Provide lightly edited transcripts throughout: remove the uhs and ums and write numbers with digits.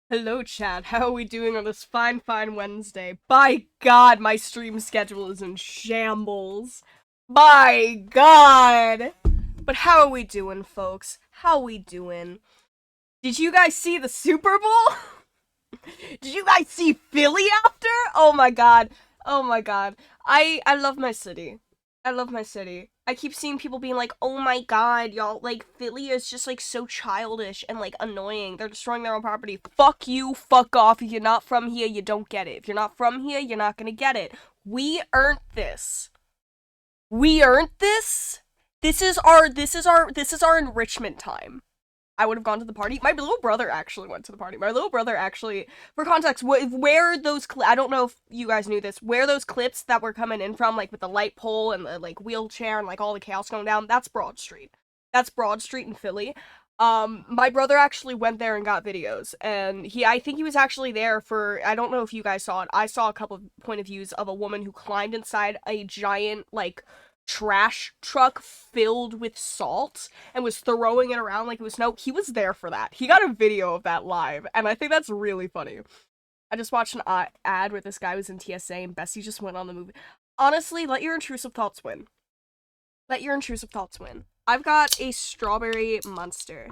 Hello, chat. How are we doing on this fine Wednesday? By God, my stream schedule is in shambles. By God! But how are we doing, folks? How are we doing? Did you guys see the Super Bowl? Did you guys see Philly after? Oh my God. Oh my God. I love my city. I love my city. I keep seeing people being like, oh my God, y'all, like, Philly is just, like, so childish and, like, annoying. They're destroying their own property. Fuck you, fuck off. If you're not from here, you don't get it. If you're not from here, you're not gonna get it. We earned this. We earned this. This is our enrichment time. I would have gone to the party. My little brother actually went to the party. My little brother actually, for context, where those I don't know if you guys knew this, where those clips that were coming in from, like with the light pole and the like wheelchair and like all the chaos going down, that's Broad Street. That's Broad Street in Philly. My brother actually went there and got videos, and I think he was actually there for, I don't know if you guys saw it, I saw a couple of point of views of a woman who climbed inside a giant, like, trash truck filled with salt and was throwing it around like it was snow. He was there for that. He got a video of that live, and I think that's really funny. I just watched an ad where this guy was in TSA and Bessie just went on the movie. Honestly, let your intrusive thoughts win. Let your intrusive thoughts win. I've got a strawberry monster.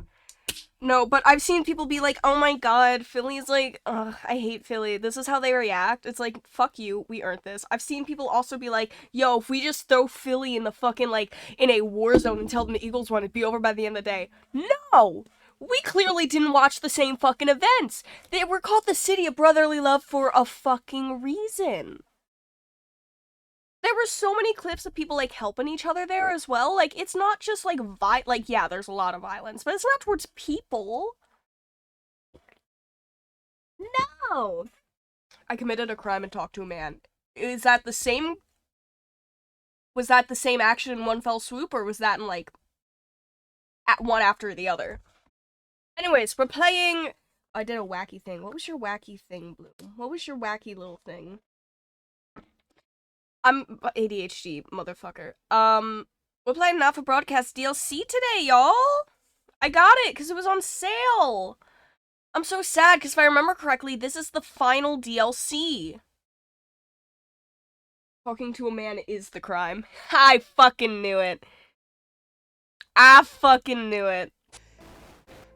No, but I've seen people be like, oh my God, Philly's like, ugh, I hate Philly. This is how they react. It's like, fuck you, we earned this. I've seen people also be like, yo, if we just throw Philly in the fucking, like, in a war zone and tell them the Eagles won, it'd be over by the end of the day. No! We clearly didn't watch the same fucking events. They were called the City of Brotherly Love for a fucking reason. There were so many clips of people, like, helping each other there as well. Like, it's not just, like, like, yeah, there's a lot of violence, but it's not towards people. No! I committed a crime and talked to a man. Was that the same action in one fell swoop, or was that in, like, one after the other? Anyways, we're playing... I did a wacky thing. What was your wacky thing, Blue? What was your wacky little thing? I'm ADHD, motherfucker. We're playing Not for Broadcast DLC today, y'all! I got it, because it was on sale! I'm so sad, because if I remember correctly, this is the final DLC. Talking to a man is the crime. I fucking knew it. I fucking knew it.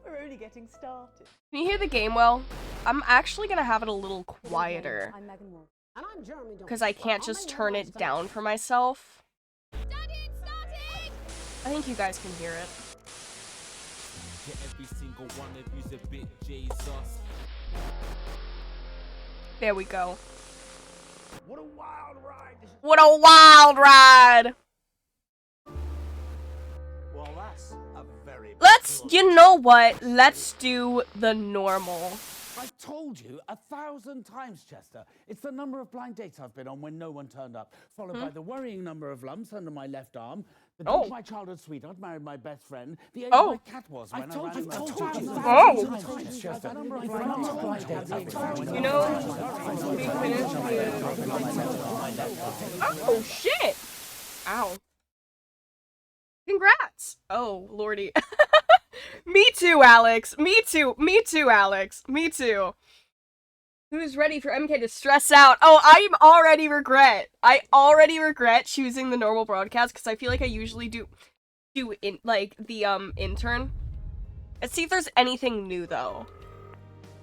We're only getting started. Can you hear the game well? I'm actually gonna have it a little quieter. Because I can't just turn it down for myself. I think you guys can hear it. There we go. What a wild ride! What a wild ride! Well, that's a very... You know what? Let's do the normal. I've told you 1,000 times, Chester. It's the number of blind dates I've been on when no one turned up, followed by the worrying number of lumps under my left arm, the dog my childhood sweetheart married my best friend, the age my cat was when I told you 1,000 times, Chester. It's the number of blind dates I've been on. You know, oh shit! Ow. Congrats! Oh, lordy. Me too, Alex. Me too, Alex. Me too. Who's ready for MK to stress out? Oh, I already regret choosing the normal broadcast because I feel like I usually do the intern. Let's see if there's anything new though.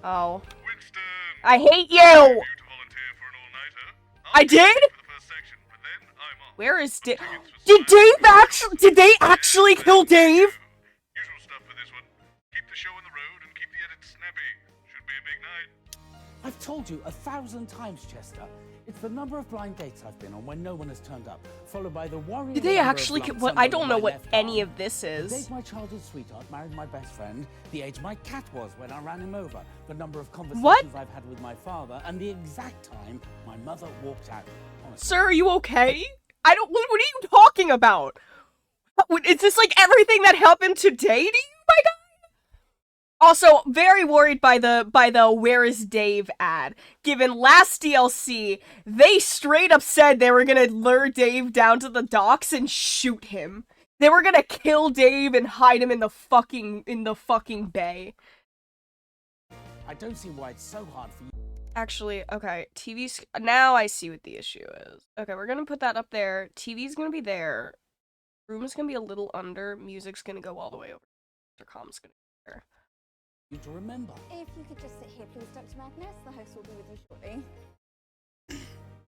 Oh. Winston, I hate you! to volunteer for an all-nighter. I did? For the first section, but then I'm off. Where is Dave? Did they actually kill Dave? Usual stuff for this one. Keep the show on the road and keep the edits snappy. Should be a big night. I've told you 1,000 times, Chester. It's the number of blind dates I've been on when no one has turned up, followed by the worrying Did they number actually of kill? lumps What? under I don't know my what left any arm. of this The is. age my childhood sweetheart married my best friend, the age my cat was when I ran him over, the number of conversations I've had with my father, and the exact time my mother walked out. Honestly. Sir, are you okay? I don't. What are you talking about? Is this like everything that happened today to you, my guy? Also, very worried by the Where is Dave ad. Given last DLC, they straight up said they were gonna lure Dave down to the docks and shoot him. They were gonna kill Dave and hide him in the fucking bay. I don't see why it's so hard for you. Actually, okay, TV's... Now I see what the issue is. Okay, we're gonna put that up there. TV's gonna be there. Room is gonna be a little under. Music's gonna go all the way over. Intercom's gonna be there. You to remember. If you could just sit here, please, Dr. Magnus. The host will be with you shortly.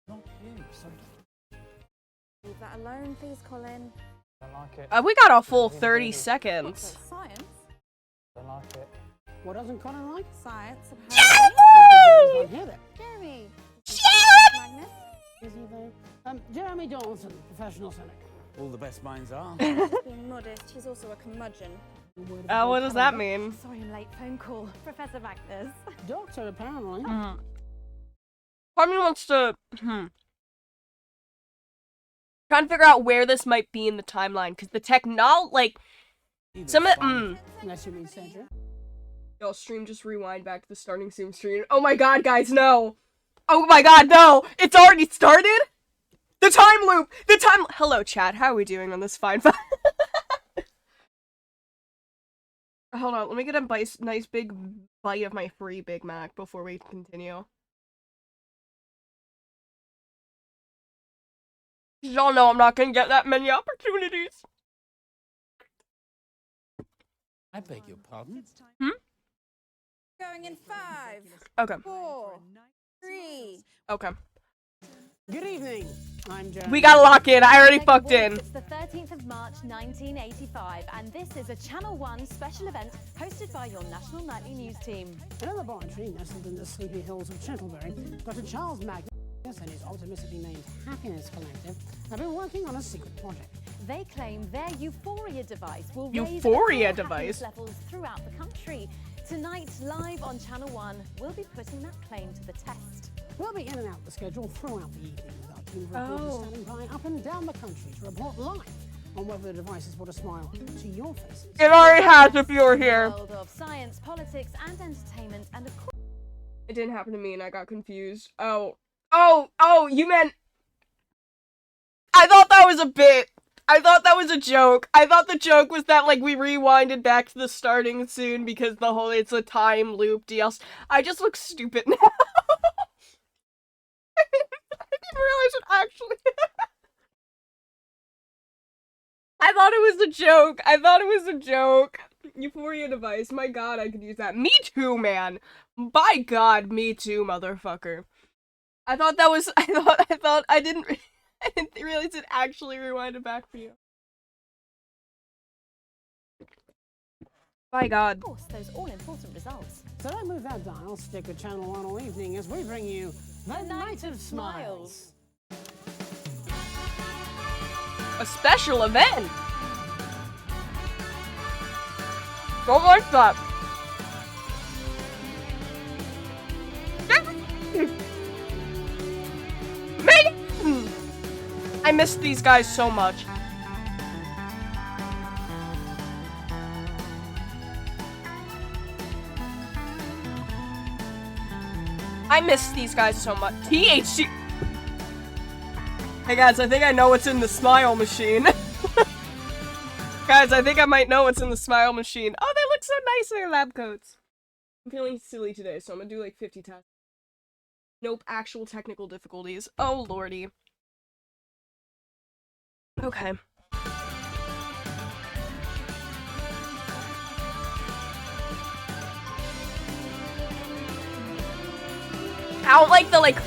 Not you, something. Leave that alone, please, Colin. Don't like it. We got a full 30 seconds. Science? Don't like it. What doesn't Colin like? Science, I hear that. Jeremy! Magnus? Is he though? Jeremy Dawson, professional cynic. All the best minds are. Being modest, he's also a curmudgeon. What does that mean? Sorry, I'm late. Phone call. Professor Magnus. Doctor, apparently. Part of me wants to... Trying to figure out where this might be in the timeline, because the technology, like... Some of Unless you mean surgery. Yo, stream, just rewind back to the starting Zoom stream. Oh my god, guys, no! Oh my god, no! It's already started?! The time loop! The time... Hello, chat. How are we doing on this fine... Hold on, let me get a nice big bite of my free Big Mac before we continue. Y'all know I'm not gonna get that many opportunities. I beg your pardon? Going in 5, Okay. 4, 3. Okay. Good evening. I'm Jeremy. We gotta lock in. I already fucked in. It's the 13th of March 1985, and this is a Channel 1 special event hosted by your national nightly news team. In a laboratory nestled in the sleepy hills of Chettlebury, Dr. Charles Magnus and his optimistically named Happiness Collective have been working on a secret project. They claim their Euphoria device will Euphoria raise device? happiness levels throughout the country. Tonight, live on Channel 1, we'll be putting that claim to the test. We'll be in and out the schedule throughout the evening with our team of reporters standing by up and down the country to report live on whether the device has brought a smile to your faces. It already has if you're here. World of science, politics, and entertainment, and of course... It didn't happen to me and I got confused. Oh, you meant... I thought that was a bit. I thought that was a joke. I thought the joke was that, like, we rewinded back to the starting soon because the whole it's a time loop DLC. I just look stupid now. I didn't realize it actually. I thought it was a joke. I thought it was a joke. Euphoria device. My god, I could use that. Me too, man. By god, me too, motherfucker. I thought that was... I didn't realize it actually rewinded back for you. By god. Of course, those all-important results. So don't move that dial, stick with Channel 1 all evening as we bring you The Night of Smiles. A special event! Don't like that. Man! I miss these guys so much. I miss these guys so much. THC. Hey guys, I think I know what's in the smile machine. Guys, I think I might know what's in the smile machine. Oh, they look so nice in their lab coats. I'm feeling silly today, so I'm gonna do like 50 tests. Nope, actual technical difficulties. Oh lordy. Okay. I don't like the,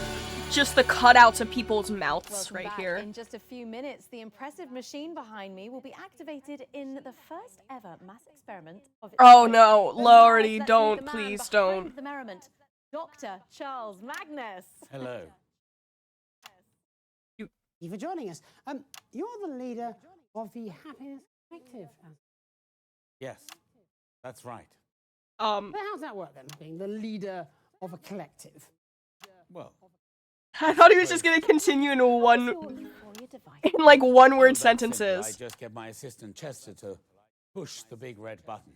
just the cutouts of people's mouths Welcome right back. here. In just a few minutes, the impressive machine behind me will be activated in the first ever mass experiment of its Oh kind. no, But Lordy, let's meet don't, the man please behind don't. The merriment, Dr. Charles Magnus. Hello. Thank you for joining us. You're the leader of the Happiness Collective. Yes, that's right. But how's that work then, being the leader of a collective? Well, I thought he was just gonna continue in one, Your Euphoria device. in like one-word that's simple. sentences. I just get my assistant Chester to push the big red button.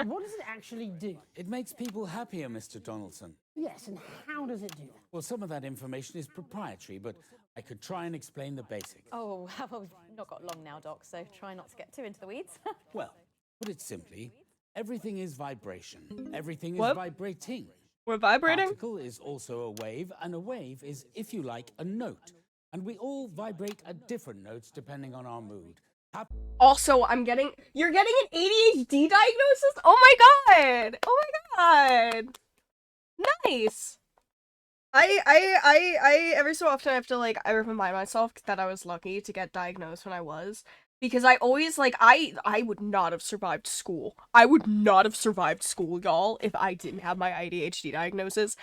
What does it actually do? It makes people happier, Mr. Donaldson. Yes, and how does it do that? Well, some of that information is proprietary, but I could try and explain the basics. Oh, well, we've not got long now, Doc, so try not to get too into the weeds. Well, put it simply, Everything is vibration. Everything is What? vibrating. We're vibrating? Particle is also a wave, and a wave is, if you like, a note. And we all vibrate at different notes depending on our mood. Also, you're getting an ADHD diagnosis? Oh my god! Oh my god! Nice! I every so often I have to, like, I remind myself that I was lucky to get diagnosed when I was. Because I always, like, I would not have survived school. I would not have survived school, y'all, if I didn't have my ADHD diagnosis.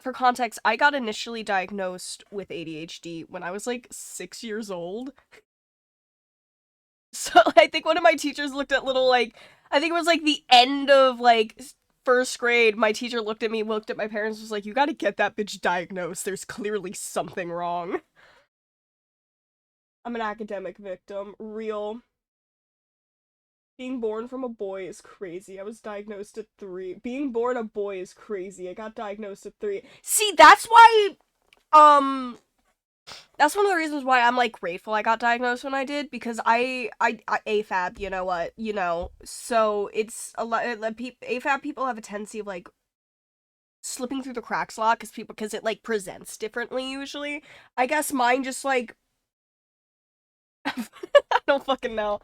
For context, I got initially diagnosed with ADHD when I was, like, 6 years old. So, I think one of my teachers looked at I think it was, like, the end of, like, first grade, my teacher looked at me, looked at my parents, was like, you gotta get that bitch diagnosed. There's clearly something wrong. I'm an academic victim. Real. Being born from a boy is crazy. I was diagnosed at 3. Being born a boy is crazy. I got diagnosed at 3. See, that's why, that's one of the reasons why I'm, like, grateful I got diagnosed when I did, because I AFAB, you know what, you know, so it's a lot, AFAB people have a tendency of, like, slipping through the cracks a lot, because it, like, presents differently, usually. I guess mine just, like, I don't fucking know.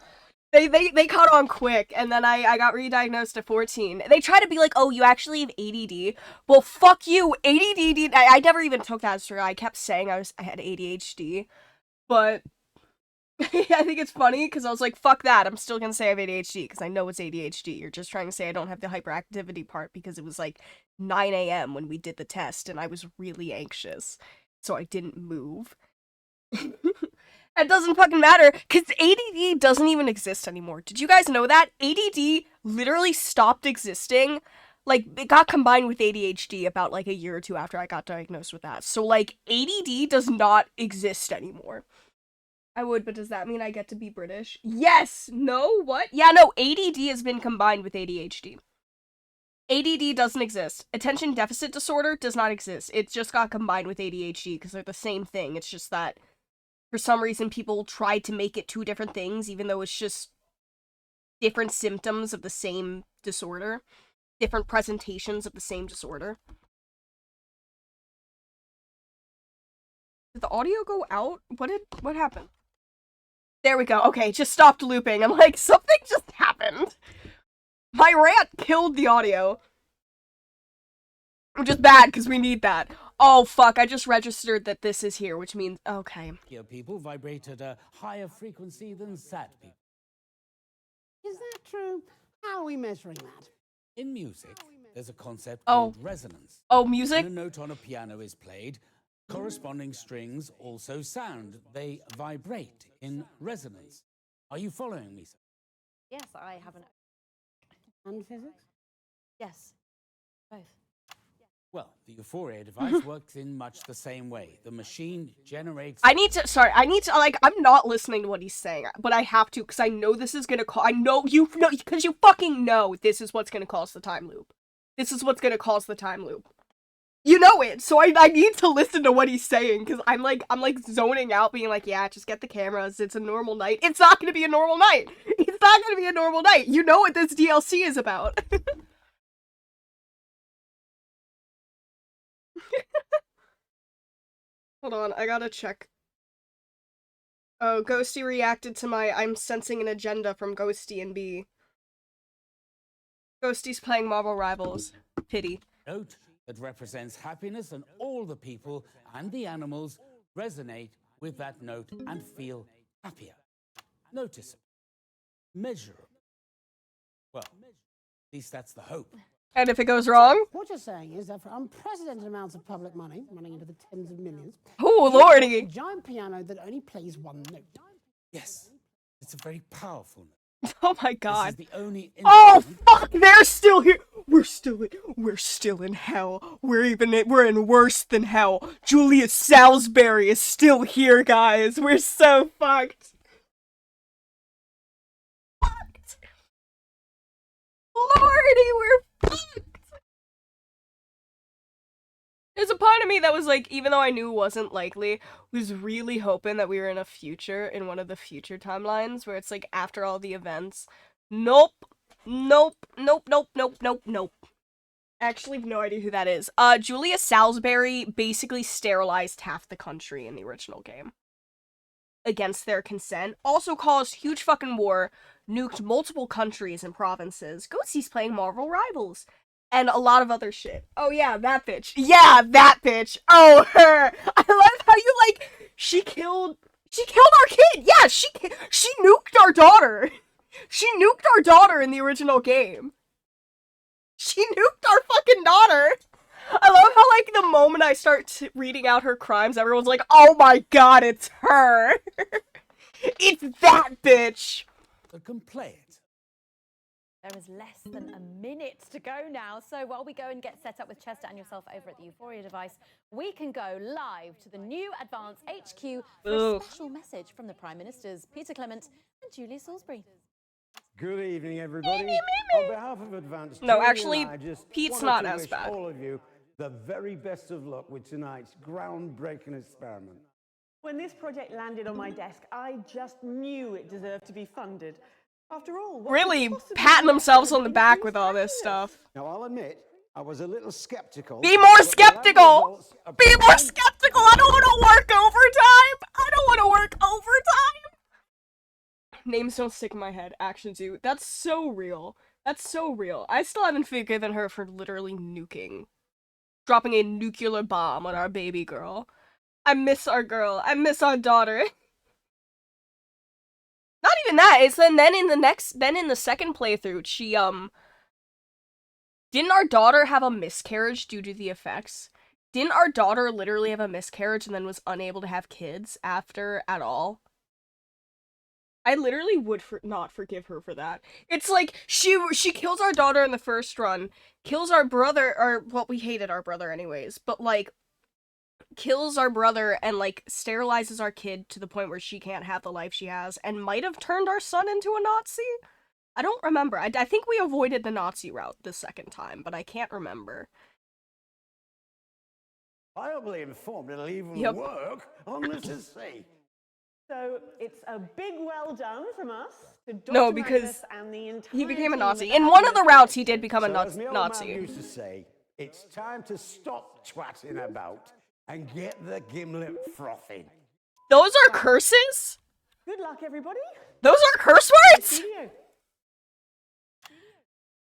They caught on quick, and then I got re-diagnosed at 14. They try to be like, oh, you actually have ADD. Well, fuck you. ADD, I never even took that as true. I kept saying I had ADHD, but I think it's funny, because I was like, fuck that. I'm still gonna say I have ADHD, because I know it's ADHD. You're just trying to say I don't have the hyperactivity part, because it was like 9 a.m. when we did the test, and I was really anxious, so I didn't move. It doesn't fucking matter, because ADD doesn't even exist anymore. Did you guys know that? ADD literally stopped existing. Like, it got combined with ADHD about, like, a year or two after I got diagnosed with that. So, like, ADD does not exist anymore. I would, but does that mean I get to be British? Yes! No? What? Yeah, no, ADD has been combined with ADHD. ADD doesn't exist. Attention deficit disorder does not exist. It just got combined with ADHD, because they're the same thing. It's just that for some reason, people tried to make it 2 different things, even though it's just different symptoms of the same disorder. Different presentations of the same disorder. Did the audio go out? What happened? There we go. Okay, it just stopped looping. I'm like, something just happened. My rant killed the audio. Which is bad, because we need that. Oh, fuck, I just registered that this is here, which means, okay. Here, people vibrate at a higher frequency than sad people. Is that true? How are we measuring that? In music, there's a concept Oh. called resonance. Oh, music? When a note on a piano is played, corresponding strings also sound. They vibrate in resonance. Are you following me, sir? Yes, I haven't. And physics? Yes, both. Well, the Euphoria device works in much the same way. The machine generates... I need to, like, I'm not listening to what he's saying, but I have to, because I know this is gonna cause, because you fucking know this is what's gonna cause the time loop. This is what's gonna cause the time loop. You know it, so I need to listen to what he's saying, because I'm like zoning out, being like, yeah, just get the cameras, it's a normal night. It's not gonna be a normal night! It's not gonna be a normal night! You know what this DLC is about! Hold on, I gotta check. Oh, Ghosty reacted to my I'm sensing an agenda from Ghosty and B. Ghosty's playing Marvel Rivals. Pity. Note that represents happiness, and all the people and the animals resonate with that note and feel happier. Noticeable. Measurable. Well, at least that's the hope. And if it goes wrong? What you're saying is that for unprecedented amounts of public money, running into the tens of millions, Oh, you have a lordy! giant piano that only plays one note. Yes, it's a very powerful note. Oh my god. This is the only Oh instrument- fuck, they're still here! We're still in hell. We're in worse than hell. Julius Salisbury is still here, guys. We're so fucked. Fucked. Lordy, we're fucked. There's a part of me that was like, even though I knew it wasn't likely, was really hoping that we were in one of the future timelines where it's like after all the events. Nope. Nope. Nope, nope, nope, nope, nope. I actually have no idea who that is. Julia Salisbury basically sterilized half the country in the original game. Against their consent. Also caused huge fucking war, nuked multiple countries and provinces. Ghostie's playing Marvel Rivals. And a lot of other shit. Oh yeah, that bitch. Yeah, that bitch. Oh, her. I love how you, like, she killed our kid. Yeah, she nuked our daughter. She nuked our daughter in the original game. She nuked our fucking daughter. I love how, like, the moment I start reading out her crimes, everyone's like, oh my god, it's her. It's that bitch. I can play it. There is less than a minute to go now, so while we go and get set up with Chester and yourself over at the Euphoria device, we can go live to the new Advanced HQ for a special message from the Prime Ministers, Peter Clement and Julia Salisbury. Good evening, everybody. On behalf of Advanced, No, Julie actually, and I just Pete's wanted not to as wish bad. all of you the very best of luck with tonight's groundbreaking experiment. When this project landed on my desk, I just knew it deserved to be funded. After all, what Really could possibly patting be themselves on the anything back with all this fabulous? stuff. Now, I'll admit, I was a little skeptical. Be more but the lab skeptical! results are Be more proven- skeptical! I don't want to work overtime! I don't want to work overtime! Names don't stick in my head. Actions do. That's so real. That's so real. I still haven't forgiven her for literally nuking. Dropping a nuclear bomb on our baby girl. I miss our girl. I miss our daughter. Not even that. It's then in the second playthrough, she, didn't our daughter have a miscarriage due to the effects? Didn't our daughter literally have a miscarriage and then was unable to have kids after at all? I literally would not forgive her for that. It's like, she kills our daughter in the first run, kills our brother, or, well, we hated our brother anyways, but, like, kills our brother and, like, sterilizes our kid to the point where she can't have the life she has, and might have turned our son into a Nazi? I don't remember. I think we avoided the Nazi route the second time, but I can't remember. Viably informed it'll even Yep. work on the to see. So it's a big well done from us to Dr. No, because Magnus and the entire he became a team Nazi. at In one of the Advanced routes, he did become a So as my old man Nazi. used to say, it's time to stop twatting about and get the gimlet frothing. Those are curses? Good luck, everybody. Those are curse words? Studio.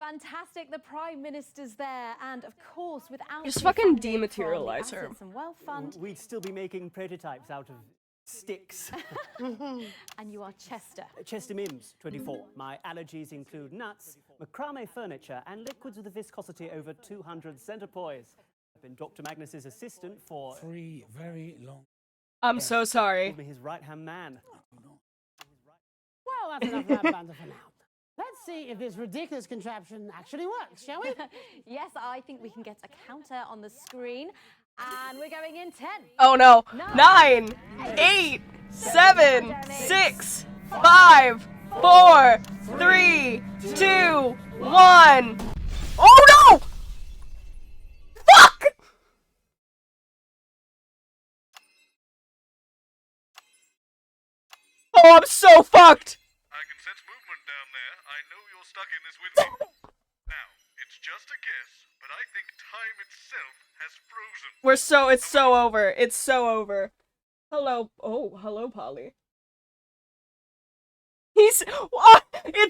Fantastic, the Prime Minister's there, and of course, without Just the fucking funding from the dematerialize her. assets and wealth fund, We'd still be making prototypes out of sticks. and you are Chester. Chester Mims, 24. My allergies include nuts, macrame furniture, and liquids with a viscosity over 200 centipoise. I've been Dr. Magnus's assistant for 3 very long. I'm so sorry. called me his right-hand man. Well, that's enough of that banter for now. Let's see if this ridiculous contraption actually works, shall we? Yes, I think we can get a counter on the screen, and we're going in 10. Oh no. 9, 8, 7, 6, 5, 4, 3, 2, 1. Oh no! Fuck! Oh, I'm so fucked! I can sense movement down there. I know you're stuck in this with me. Now, it's just a guess, but I think time itself has frozen. It's so over. It's so over. Hello. Oh, hello, Polly. It's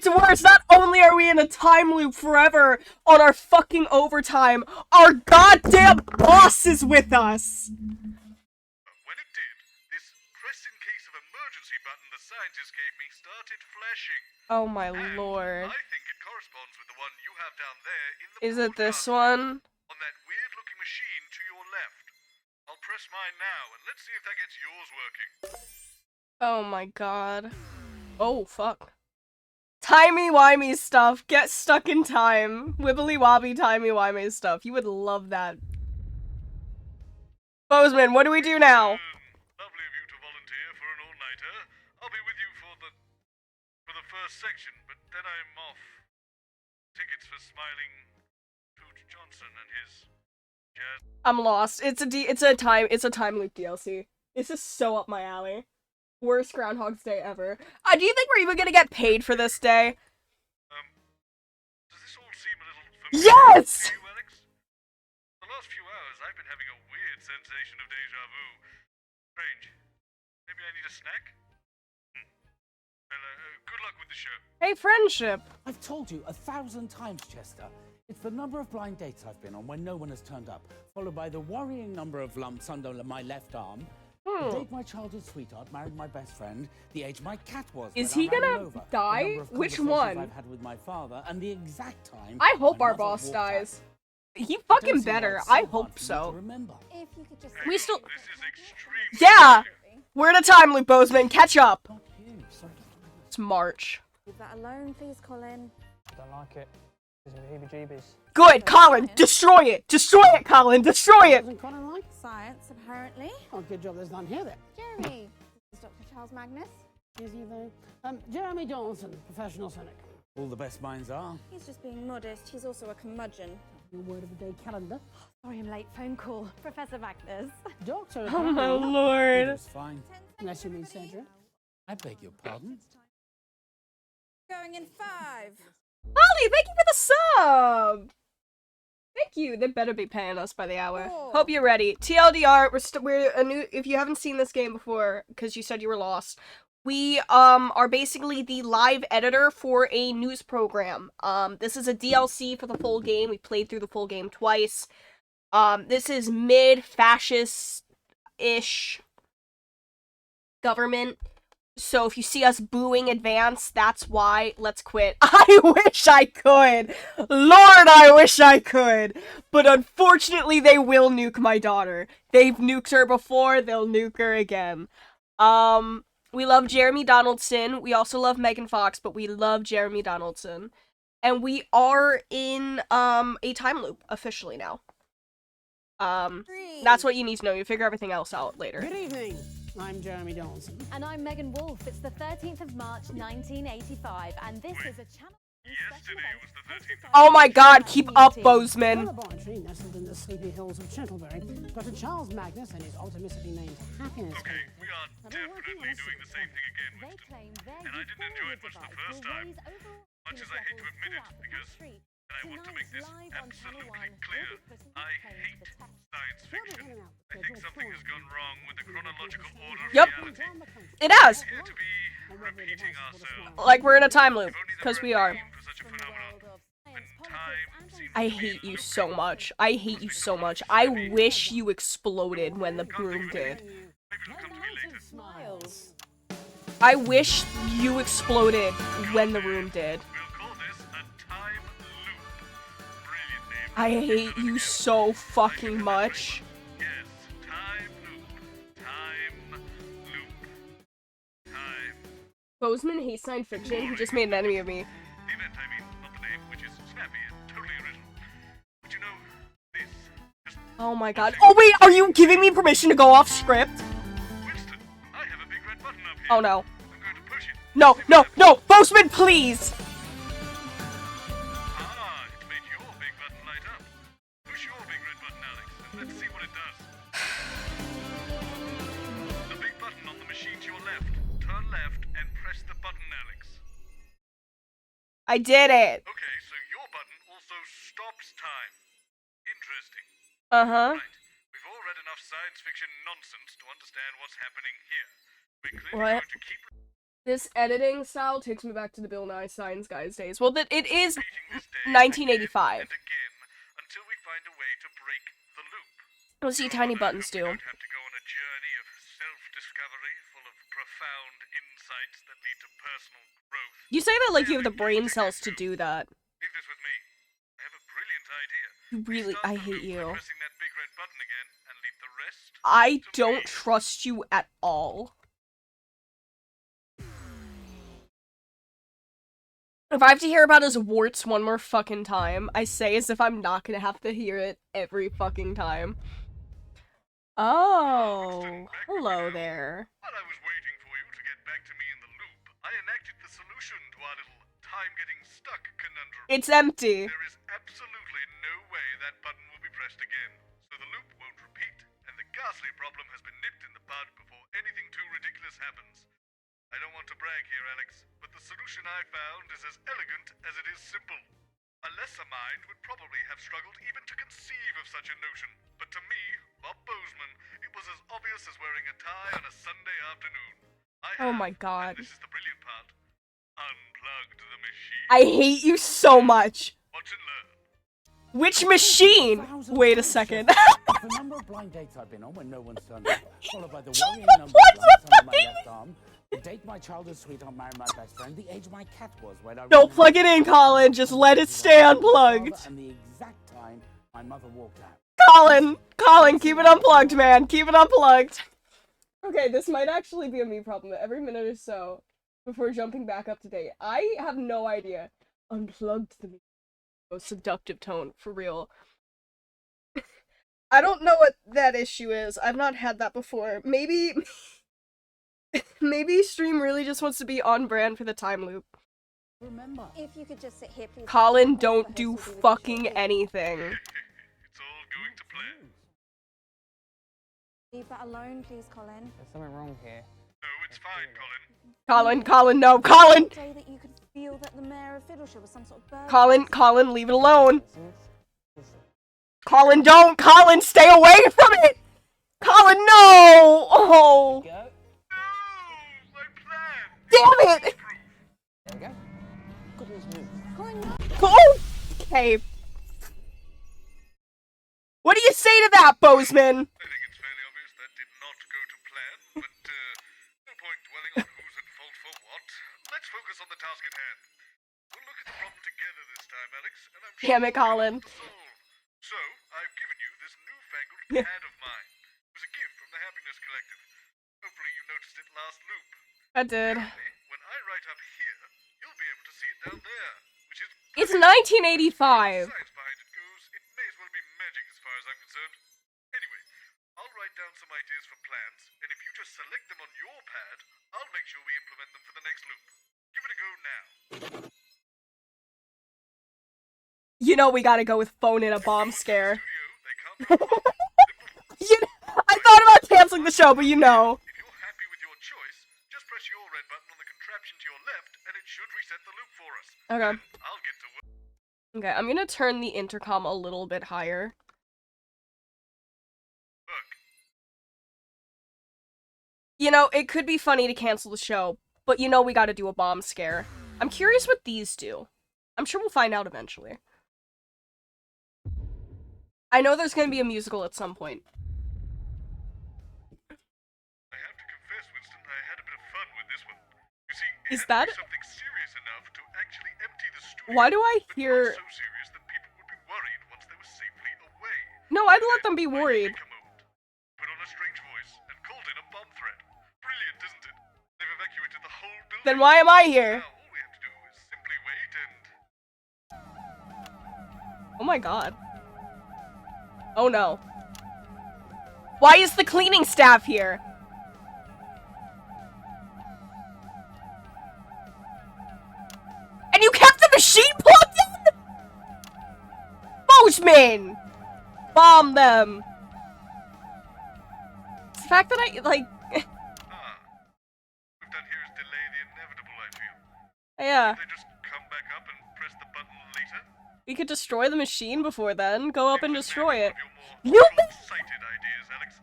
worse. Not only are we in a time loop forever on our fucking overtime, our goddamn boss is with us. When it did, this press in case of emergency button the scientist gave me started flashing. Oh my And lord. I think it corresponds with the one you have down there in the Is it this broadcast one? on that weird-looking machine to your left. I'll press mine now, and let's see if that gets yours working. Oh my god. Oh, fuck. Timey-wimey stuff. Get stuck in time. Wibbly-wobbly timey-wimey stuff. You would love that. Bozeman, what do we do now? Lovely of you to volunteer for an all-nighter. I'll be with you for the first section, but then I'm off. Tickets for smiling Toots Johnson and his jazz. I'm lost. It's a time loop DLC. This is so up my alley. Worst Groundhog's Day ever. Do you think we're even gonna get paid for this day? Yes! To you, Alex? The last few hours, I've been having a weird sensation of deja vu. Strange. Maybe I need a snack? Well, good luck with the show. Hey, friendship. I've told you 1,000 times, Chester. It's the number of blind dates I've been on when no one has turned up, followed by the worrying number of lumps under my left arm. The date my childhood sweetheart married my best friend, the age my cat was. Is when he I ran gonna him over, die? the number of Which conversations one? I've had with my father, and the exact time. I hope my our mother boss walked dies. out. He Don't fucking see why better. it's so I hard hope for me to so. remember. If you could just... We still. This is extremely... Yeah! We're in a time loop, Bozeman. Catch up. Not you, sorry. It's March. Leave that alone, please, Colin. Don't like it. Gives me heebie-jeebies. Good, Colin. Destroy it. Destroy it, Colin. Destroy it. Doesn't Colin like? Science, apparently. Oh, good job there's none here then. Jeremy, this is Dr. Charles Magnus. Is he though? Jeremy Dawson, professional cynic. All the best minds are. He's just being modest. He's also a curmudgeon. Your word of the day calendar. Sorry I'm late. Phone call. Professor Magnus. Doctor. Oh my lord. It's fine. Unless you mean surgery. I beg your pardon. Going in 5. Holly, thank you for the sub. Thank you. They better be paying us by the hour. Oh. Hope you're ready. TLDR, we're a new. If you haven't seen this game before, because you said you were lost, we are basically the live editor for a news program. This is a DLC for the full game. We played through the full game twice. This is mid-fascist-ish government. So if you see us booing Advance, that's why. Let's quit. I wish I could. Lord, I wish I could. But unfortunately, they will nuke my daughter. They've nuked her before, they'll nuke her again. We love Jeremy Donaldson. We also love Megan Fox, but we love Jeremy Donaldson. And we are in a time loop officially now. That's what you need to know. You figure everything else out later. Good evening. I'm Jeremy Dawson. And I'm Megan Wolf. It's the 13th of March, 1985, and this is a channel. Yesterday was the 13th. Oh my god, keep up, Bozeman. Laboratory nestled in the sleepy hills of Chantlebury, Dr. Charles Magnus and his optimistically named Happiness Okay, Collective we are have been working on definitely a doing the secret same thing again, They Winston. claim their And I didn't enjoy it much the device first will time. raise overall Much as I hate to admit it, because, and I want to make this absolutely clear, I hate science fiction. I think something has gone wrong with the chronological order of Yep. reality. It has. We appear to be repeating ourselves. Like we're in a time loop, If only there because were we a are. name for such a phenomenon. When time seems I to be hate you looping. so much. I hate you so much. I wish you exploded when the broom did. Maybe it'll come to me later. Smiles. I wish you exploded when the room did. We'll call this a time loop. Brilliant name. I hate you so fucking much. Yes, time loop. Time loop. Time. Bozeman hates science fiction. He just made an enemy of me. The event, I mean, not the name, which is snappy and totally original. But you know, this. Just Oh my god. Oh wait, are you giving me permission to go off script? Winston, I have a big red button up here. Oh no. I'm going to push it. No, See what no, happens. no! Bozeman, please! Ah, it made your big button light up. Push your big red button, Alex, and let's see what it does. The big button on the machine to your left. Turn left and press the button, Alex. I did it. Okay, so your button also stops time. Interesting. Uh-huh. Right. We've all read enough science fiction nonsense to understand what's happening here. We're clearly What? going to keep This editing style takes me back to the Bill Nye Science Guys days. Well, it is repeating this day 1985. again and again until we find a way to break the loop. What's see tiny buttons We do? don't have to go on a journey of self-discovery full of profound insights that lead to personal growth. You say that like you have the brain cells to do that. Leave this with me. I have a brilliant idea. You really, Start I the hate loop by you. pressing that big red button again and leave the rest I to don't me. trust you at all. If I have to hear about his warts one more fucking time, I say as if I'm not gonna have to hear it every fucking time. Oh, hello there. While I was waiting for you to get back to me in the loop, I enacted the solution to our little time-getting-stuck conundrum. It's empty. There is absolutely no way that button will be pressed again, so the loop won't repeat, and the ghastly problem has been nipped in the bud before anything too ridiculous happens. I don't want to brag here, Alex, but the solution I found is as elegant as it is simple. A lesser mind would probably have struggled even to conceive of such a notion. But to me, Bob Bozeman, it was as obvious as wearing a tie on a Sunday afternoon. Oh my god. This is the brilliant part. Unplugged the machine. I hate you so much. Watch and learn. Which machine? Wait a second. The number of blind dates I've been on when no one's turned up, followed by the worrying number of lumps under my left arm, the date my childhood sweetheart married my best friend, the age my cat was when I... Don't plug it in, Colin. Just let it stay unplugged. And the exact time my mother walked out. Colin, keep it unplugged, man. Keep it unplugged. Okay, this might actually be a me problem. Every minute or so, before jumping back up to date, I have no idea. Unplugged the most seductive tone, for real. I don't know what that issue is. I've not had that before. Maybe stream really just wants to be on brand for the time loop. Remember, If you could just sit here, please. Colin, don't do fucking anything. It's all going to plan. Leave that alone, please, Colin. There's something wrong here. No, it's fine, Colin. No, Colin! Say that you could feel that the mayor of Fiddleshire was some sort of bird. Colin, leave it alone. Colin, don't! Colin, stay away from it! Colin, no! Oh! Go. No, my plan. Damn it! There we go. Goodness me. Colin, no. Okay. What do you say to that, Bozeman? I think it's fairly obvious that did not go to plan, but no point dwelling on who's at fault for what. Let's focus on the task at hand. We'll look at the problem together this time, Alex, and I'm sure Damn it, Colin. we'll be able to solve. So, I've given you this newfangled pad of mine. It was a gift from the Happiness Collective. Hopefully you noticed it last loop. I did. When I write up here, you'll be able to see it down there, which is... It's 1985. Science behind it goes, it may as well be magic as far as I'm concerned. Anyway, I'll write down some ideas for plans, and if you just select them on your pad, I'll make sure we implement them for the next loop. Give it a go now. You know we gotta go with phone in a bomb scare. Studio, they can't... You know, I thought about canceling the show, but you know. If you're happy with your choice, just press your red button on the contraption to your left, and it should reset the loop for us. Okay. I'll get to work. Okay, I'm gonna turn the intercom a little bit higher. You know, it could be funny to cancel the show, but you know we gotta do a bomb scare. I'm curious what these do. I'm sure we'll find out eventually. I know there's gonna be a musical at some point. I have to confess, Winston, I had a bit of fun with this one. You see, it Is had to that- be something serious enough to actually empty the studio. Why do I but hear... not so serious that people would be worried once they were safely away. No, I'd let them be worried. Take a moment, put on a strange voice, and called in a bomb threat. Brilliant, isn't it? They've evacuated the whole building. Then why am I here? Now all we have to do is simply wait and... Oh my god. Oh no. Why is the cleaning staff here? And you kept the machine plugged in? Bozeman! Bomb them! It's the fact that I, like... We've done here is delay the inevitable, I feel. Yeah. They just come back up and press the button later. We could destroy the machine before then. Go up and destroy it. You You- short-sighted ideas, Alex.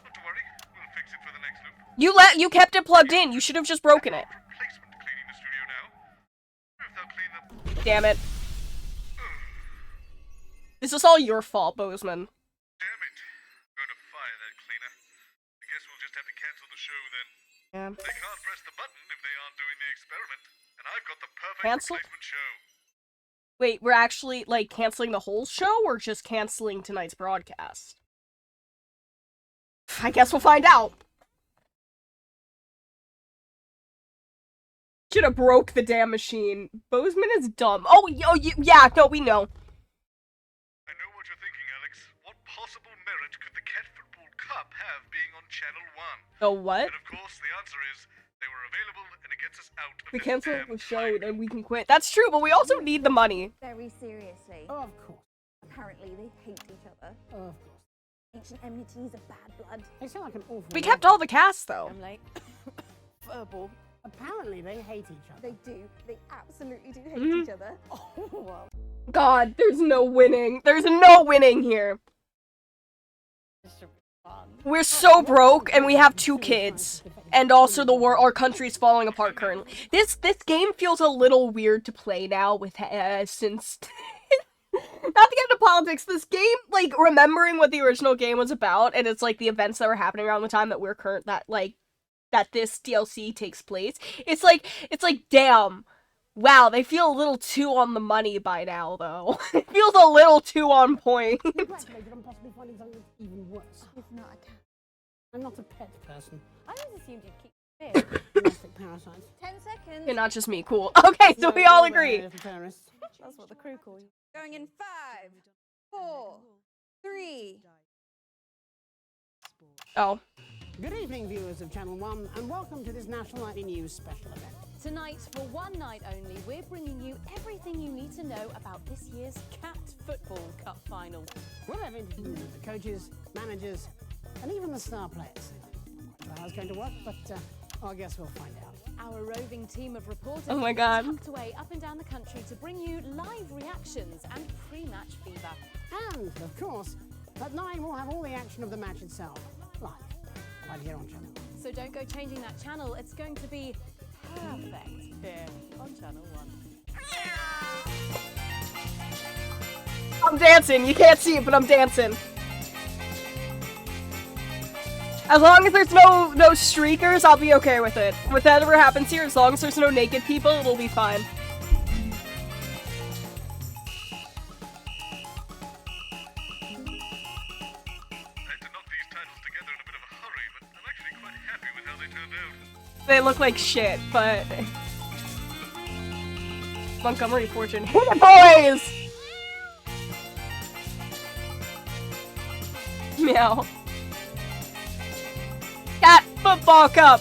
Not to worry, we'll fix it for the next loop. You kept it plugged in. You should have just broken it. Replacement cleaning the studio now. If they'll clean them. Damn it. This is all your fault, Bozeman. Damn it. Going to fire that cleaner. I guess we'll just have to cancel the show then. Yeah. They can't press the button if they aren't doing the experiment. And I've got the perfect Cancel? replacement show. Wait, we're actually, like, canceling the whole show, or just canceling tonight's broadcast? I guess we'll find out. Should have broke the damn machine. Bozeman is dumb. Oh, yeah, no, we know. I know what you're thinking, Alex. What possible merit could the Cat Football Cup have being on Channel 1? Oh, what? And of course, the answer is they were available and it gets us out of We this cancel damn the show, then we can quit. That's true, but we also need the money. Very seriously. Oh, of course. Apparently, they hate each other. Oh, of course. Ancient enmities of bad blood. They sound like an awful We lot. kept all the cast, though. I'm late. Verbal. Apparently, they hate each other. They do. They absolutely do hate Mhm. each other. Oh, wow. God, there's no winning. There's no winning here. This should be fun. We're so broke, and we have 2 kids. And also, our country's falling apart currently. This game feels a little weird to play now with since. Not to get into politics, this game, like, remembering what the original game was about, and it's like the events that were happening around the time that that this DLC takes place. It's like, damn. Wow, they feel a little too on the money by now, though. It feels a little too on point. Congratulated on possibly finding something that's even worse. It's not a cat. I'm not a pet person. I always assumed you'd keep it. Domestic parasites. 10 seconds. Yeah, not just me, cool. Okay, so we all agree. Terrorists. That's what the crew call you. Going in 5, 4, 3. Oh. Good evening, viewers of Channel 1, and welcome to this National Nightly News special event. Tonight, for one night only, we're bringing you everything you need to know about this year's Cat Football Cup final. We'll have interviews with the coaches, managers, and even the star players. Not sure how it's going to work, but I guess we'll find out. Our roving team of reporters Oh my God. tucked away up and down the country to bring you live reactions and pre-match feedback. And, of course, at 9 we'll have all the action of the match itself, live, right here on Channel 1. So don't go changing that channel. It's going to be perfect here on Channel 1. I'm dancing. You can't see it, but I'm dancing. As long as there's no streakers, I'll be okay with it. Whatever happens here, as long as there's no naked people, it'll be fine. I had to knock these titles together in a bit of a hurry, but I'm actually quite happy with how they turned out. They look like shit, but... Montgomery Fortune. Hit it, boys! Meow. Cat Football Cup!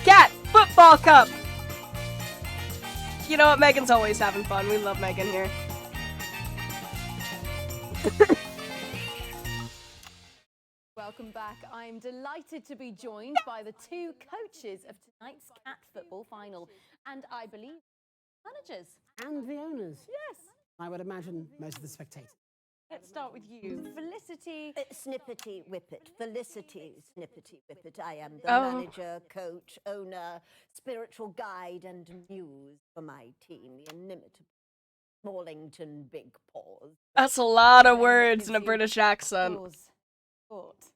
Cat Football Cup! You know what? Megan's always having fun. We love Megan here. Welcome back. I'm delighted to be joined by the 2 coaches of tonight's Cat Football final. And I believe managers. And the owners. Yes. I would imagine most of the spectators. Let's start with you. Felicity. Snippety Whippet. Felicity Snippety Whippet. I am the Oh. manager, coach, owner, spiritual guide, and muse for my team, the inimitable Smallington Big Paws. That's a lot of words in a British accent. Sport.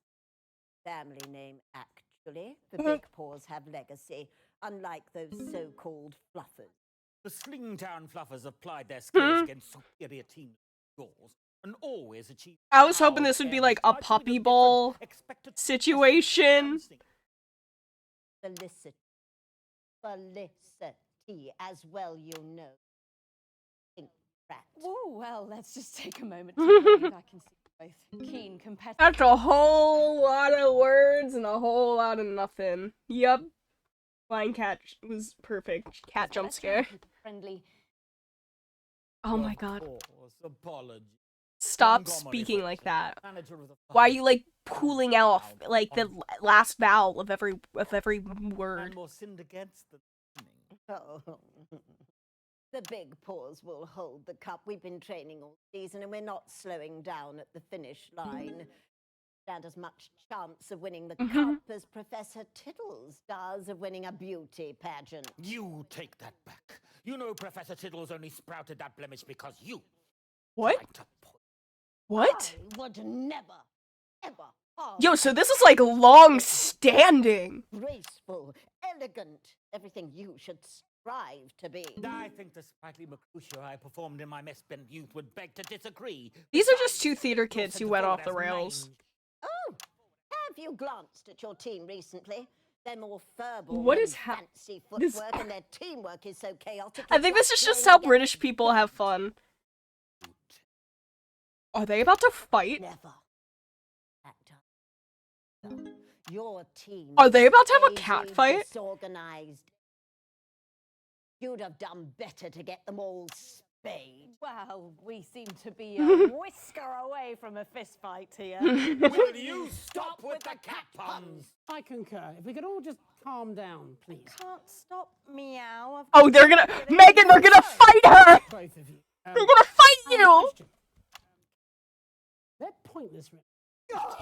Family name, actually. The Big Paws have legacy, unlike those so-called fluffers. The Slingtown Fluffers have plied their skills against superior teams like yours and always achieve. I was hoping this would be like a puppy bowl situation. Felicity. Felicity, as well you know. Think rat. Oh, well, let's just take a moment to breathe. I can see both keen competitors. That's a whole lot of words and a whole lot of nothing. Yup. Flying cat was perfect. Cat jump scare. Friendly. Oh my god. Apology. Stop speaking like that. Why are you like pulling off like the last vowel of every word? More sinned against than Oh. The Big Paws will hold the cup. We've been training all season and we're not slowing down at the finish line. Stand as much chance of winning the cup as Professor Tiddles does of winning a beauty pageant. You take that back. You know Professor Tiddles only sprouted that blemish because you. What? What? I would never, ever harm. Yo, so this is like long standing. Graceful, elegant, everything you should strive to be. I think the sprightly Mercutio I performed in my misspent youth would beg to disagree. These are just 2 theater kids who went off the rails. Oh, have you glanced at your team recently? They're more verbal What than is fancy this- footwork, and their teamwork is so chaotic. I think this is just how British people have fun. Are they about to fight? Never. Your team. Are they about to have a is cat crazy, fight? Disorganized. You'd have done better to get them all spade. Well, we seem to be a whisker away from a fist fight here. Will you stop with the cat puns? I concur. If we could all just calm down, please. Can't stop meow. Oh, they're gonna Megan, they're gonna fight her! Both of you. They're gonna fight you! They're pointless.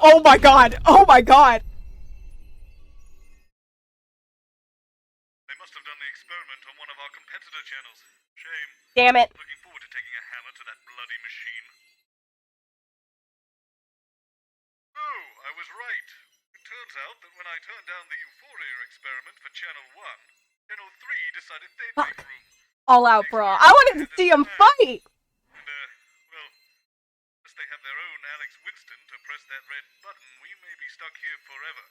Oh my god! Oh my god! They must have done the experiment on one of our competitor channels. Shame. Damn it. Looking forward to taking a hammer to that bloody machine. Oh, I was right. It turns out that when I turned down the Euphoria experiment for Channel 1, Channel 3 decided they'd make room. All out, bro. I wanted to see him fight! And, well, unless they have their own Alex Winston to press that red button, we may be stuck here forever.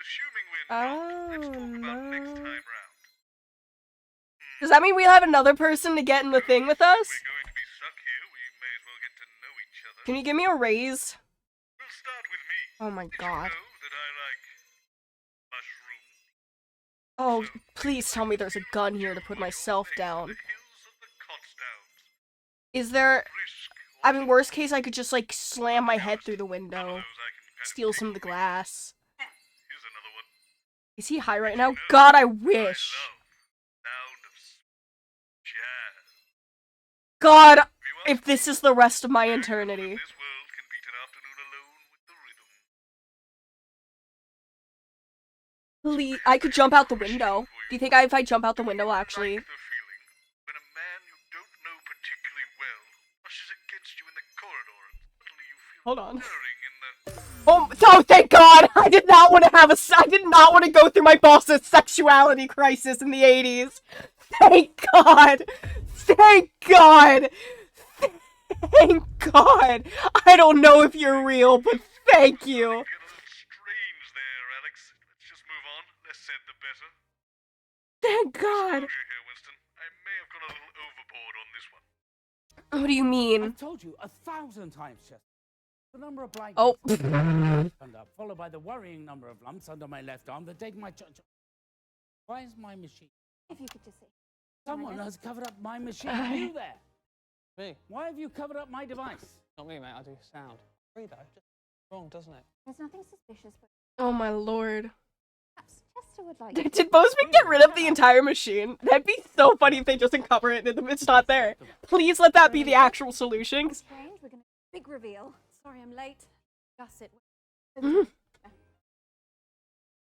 Assuming we're not, let's talk about next time round. Does that mean we have another person to get in the thing with us? We're going to be stuck here, we may as well get to know each other. Can you give me a raise? We'll start with me. Oh my god. You know that I like mushrooms. Oh, please tell me there's a gun here to put myself down. Is there... I mean, worst case, I could just, like, slam my head through the window. Steal some of the glass. Here's another one. Is he high right now? God, I wish. Sound of jazz. God, if this is the rest of my eternity. This world can beat an afternoon alone with the rhythm. Please, I could jump out the window. Do you think if I jump out the window, actually? The feeling when a man you don't know particularly well brushes against you in the corridor and suddenly you feel Hold on. stirring in the... Oh, thank God! I did not want to I did not want to go through my boss's sexuality crisis in the 80s. Thank God! Thank God! Thank God! I don't know if you're real, but thank you. Get a little strange there, Alex. Let's just move on. Less said, the better. Thank God! Disclosure here, Winston. I may have gone a little overboard on this one. What do you mean? I've told you 1,000 times, Chester. The number of blind Oh. turned up, followed by the worrying number of lumps under my left arm that take my Why is my machine? If you could just see. Someone has covered up my machine. You there? Me? Why have you covered up my device? Not me, mate. I do sound. Free though. Just wrong, doesn't it? There's nothing suspicious, but Oh my lord. perhaps Chester would like. Did Bozeman get rid of the entire machine? That'd be so funny if they just uncover it and it's not there. Please let that be the actual solution. Strange. We're gonna big reveal. Sorry, I'm late. Gusset.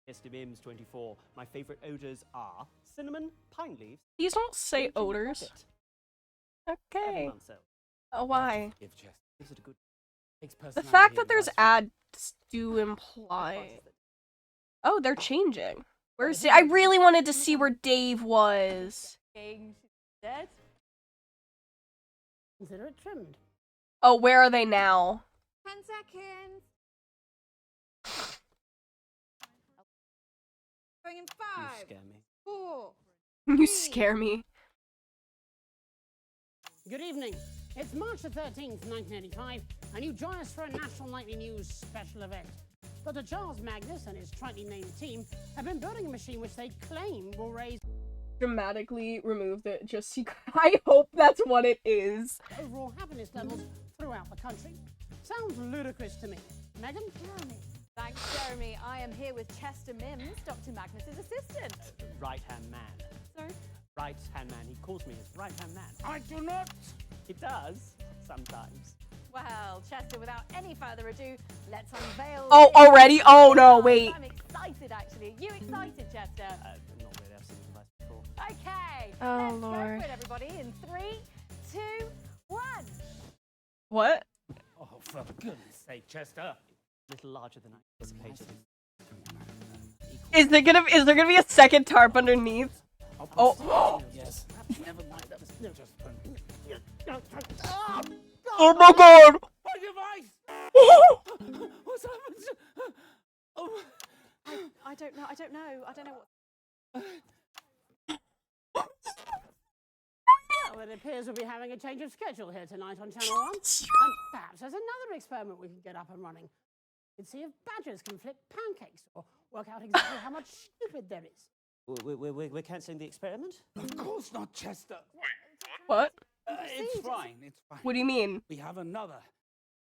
Mr. Mims 24. My favorite odors are cinnamon, pine leaves. Please don't say odors. Okay. Why? Give Chester. Gives it a good. The fact that there's ads do imply. Oh, they're changing. Where's I really wanted to see where Dave was. Dead? Consider it trimmed. Oh, where are they now? 10 seconds. Going in You 5, scare me. 4. You scare me. Good evening. It's March the 13th, 1985, and you join us for a National Nightly News special event. Dr. Charles Magnus and his tritely named team have been building a machine which they claim will raise Dramatically removed it. Just secret. I hope that's what it is. overall happiness levels throughout the country. Sounds ludicrous to me. Megan? Jeremy. Thanks, Jeremy. I am here with Chester Mims, Dr. Magnus's assistant. Right-hand man. Sorry? Right-hand man. He calls me his right-hand man. I do not. He does, sometimes. Well, Chester, without any further ado, let's unveil. Oh, the already? Oh, no, device. wait. I'm excited, actually. Are you excited, Chester? Not really. I've seen the device before. Okay. Oh, let's Lord. go for it, everybody. In 3, 2, 1. What? Oh, for goodness sake, Chester. A little larger than I anticipated. Is there gonna be a second tarp underneath? Oh. Yes. Never mind. That was just. Oh my God! My device! What's happened? Oh. I don't know. I don't know what. Well, it appears we'll be having a change of schedule here tonight on Channel 1. And perhaps there's another experiment we can get up and running. We can see if badgers can flip pancakes or work out exactly how much stupid there is. We're cancelling the experiment? Of course not, Chester. What? It's fine. It's fine. What do you mean? We have another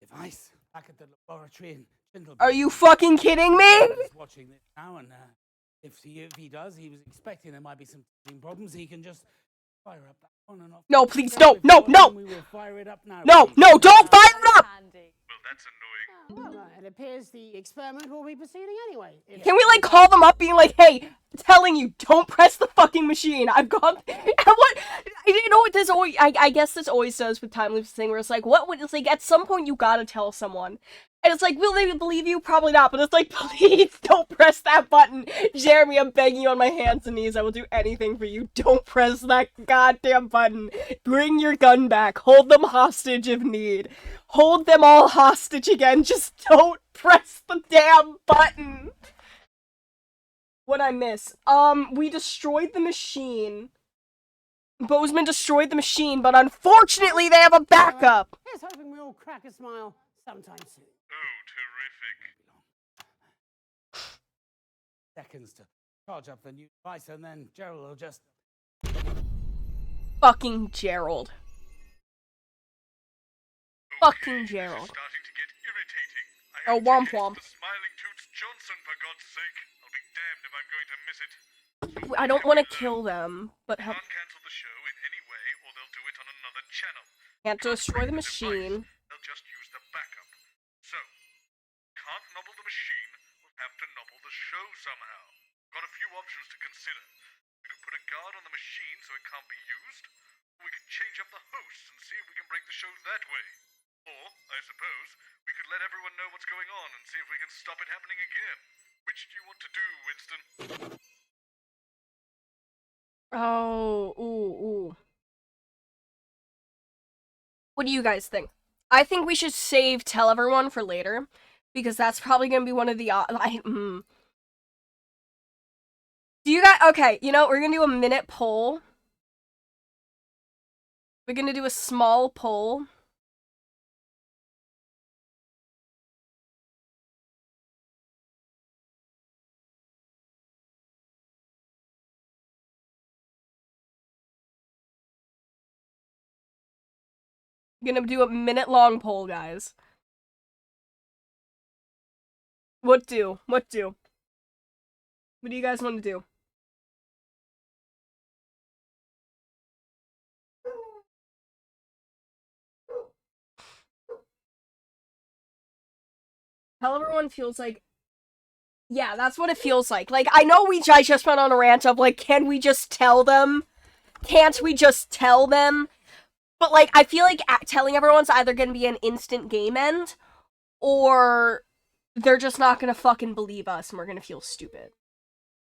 device back at the laboratory in Tyndall. Are you fucking kidding me? He's watching this now, and if he does, he was expecting there might be some problems. He can just fire up that on and off. No, please, no, no, no! We will fire it up now. No, please. no, don't fire it up! Well, that's annoying. Well, it appears the experiment will be proceeding anyway. Can we, like, call them up being like, hey, telling you, don't press the fucking machine. I've got... what... You know what this always... I guess this always does with time loops thing, where it's like, what would... It's like, at some point, you gotta tell someone. And it's like, will they believe you? Probably not, but it's like, please, don't press that button. Jeremy, I'm begging you on my hands and knees. I will do anything for you. Don't press that goddamn button. Bring your gun back. Hold them hostage if need. Hold them all hostage again. Just don't press the damn button. What'd I miss? We destroyed the machine. Bozeman destroyed the machine, but unfortunately they have a backup. Here's hoping we all crack a smile sometime soon. Oh, terrific. Seconds to charge up the new device, and then Gerald will just... Fucking Gerald. Fucking Gerald. Starting to get irritating. Oh, womp womp. The Smiling Toots Johnson, for God's sake. I'll be damned if I'm going to miss it. I don't want to kill them, but help. Can't cancel the show in any way, or they'll do it on another channel. Can't destroy the machine. They'll just use the backup. So, can't nobble the machine, we'll have to nobble the show somehow. Got a few options to consider. We could put a guard on the machine so it can't be used, or we could change up the hosts and see if we can break the show that way. Or, I suppose, we could let everyone know what's going on and see if we can stop it happening again. Which do you want to do, Winston? Oh, ooh. What do you guys think? I think we should save Tell Everyone for later, because that's probably gonna be one of the, Do you guys, okay, you know, we're gonna do a minute poll. We're gonna do a small poll. Gonna do a minute-long poll, guys. What do? What do you guys want to do? Tell Everyone feels like... Yeah, that's what it feels like. Like, I know I just went on a rant of, like, can we just tell them? Can't we just tell them? But, like, I feel like telling everyone's either gonna be an instant game end, or they're just not gonna fucking believe us and we're gonna feel stupid.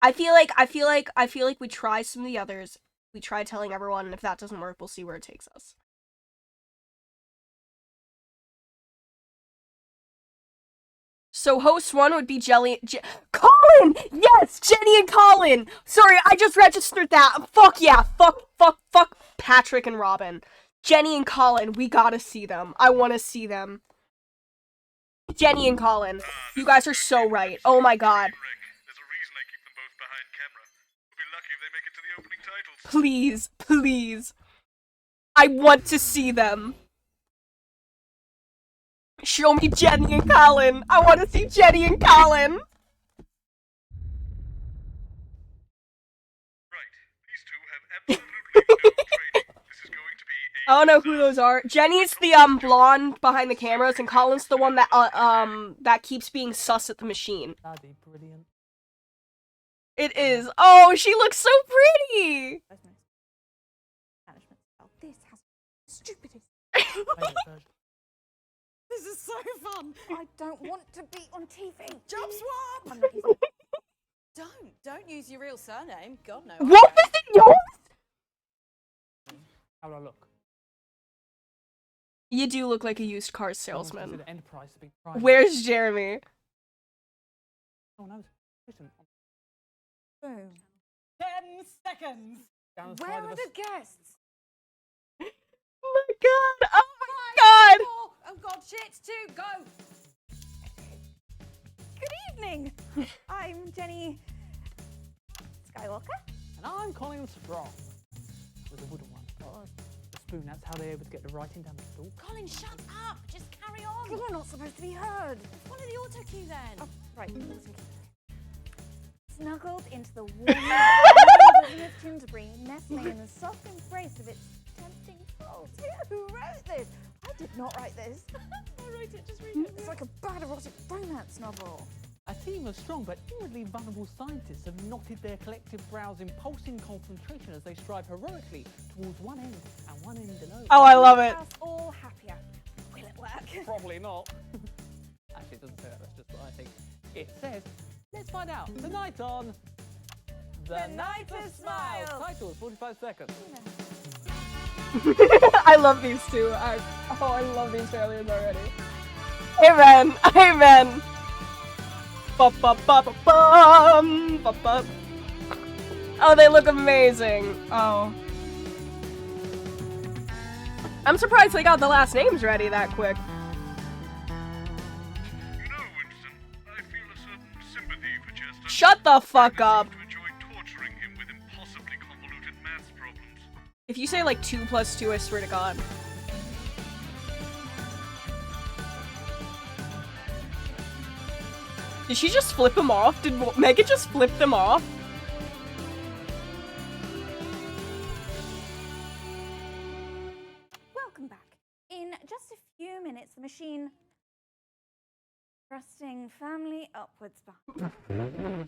I feel like we try some of the others, we try telling everyone, and if that doesn't work, we'll see where it takes us. So host 1 would be Colin! Yes! Jenny and Colin! Sorry, I just registered that. Fuck yeah. Fuck Patrick and Robin. Jenny and Colin, we gotta see them. I wanna see them. Jenny and Colin, you guys are so right. Oh my god. There's a reason I keep them both behind camera. We'll be lucky if they make it to the opening titles. Please, please. I want to see them. Show me Jenny and Colin. I want to see Jenny and Colin. Right. These two have absolutely no training. This is going to be a... I don't know who those are. Jenny's the blonde behind the cameras, and Colin's the one that that keeps being sus at the machine. That'd be brilliant. It is. Oh, she looks so pretty. This has stupidest. This is so fun. I don't want to be on TV. Jump swap. Don't use your real surname. God no. What is it yours? How do I look? You do look like a used car salesman. Enterprise, a big prize. Where's Jeremy? Oh no. Listen. Boom. 10 seconds. Where are the guests? Oh my god! Oh my god! Oh god, shit, 2, go! Good evening. I'm Jenny Skywalker. And I'm Colin Strong. With a wooden one. spoon. That's how they're able to get the writing down the middle. Colin, shut up! Just carry on! You're not supposed to be heard. Follow the auto cue then. Oh, right. Snuggled into the warm bosom of Tinderbury, nestling in the soft embrace of its tempting folds. Who wrote this? I did not write this. I wrote it, just read it. It's like a bad erotic romance novel. A team of strong but inwardly vulnerable scientists have knotted their collective brows in pulsing concentration as they strive heroically towards one end and one end alone. Oh, I love it. Us all happier. Will it work? Probably not. Actually, it doesn't say that. That's just what I think. It says, let's find out. Tonight on The Night of Smiles. Title, 45 seconds. I love these two. I love these aliens already. Amen. Amen. Ba-ba-ba-ba-bum, ba-ba. Oh, they look amazing. Oh. I'm surprised they got the last names ready that quick. You know, Winston, I feel a certain sympathy for Chester. Shut the fuck up. To enjoy torturing him with impossibly convoluted maths problems. If you say like 2 + 2, I swear to God. Did she just flip him off? Did Megan just flip them off? Welcome back. In just a few minutes, the machine thrusting firmly upwards over there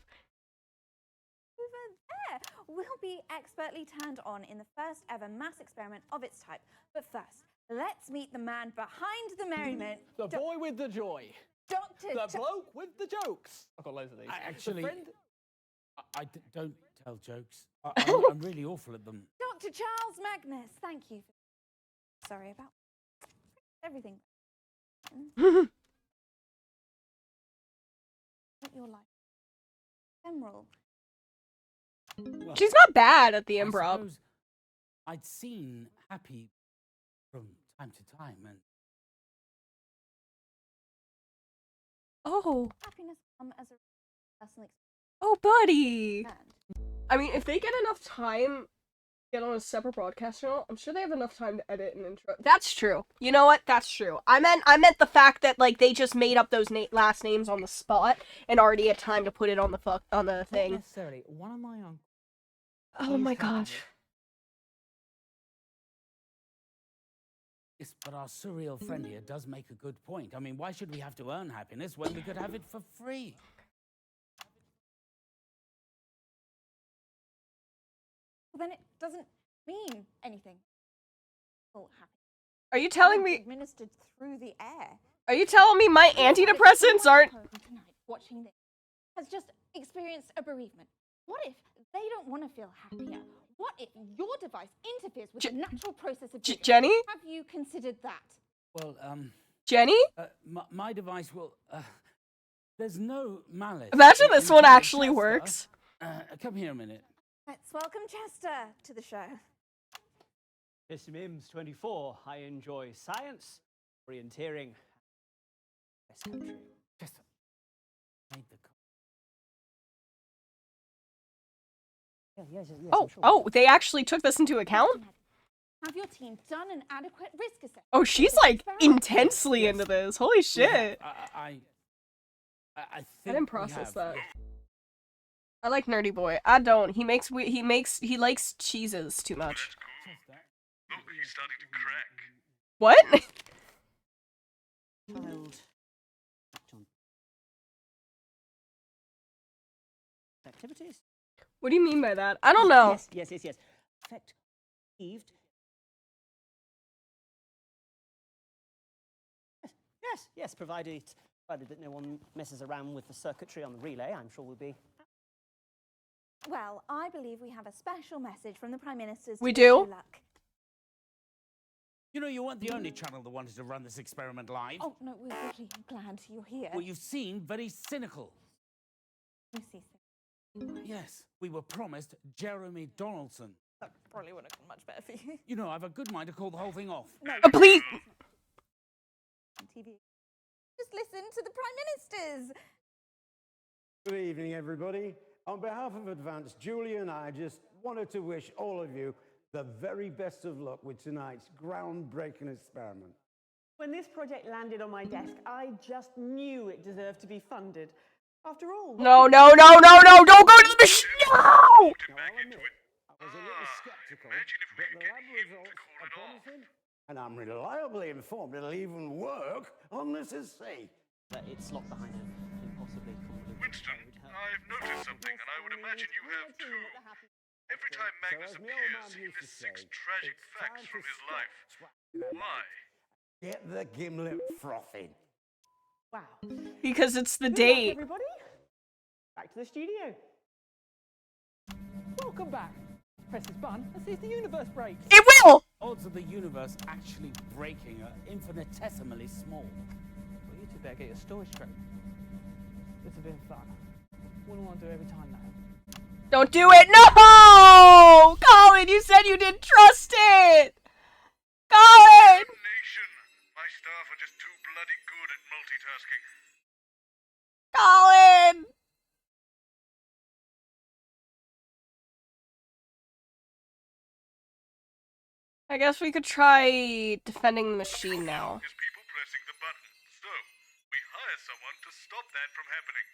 will be expertly turned on in the first ever mass experiment of its type. But first, let's meet the man behind the merriment. The boy with the joy. Dr. The bloke with the jokes. I've got loads of these. Actually, The friend... don't tell jokes. I'm really awful at them. Dr. Charles Magnus, thank you. Sorry about everything. Your life. Emerald. Well, She's not bad at the I improv. suppose I'd seen Happy from time to time, and Oh. Happiness come as a personal Oh, buddy. experience. I mean, if they get enough time to get on a separate broadcast channel, I'm sure they have enough time to edit an intro. That's true. You know what? That's true. I meant the fact that like they just made up those last names on the spot and already had time to put it on the Not thing. necessarily. One of my uncles. Oh my gosh. yes, but our surreal friend here does make a good point. I mean, why should we have to earn happiness when we could have it for free? Well, then it doesn't mean anything. Well, happy. Are you telling me? Administered through the air. Are you telling me my antidepressants aren't? Home tonight watching this has just experienced a bereavement. What if they don't want to feel happier? What if your device interferes with the natural process of grief? Jenny? Have you considered that? Well, Jenny? my device will. There's no malice. Imagine in- this in one Chester. actually works. Come here a minute. Let's welcome Chester to the show. Miss Mims 24. I enjoy science, orienteering, West Country. Chester, made the call. Yes, Oh, I'm sure. oh, they actually took this into account? Have your team done an adequate risk assessment? Oh, she's like intensely into this. Holy shit. I think I didn't we process have. that. I like Nerdy Boy. I don't. He likes cheeses too much. Look, he's starting to crack. What? Child. John. Activities? What do you mean by that? I don't know. Yes. Effect achieved. Yes, provided that no one messes around with the circuitry on the relay, I'm sure we'll be. Well, I believe we have a special message from the Prime Minister's. We to wish you do? luck. You know, you weren't the only channel that wanted to run this experiment live. Oh, no, we're really glad you're here. Well, you seem very cynical. Lucy. Yes, we were promised Jeremy Donaldson. That probably would have gone much better for you. You know, I've a good mind to call the whole thing off. No. Please. On TV. Just listen to the Prime Minister's. Good evening, everybody. On behalf of Advanced, Julie and I just wanted to wish all of you The very best of luck with tonight's groundbreaking experiment. When this project landed on my desk, I just knew it deserved to be funded. After all, No, no, no, no, no, don't go to the machine! No! Now, I'll admit, I was a little skeptical, but the lab results are promising, and I'm reliably informed it'll even work on Mrs. C. That it's locked behind an impossibly convoluted Winston, code. I've noticed something, and I would imagine you have too. Every time Magnus as my old man appears, he used to lists 6 say, tragic it's facts time from to his stop life. twatting about. Why? Get the gimlet frothing. wow. Because it's the Good luck, date. everybody. Back to the studio. Welcome back. Press this button and see if the universe breaks. It will! Odds of the universe actually breaking are infinitesimally small. Well, you two better get your story straight. It's a bit of fun. Wouldn't want to do it every time, though. Don't do it! No! Colin, you said you didn't trust it! Colin! Nation! My staff are just too bloody good at multitasking. Colin! I guess we could try defending the machine now. Is people pressing the button. So, we hire someone to stop that from happening.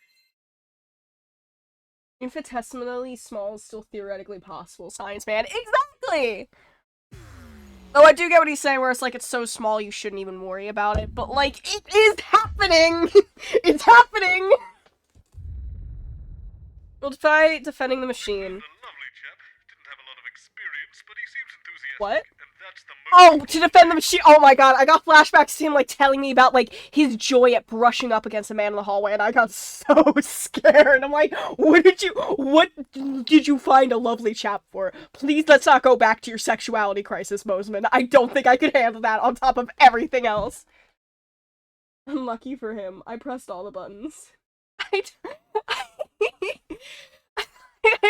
Infinitesimally small is still theoretically possible, science man. Exactly! Though I do get what he's saying, where it's like, it's so small you shouldn't even worry about it, but like, it is happening! It's happening! We'll try defending the machine. A lovely chap. Didn't have a lot of experience, but he seems enthusiastic. What? And that's the Oh, most to defend the machine! Oh my god, I got flashbacks to him, like, telling me about, like, his joy at brushing up against a man in the hallway, and I got so scared. I'm like, what did you find a lovely chap for? Please let's not go back to your sexuality crisis, Bozeman. I don't think I could handle that on top of everything else. Unlucky for him, I pressed all the buttons. I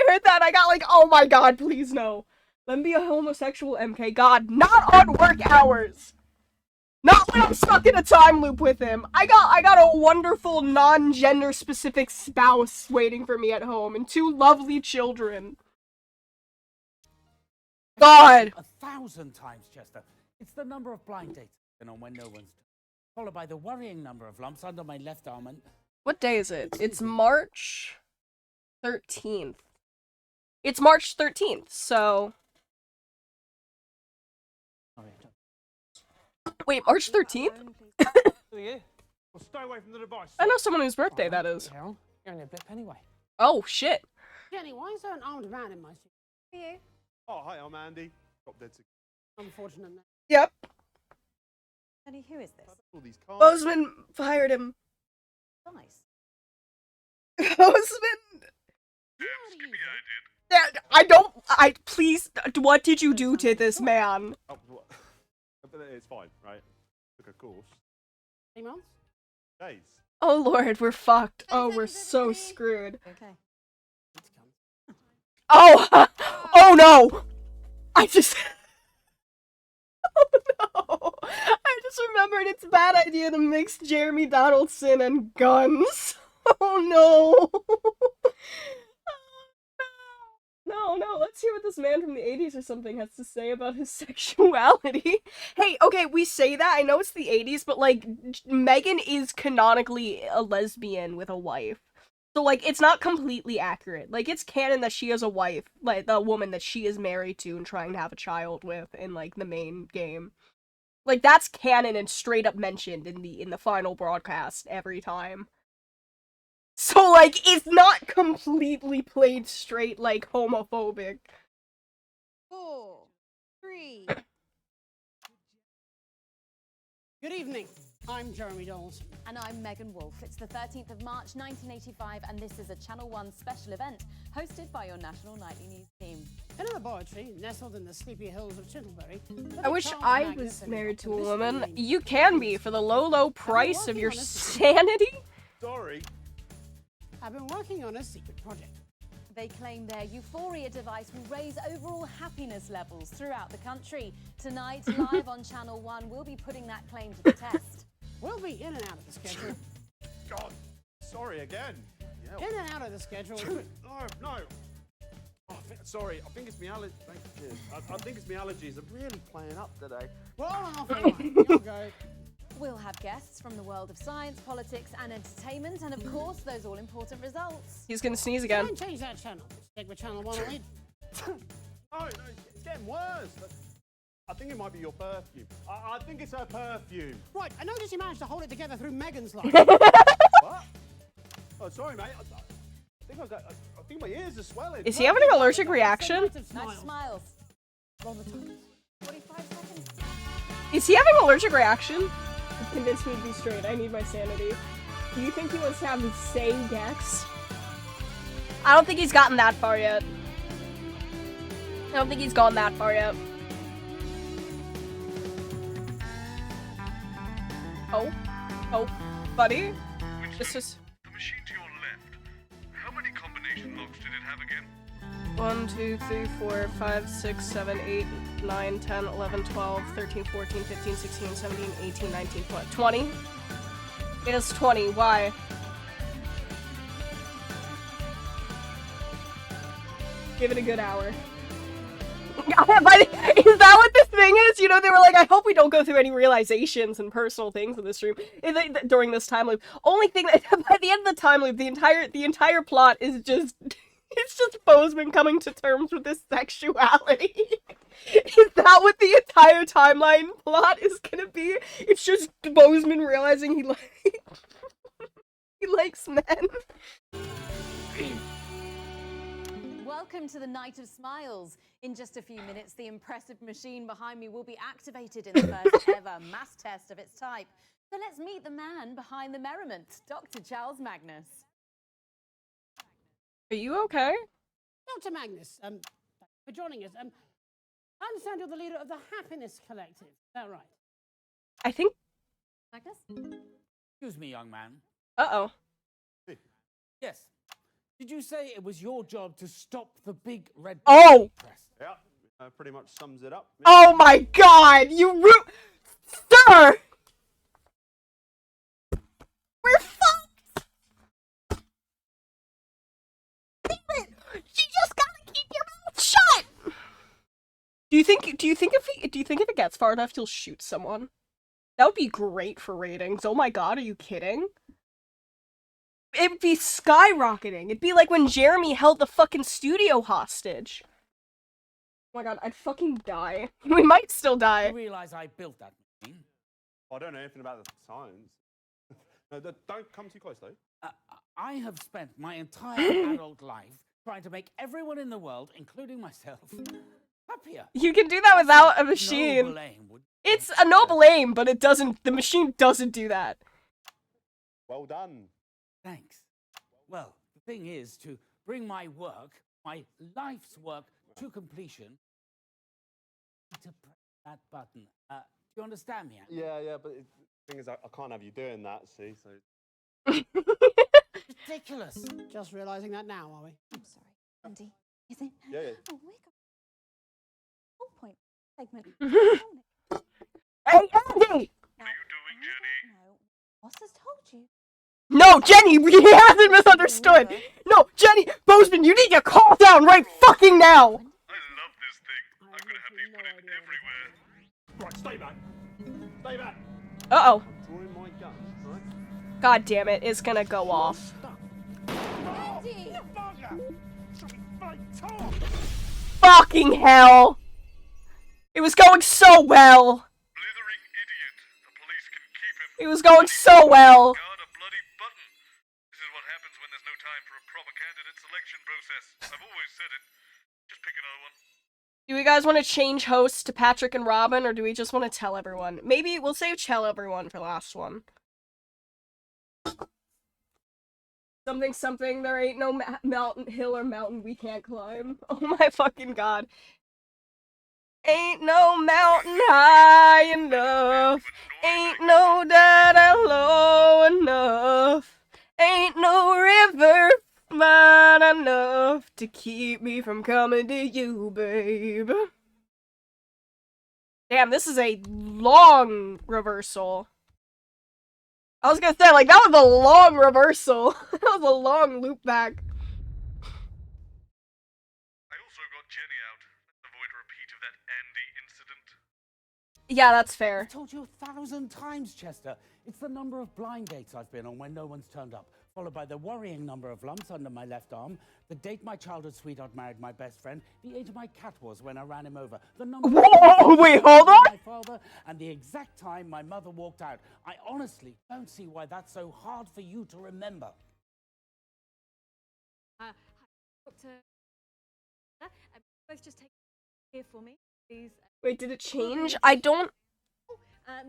heard that, I got like, oh my god, please no. Let me be a homosexual MK. God, not on work hours. Not when I'm stuck in a time loop with him. I got a wonderful non-gender specific spouse waiting for me at home and 2 lovely children. God. 1,000 times, Chester. It's the number of blind dates I've been on when no one's followed by the worrying number of lumps under my left arm and... What day is it? It's March 13th. It's March 13th, so... Wait, March 13th? Who are you? Well, stay away from the device. I know someone whose birthday that is. Carol, you're only a blip anyway. Oh, shit. Jenny, why is there an armed man in my studio? For you. Oh, hi, I'm Andy. Got dead sick. Unfortunate. Yep. Jenny, who is this? All these cars. Bozeman fired him. Nice. Bozeman. Yeah, please, what did you do to this man? Oh, what? But it's fine, right? Took a course. 3 months? Days. Oh lord, we're fucked. Oh, we're so screwed. Okay. Oh! Oh no! I just... Oh no! I just remembered it's a bad idea to mix Jeremy Donaldson and guns. Oh no! No, let's hear what this man from the 80s or something has to say about his sexuality. Hey, okay, we say that, I know it's the 80s, but, like, Megan is canonically a lesbian with a wife. So, like, it's not completely accurate. Like, it's canon that she has a wife, like, the woman that she is married to and trying to have a child with in, like, the main game. Like, that's canon and straight up mentioned in the final broadcast every time. So, like, it's not completely played straight, like, homophobic. 4, 3. Good evening. I'm Jeremy Donaldson. And I'm Megan Wolfe. It's the 13th of March 1985, and this is a Channel 1 special event hosted by your National Nightly News team. In a laboratory nestled in the sleepy hills of Chittlebury. I wish I was married to a woman. You can be for the low price of your sanity. Sorry. I've been working on a secret project. They claim their Euphoria device will raise overall happiness levels throughout the country. Tonight, live on Channel 1, we'll be putting that claim to the test. We'll be in and out of the schedule. God, sorry again. Yeah. In and out of the schedule. No. Oh, Sorry, I think it's my allergies. I think it's my allergies. I'm really playing up today. Well, half an hour. You'll go. We'll have guests from the world of science, politics, and entertainment, and of course, those all-important results. He's gonna sneeze again. Don't change that channel. Stick with channel 1 or in. No, it's getting worse. I think it might be your perfume. I think it's her perfume. Right, I noticed you managed to hold it together through Megan's life. What? Oh, sorry, mate. I think my ears are swelling. Is he having an allergic reaction? Nice smiles. Roll the time. 45 seconds. Is he having an allergic reaction? Convince me to be straight. I need my sanity. Do you think he wants to have the same guess? I don't think he's gotten that far yet. I don't think he's gone that far yet. Oh. Oh, buddy. This is... The machine to your left. How many combination locks did it have again? 1, 2, 3, 4, 5, 6, 7, 8, 9, 10, 11, 12, 13, 14, 15, 16, 17, 18, 19, 20. It is 20. Why? Give it a good hour. Is that what this thing is? You know, they were like, I hope we don't go through any realizations and personal things in this stream during this time loop. Only thing that by the end of the time loop, the entire plot is just it's just Bozeman coming to terms with his sexuality. Is that what the entire timeline plot is gonna be? It's just Bozeman realizing he likes men. Welcome to the Night of Smiles. In just a few minutes, the impressive machine behind me will be activated in the first ever mass test of its type. So let's meet the man behind the merriment, Dr. Charles Magnus. Are you okay? Dr. Magnus, thank you for joining us. I understand you're the leader of the Happiness Collective. Is that right? I think... Magnus? Excuse me, young man. Uh-oh. Yes. Did you say it was your job to stop the big red Oh! press? Yeah, pretty much sums it up. Oh my god! Sir! We're fucked! Damn it! You just gotta keep your mouth shut! Do you think if it gets far enough he'll shoot someone? That would be great for ratings. Oh my god, are you kidding? It'd be skyrocketing. It'd be like when Jeremy held the fucking studio hostage. Oh my god, I'd fucking die. We might still die. You realize I built that machine? I don't know anything about the science. No, don't come too close, though. I have spent my entire adult life trying to make everyone in the world, including myself, happier. You can do that without a machine. Noble aim, It's a noble aim, but the machine doesn't do that. Well done. Thanks. Well, the thing is to bring my work, my life's work, to completion. To press that button. Do you understand me? Andy? Yeah, but the thing is, I can't have you doing that, see, so... Ridiculous. Just realising that now, are we? I'm sorry, Andy. Is it? Yeah. Oh, we got whole point segment. Hey, Andy! What are you doing, Jenny? No, boss has told you. No, Jenny, he hasn't misunderstood. No, Jenny, Bozeman, you need to calm down right fucking now. I love this thing. I'm gonna have these put in everywhere. Right, stay back. Stay back. Uh-oh. Drawing my gun, right? God damn it, it's gonna go off. Andy! Fucking hell! It was going so well! Blithering idiot. The police can keep him. It was going so well! Guard a bloody button. This is what happens when there's no time for a proper candidate selection process. I've always said it. Just pick another one. Do we guys want to change hosts to Patrick and Robin, or do we just want to tell everyone? Maybe we'll save tell everyone for last one. Something, there ain't no mountain, hill or mountain we can't climb. Oh my fucking god. Ain't no mountain high enough. Ain't no data low enough. Ain't no river wide enough to keep me from coming to you, babe. Damn, this is a long reversal. I was gonna say, like, that was a long reversal. That was a long loop back. I also Yeah, that's fair. I've told you 1,000 times, Chester. It's the number of blind dates I've been on when no one's turned up, followed by the worrying number of lumps under my left arm, the date my childhood sweetheart married my best friend, the age my cat was when I ran him over, the number Whoa, wait, hold on. my father, and the exact time my mother walked out. I honestly don't see why that's so hard for you to remember. Hi, Doctor. Both just take here for me, please. Wait, did it change? I don't.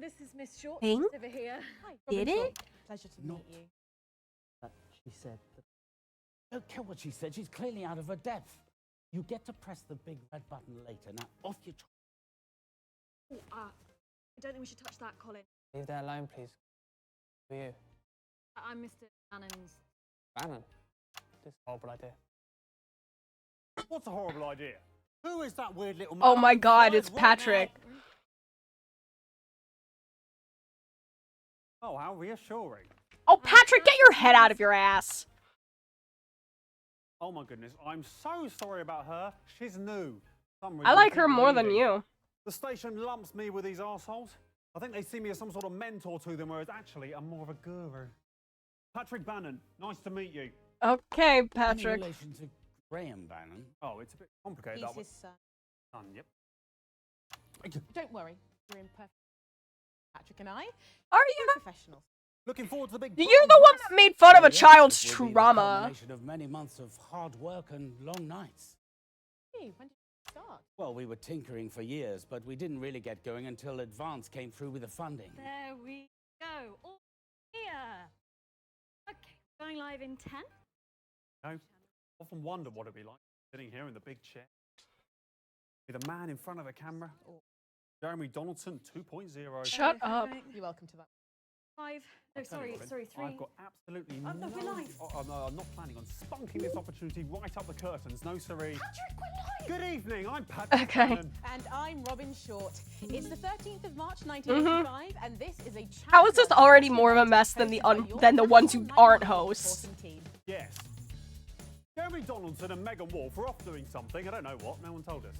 This is Miss Short Think? over here. Hi, Did Robin it? Short. Pleasure to meet you. She said that. Don't care what she said. She's clearly out of her depth. You get to press the big red button later. Now, off you try. I don't think we should touch that, Colin. Leave that alone, please. Who are you? I'm Mr. Bannon's. Bannon. This is a horrible idea. What's a horrible idea? Who is that weird little man? Oh my god, Right it's now? Patrick. Oh, how reassuring. Oh, Patrick, get your head out of your ass. Oh my goodness, I'm so sorry about her. She's new. I like her more than you. The station lumps me with these arseholes. I think they see me as some sort of mentor to them, whereas actually I'm more of a guru. Patrick Bannon, nice to meet you. Okay, In Patrick. relation to Graham Bannon. Oh, it's a bit complicated. He's that his one. son. Yep. Don't worry, we're imperfect. Patrick and I Are you not? professionals. Looking forward to the big. You're the one that made fun of a Yes, child's it will be the trauma. culmination of many months of hard work and long nights. Hey, when did you start? Well, we were tinkering for years, but we didn't really get going until Advance came through with the funding. There we go. All here. Okay, going live in 10. I often wonder what it'd be like sitting here in the big chair with a man in front of a camera. Jeremy Donaldson 2.0. Shut up. You're welcome to that. 5. No, I'll tell you, sorry, Robin, 3. I've got absolutely Oh, no, we're live. I'm not planning on spunking this opportunity right up the curtains. No, siree. Patrick, we're live! Good evening, I'm Patrick Okay. Bannon. And I'm Robin Short. It's the 13th of March 1985, and this is a How is this already more of a mess than the ones who aren't hosts? Yes. Jeremy Donaldson and Megan Wolf are off doing something. I don't know what. No one told us.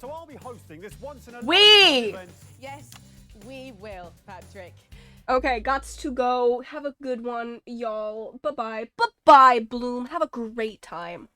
So I'll be hosting this once-in-a-lifetime event. Yes, we will, Patrick. Okay, gots to go. Have a good one, y'all. Bye-bye. Bye-bye, Bloom. Have a great time.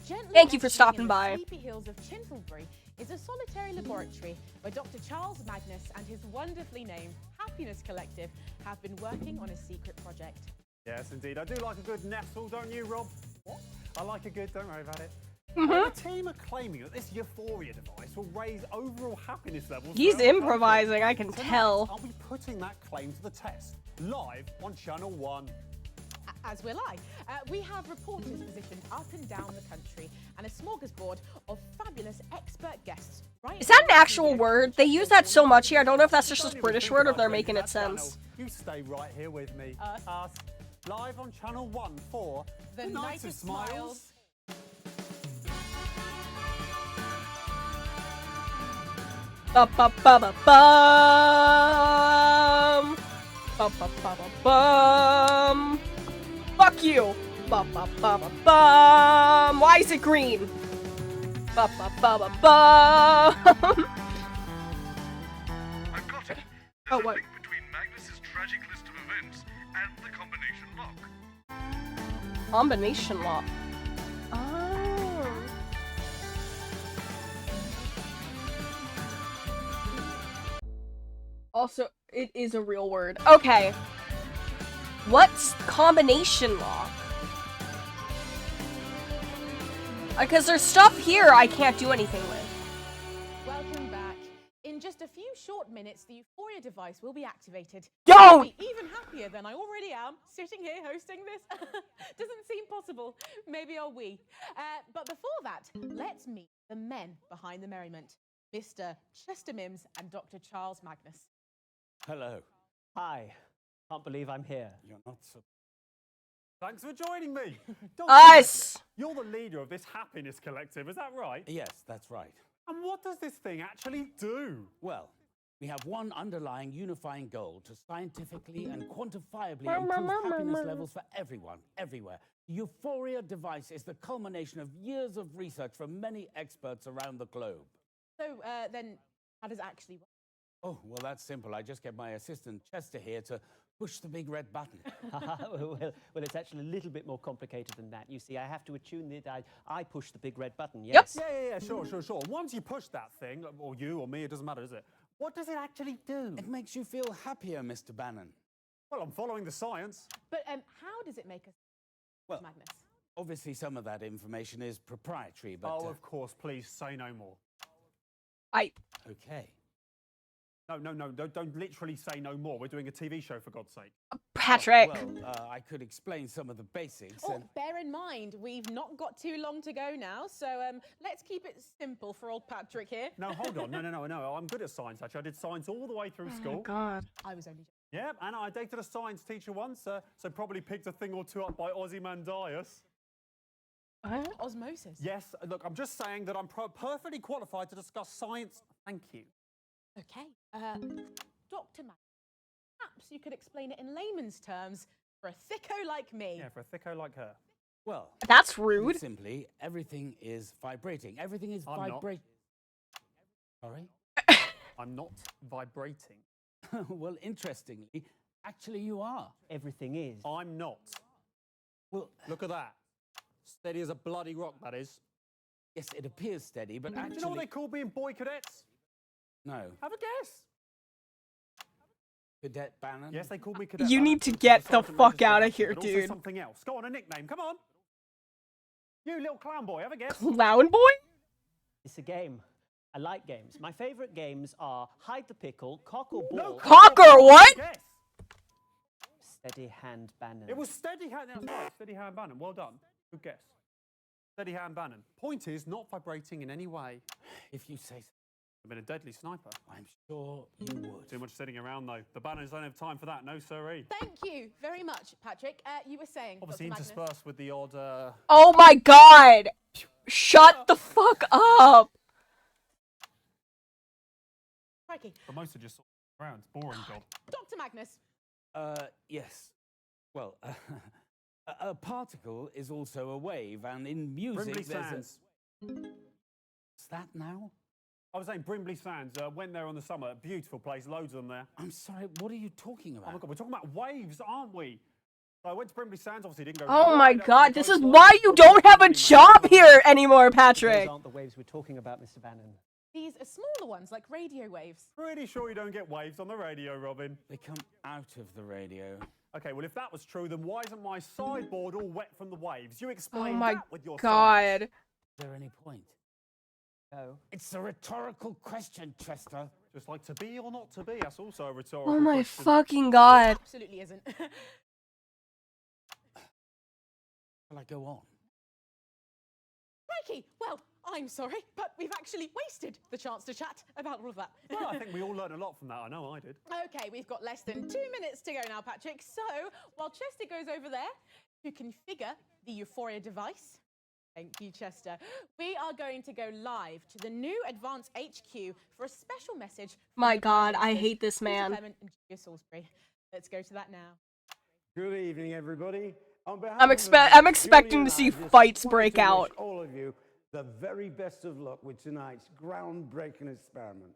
Gently Thank you for nestled stopping in the by. sleepy hills of Chintlesbury is a solitary laboratory where Dr. Charles Magnus and his wonderfully named Happiness Collective have been working on a secret project. Yes, indeed. I do like a good nestle, don't you, Rob? What? I like a good, don't worry about it. Mhm. The team are claiming that this euphoria device will raise overall happiness levels. He's throughout the improvising, I can country. tell. Tonight, I'll be putting that claim to the test, live on Channel 1. As will I. We have reporters positioned up and down the country and a smorgasbord of fabulous expert guests. Right? Is that an actual word? They use that so much here. I don't know if that's just a British word or if they're making it sense. You stay right here with me. Us. Live on Channel 1 for The Night of Smiles. Ba-ba-ba-ba-bum. Ba-ba-ba-ba-bum. Fuck you. Ba-ba-ba-ba-bum. Why is it green? Ba-ba-ba-ba-bum. I've got it. Oh, There's a what? link between Magnus's tragic list of events and the combination lock. Combination lock. Oh. Also, it is a real word. Okay. What's combination lock? Because there's stuff here I can't do anything with. Welcome back. In just a few short minutes, the Euphoria device will be activated. Don't! I'll be even happier than I already am, sitting here hosting this. Doesn't seem possible. Maybe I'll we. But before that, let's meet the men behind the merriment. Mr. Chester Mims and Dr. Charles Magnus. Hello. Hi. Can't believe I'm here. You're not so... Thanks for joining me. Us! You're the leader of this happiness collective, is that right? Yes, that's right. And what does this thing actually do? Well, we have one underlying unifying goal to scientifically and quantifiably improve happiness levels for everyone, everywhere. The Euphoria device is the culmination of years of research from many experts around the globe. So then, how does it actually work? Oh, well, that's simple. I just get my assistant Chester here to push the big red button. well, it's actually a little bit more complicated than that. You see, I have to attune it. I push the big red button, yes. Yeah, sure. Once you push that thing, or you or me, it doesn't matter, does it? What does it actually do? It makes you feel happier, Mr. Bannon. Well, I'm following the science. But how does it make us, Well, Magnus? obviously some of that information is proprietary, but... Oh, of course, please, say no more. Okay. No, don't literally say no more. We're doing a TV show, for God's sake. Patrick. Well, I could explain some of the basics. Oh, bear in mind, we've not got too long to go now, so let's keep it simple for old Patrick here. No, hold on. No. I'm good at science, actually. I did science all the way through school. Oh, God. I was only joking. Yeah, and I dated a science teacher once, so probably picked a thing or two up by Ozymandias. What? Osmosis. Yes, look, I'm just saying that I'm perfectly qualified to discuss science. Thank you. Okay. Dr. Magnus, perhaps you could explain it in layman's terms for a thicko like me. Yeah, for a thicko like her. Well, that's rude. Simply, everything is vibrating. Everything is vibrating. Sorry? I'm not vibrating. Well, interestingly, actually you are. Everything is. I'm not. Well, look at that. Steady as a bloody rock, that is. Yes, it appears steady, but actually... Do you know what they called me in boy cadets? No. Have a guess. Cadet Bannon? Yes, they called me Cadet You Bannon. need to get the fuck out of here, But also dude. something else. Go on, a nickname. Come on. You little clown boy, have a guess. Clown boy? It's a game. I like games. My favorite games are Hide the Pickle, Cock or Ball. No, Cock or what? Guess. Steady Hand Bannon. It was Steady Hand. That's right. Steady Hand Bannon. Well done. Good guess. Steady Hand Bannon. Point is, not vibrating in any way. If you say so. I've been a deadly sniper. I'm sure you would. Too much sitting around, though. The Bannons don't have time for that. No, sirree. Thank you very much, Patrick. You were saying, Obviously Dr. Magnus. interspersed with the odd... Oh my God! Shut the fuck up! Crikey. But most are just around. Boring job. Dr. Magnus. Yes. Well, a particle is also a wave, and in music Brimley there's Sands. What's that now? I was saying Brimley Sands. Went there on the summer. Beautiful place. Loads of them there. I'm sorry, what are you talking about? Oh my God, we're talking about waves, aren't we? So I went to Brimley Sands. Obviously didn't go... Oh my right up God, to the this is coastline. why you don't have a job here anymore, Patrick! Those aren't the waves we're talking about, Mr. Bannon. These are smaller ones, like radio waves. Pretty sure you don't get waves on the radio, Robin. They come out of the radio. Okay, well, if that was true, then why isn't my sideboard all wet from the waves? You Oh explain my that with your God. Is there any point? No. It's a rhetorical question, Chester. Just like to be or not to be, that's also a rhetorical Oh my question. fucking God. Absolutely isn't. Shall I go on? Crikey! Well, I'm sorry, but we've actually wasted the chance to chat about all of that. Well, I think we all learned a lot from that. I know I did. Okay, we've got less than 2 minutes to go now, Patrick. So, while Chester goes over there to configure the Euphoria device, thank you, Chester, we are going to go live to the new Advanced HQ for a special message. from My the God, Prime I Ministers, hate this Peter man. Clement and Julia Salisbury. Let's go to that now. Good evening, everybody. On behalf I'm of expecting to see Julie and I just fights wanted break to wish out. all of you the very best of luck with tonight's groundbreaking experiment.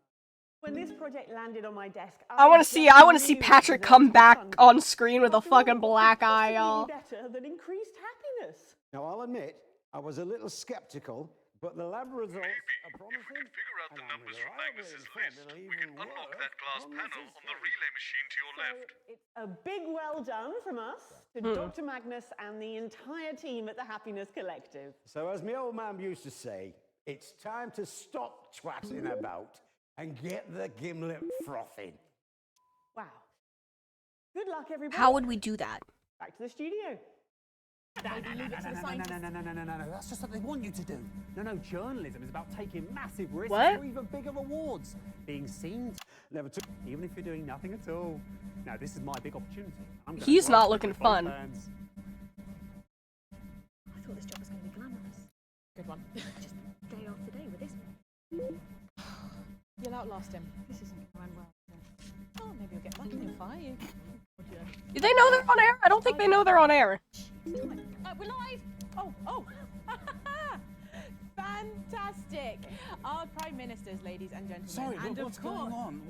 When this project landed on my desk, I want to see knew it Patrick deserved come to be back funded. on screen with a After all, fucking black what could eye, possibly y'all. be better than increased happiness. Now, I'll admit, I was a little skeptical, but the lab results are If promising. we could figure out the and I'm numbers from reliably Magnus's informed list, it'll we can even unlock work that glass on panel this on the relay machine to your left. It's a big well done from us to Dr. Magnus and the entire team at the Happiness Collective. So, as my old man used to say, it's time to stop twatting about and get the gimlet frothing. Wow. Good luck, everybody. How would we do that? Back to the studio. Maybe leave it to the scientists. No. That's just what they want you to do. No, journalism is about taking massive risks What? for even bigger rewards. Being seen, Never took. even if you're doing nothing at all. Now, this is my big opportunity. I'm gonna He's not grasp it looking with both fun. hands. I thought this job was going to be glamorous. Good one. Just day after day with this. You'll outlast him. This isn't going well. Oh, maybe you'll get back and he'll fire you. Do they know they're on air? I don't think they know they're on air. We're live! Oh! Fantastic! Our Prime Ministers, ladies and gentlemen. Sorry, and what's of course, going on?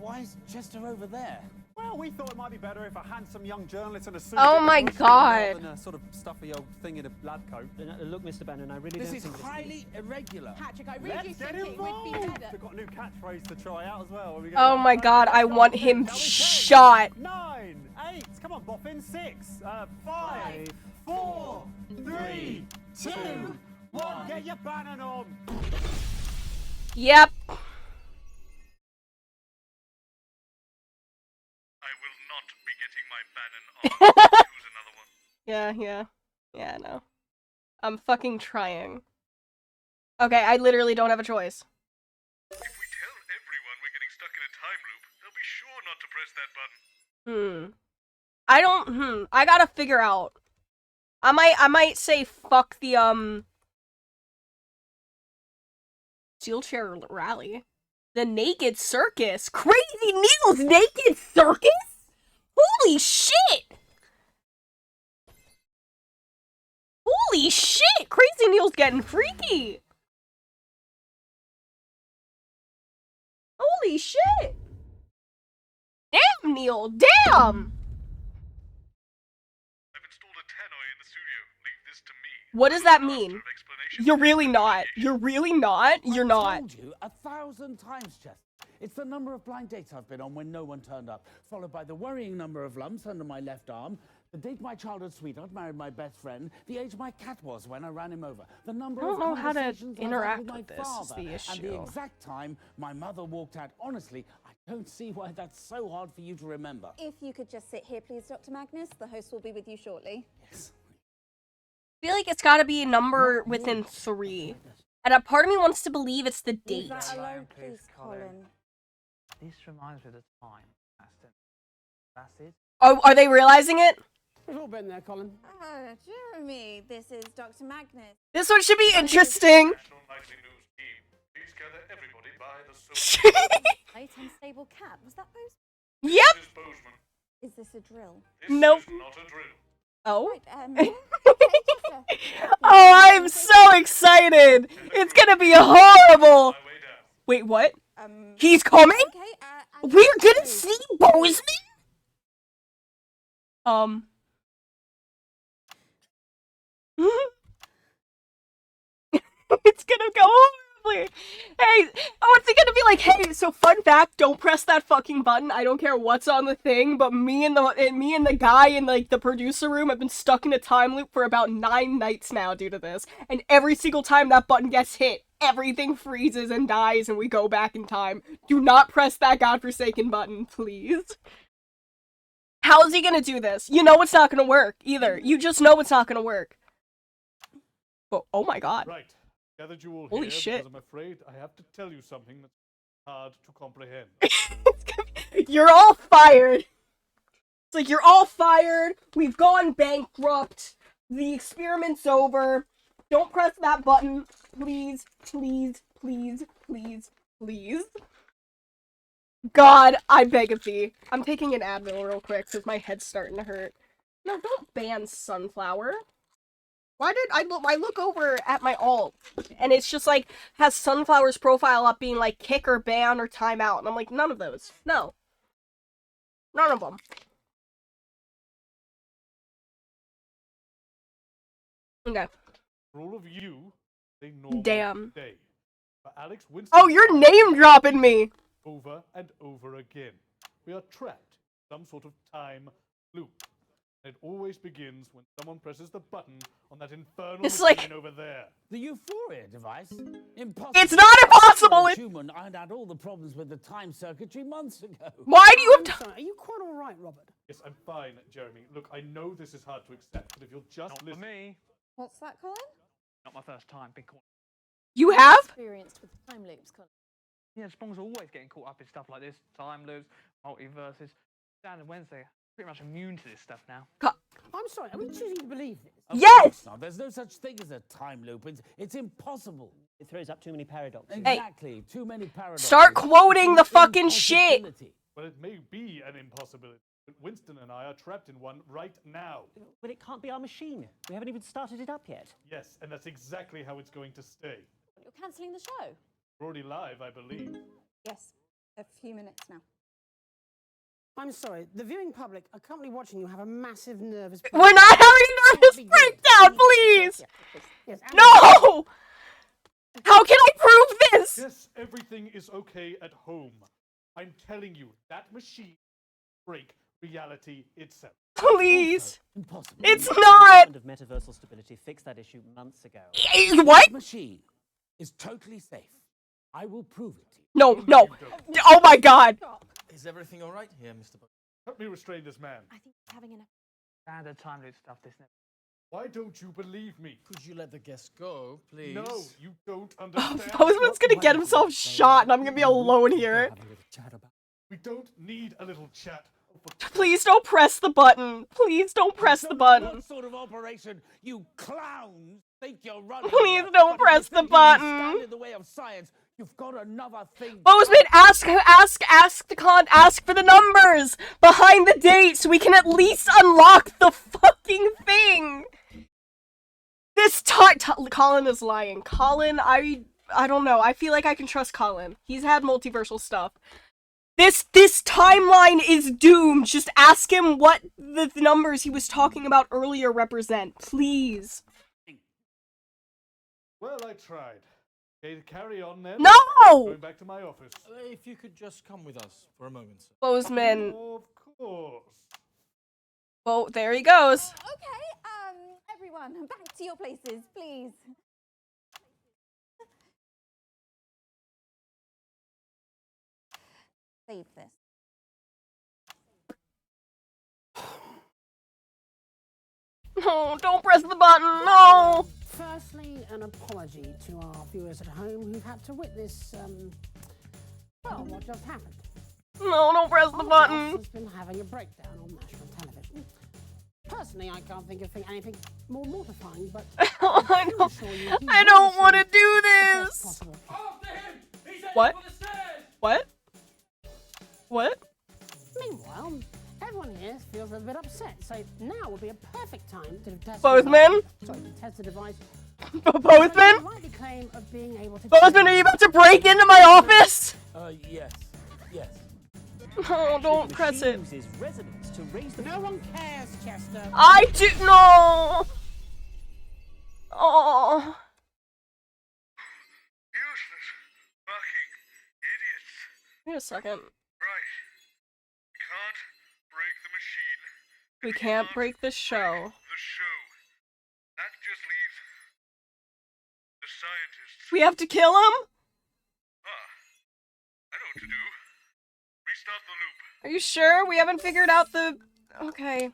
Why is Chester over there? Well, we thought it might be better if a handsome young journalist in a suit. Oh did my the bush God. rather than a sort of stuffy old thing in a lab coat. Look, Mr. Bannon, I really This don't is think highly irregular. Patrick, I really do Let's get think it would be involved. better. We've got a new catchphrase to try out as well. Oh my God, I want him shot. 9, 8, come on, Boffin. 6, 5, 4, 3, 2, 1. Get your Bannon on. Yep. I will not be getting my Bannon on. Choose another one. Yeah, I know. I'm fucking trying. Okay, I literally don't have a choice. If we tell everyone we're getting stuck in a time loop, they'll be sure not to press that button. I gotta figure out. I might say fuck the, Steel Chair Rally. The Naked Circus. Crazy Needles Naked Circus? Holy shit! Holy shit! Crazy Neil's getting freaky! Holy shit! Damn, Neil! Damn! I've installed a tannoy in the studio. Leave this to me. What does that Master mean? of explanation. You're really not. You're really not. You're I not. told you 1,000 times, Chester. It's the number of blind dates I've been on when no one turned up, followed by the worrying number of lumps under my left arm, the date my childhood sweetheart married my best friend, the age my cat was when I ran him over, the number I don't of know how to conversations I've had interact with my with this is father, the and the issue. exact time my mother walked out. Honestly, I don't see why that's so hard for you to remember. If you could just sit here, please, Dr. Magnus. The host will be with you shortly. Yes. I feel like it's gotta be a number within 3. And a part of me wants to believe it's the Leave date. that alone, Please, please, Colin. This reminds me of the time. That's it. Oh, are they realizing it? We've all been there, Colin. Jeremy, this is Dr. Magnus. This one should be interesting. National Nightly News team. Please gather everybody by the social. Late unstable cat. Was that post? Yep. Mrs. Bozeman, Is this a drill? this Nope. is not a drill. Oh. Right, Oh, I'm so excited. It's gonna be horrible. My way down. Wait, what? um, He's coming? okay, and We're gonna see Bozeman? It's gonna go horribly. Hey, what's he gonna be like? Hey, so fun fact, don't press that fucking button. I don't care what's on the thing, but me and the guy in like the producer room have been stuck in a time loop for about 9 nights now due to this. And every single time that button gets hit, everything freezes and dies and we go back in time. Do not press that godforsaken button, please. How is he gonna do this? You know it's not gonna work either. You just know it's not gonna work. Oh my god. Right. Gathered you all Holy here shit. because I'm afraid I have to tell you something that's hard to comprehend. You're all fired. It's like, you're all fired. We've gone bankrupt. The experiment's over. Don't press that button. Please, please, please, please, please. God, I beg of thee. I'm taking an Advil real quick because my head's starting to hurt. No, don't ban Sunflower. Why did I look over at my alt and it's just like has Sunflower's profile up being like kick or ban or timeout, and I'm like, none of those. No. None of them. Okay. For all of you, they normal Damn. day. For Alex Winston. Oh, you're name dropping me. Over and over again. We are trapped in some sort of time loop. And it always begins when someone presses the button on that infernal It's machine like- over there. The Euphoria device? Impossible. It's not impossible! Human, I'd had all the problems with the time circuitry months ago. Why do you have I'm sorry, are you quite all right, Robert? Yes, I'm fine, Jeremy. Look, I know this is hard to accept, but if you'll just Not for listen. me. What's that, Colin? Not my first time. Been caught. You have? Experienced with time loops, Colin. Yeah, Spong's always getting caught up in stuff like this. Time loops, multiverses. Dan and Wednesday, pretty much immune to this stuff now. I'm sorry, are we choosing to believe this? Yes! No, there's no such thing as a time loop. It's impossible. It throws up too many paradoxes. Exactly. Too many paradoxes. Start quoting the It's an fucking shit. impossibility. Well, it may be an impossibility, but Winston and I are trapped in one right now. But it can't be our machine. We haven't even started it up yet. Yes, and that's exactly how it's going to stay. You're cancelling the show. We're already live, I believe. Yes, a few minutes now. I'm sorry, the viewing public are currently watching you have a massive nervous We're not having a nervous breakdown, please! Yes, No! How can I prove this? Yes, everything is okay at home. I'm telling you, that machine break reality itself. Please. Impossible. It's not. The Department of Metaversal Stability fixed that issue months ago. What? This machine is totally safe. I will prove it to you. No, no. Oh my god. Is everything all right here, Mr. Buck? Help me restrain this man. I think he's having enough. Standard time loop stuff, this never. Why don't you believe me? Could you let the guest go, please? No, you don't understand. Postman's gonna get himself shot and I'm gonna be alone here. We don't need a little chat. Please don't press the button. Please don't press the button. What sort of operation, you clowns, think you're running? Please here? don't But if press you the think you can stand button. in the way of science, you've got another thing. Bozeman, ask for the numbers behind the date so we can at least unlock the fucking thing. This time, Colin is lying. Colin, I don't know. I feel like I can trust Colin. He's had multiversal stuff. This timeline is doomed. Just ask him what the numbers he was talking about earlier represent, please. Well, I tried. Okay, carry on then. No! Going back to my office. If you could just come with us for a moment, sir. Bozeman. Of course. Oh, there he goes. Okay, everyone, back to your places, please. Save this. No, don't press the button, no! Firstly, an apology to our viewers at home who've had to witness, well, what just happened. No, don't press the Our button. boss has been having a breakdown on national television. Personally, I can't think of anything more mortifying, but I don't want to do this. What? What? What? Meanwhile, everyone here feels a bit upset, so now would be a perfect time to test Bozeman? test the device. Bozeman? Rightly claim of being able to Bozeman, are you about to break into my office? Yes. Yes. No, don't press it. Uses resonance to raise the. No one cares, Chester. I do no. Oh. Useless fucking idiots. Wait a second. Right. We can't break the machine. We can't break the show. The show. That just leaves the scientists. We have to kill him? I know what to do. Restart the loop. Are you sure? We haven't figured out the... Okay.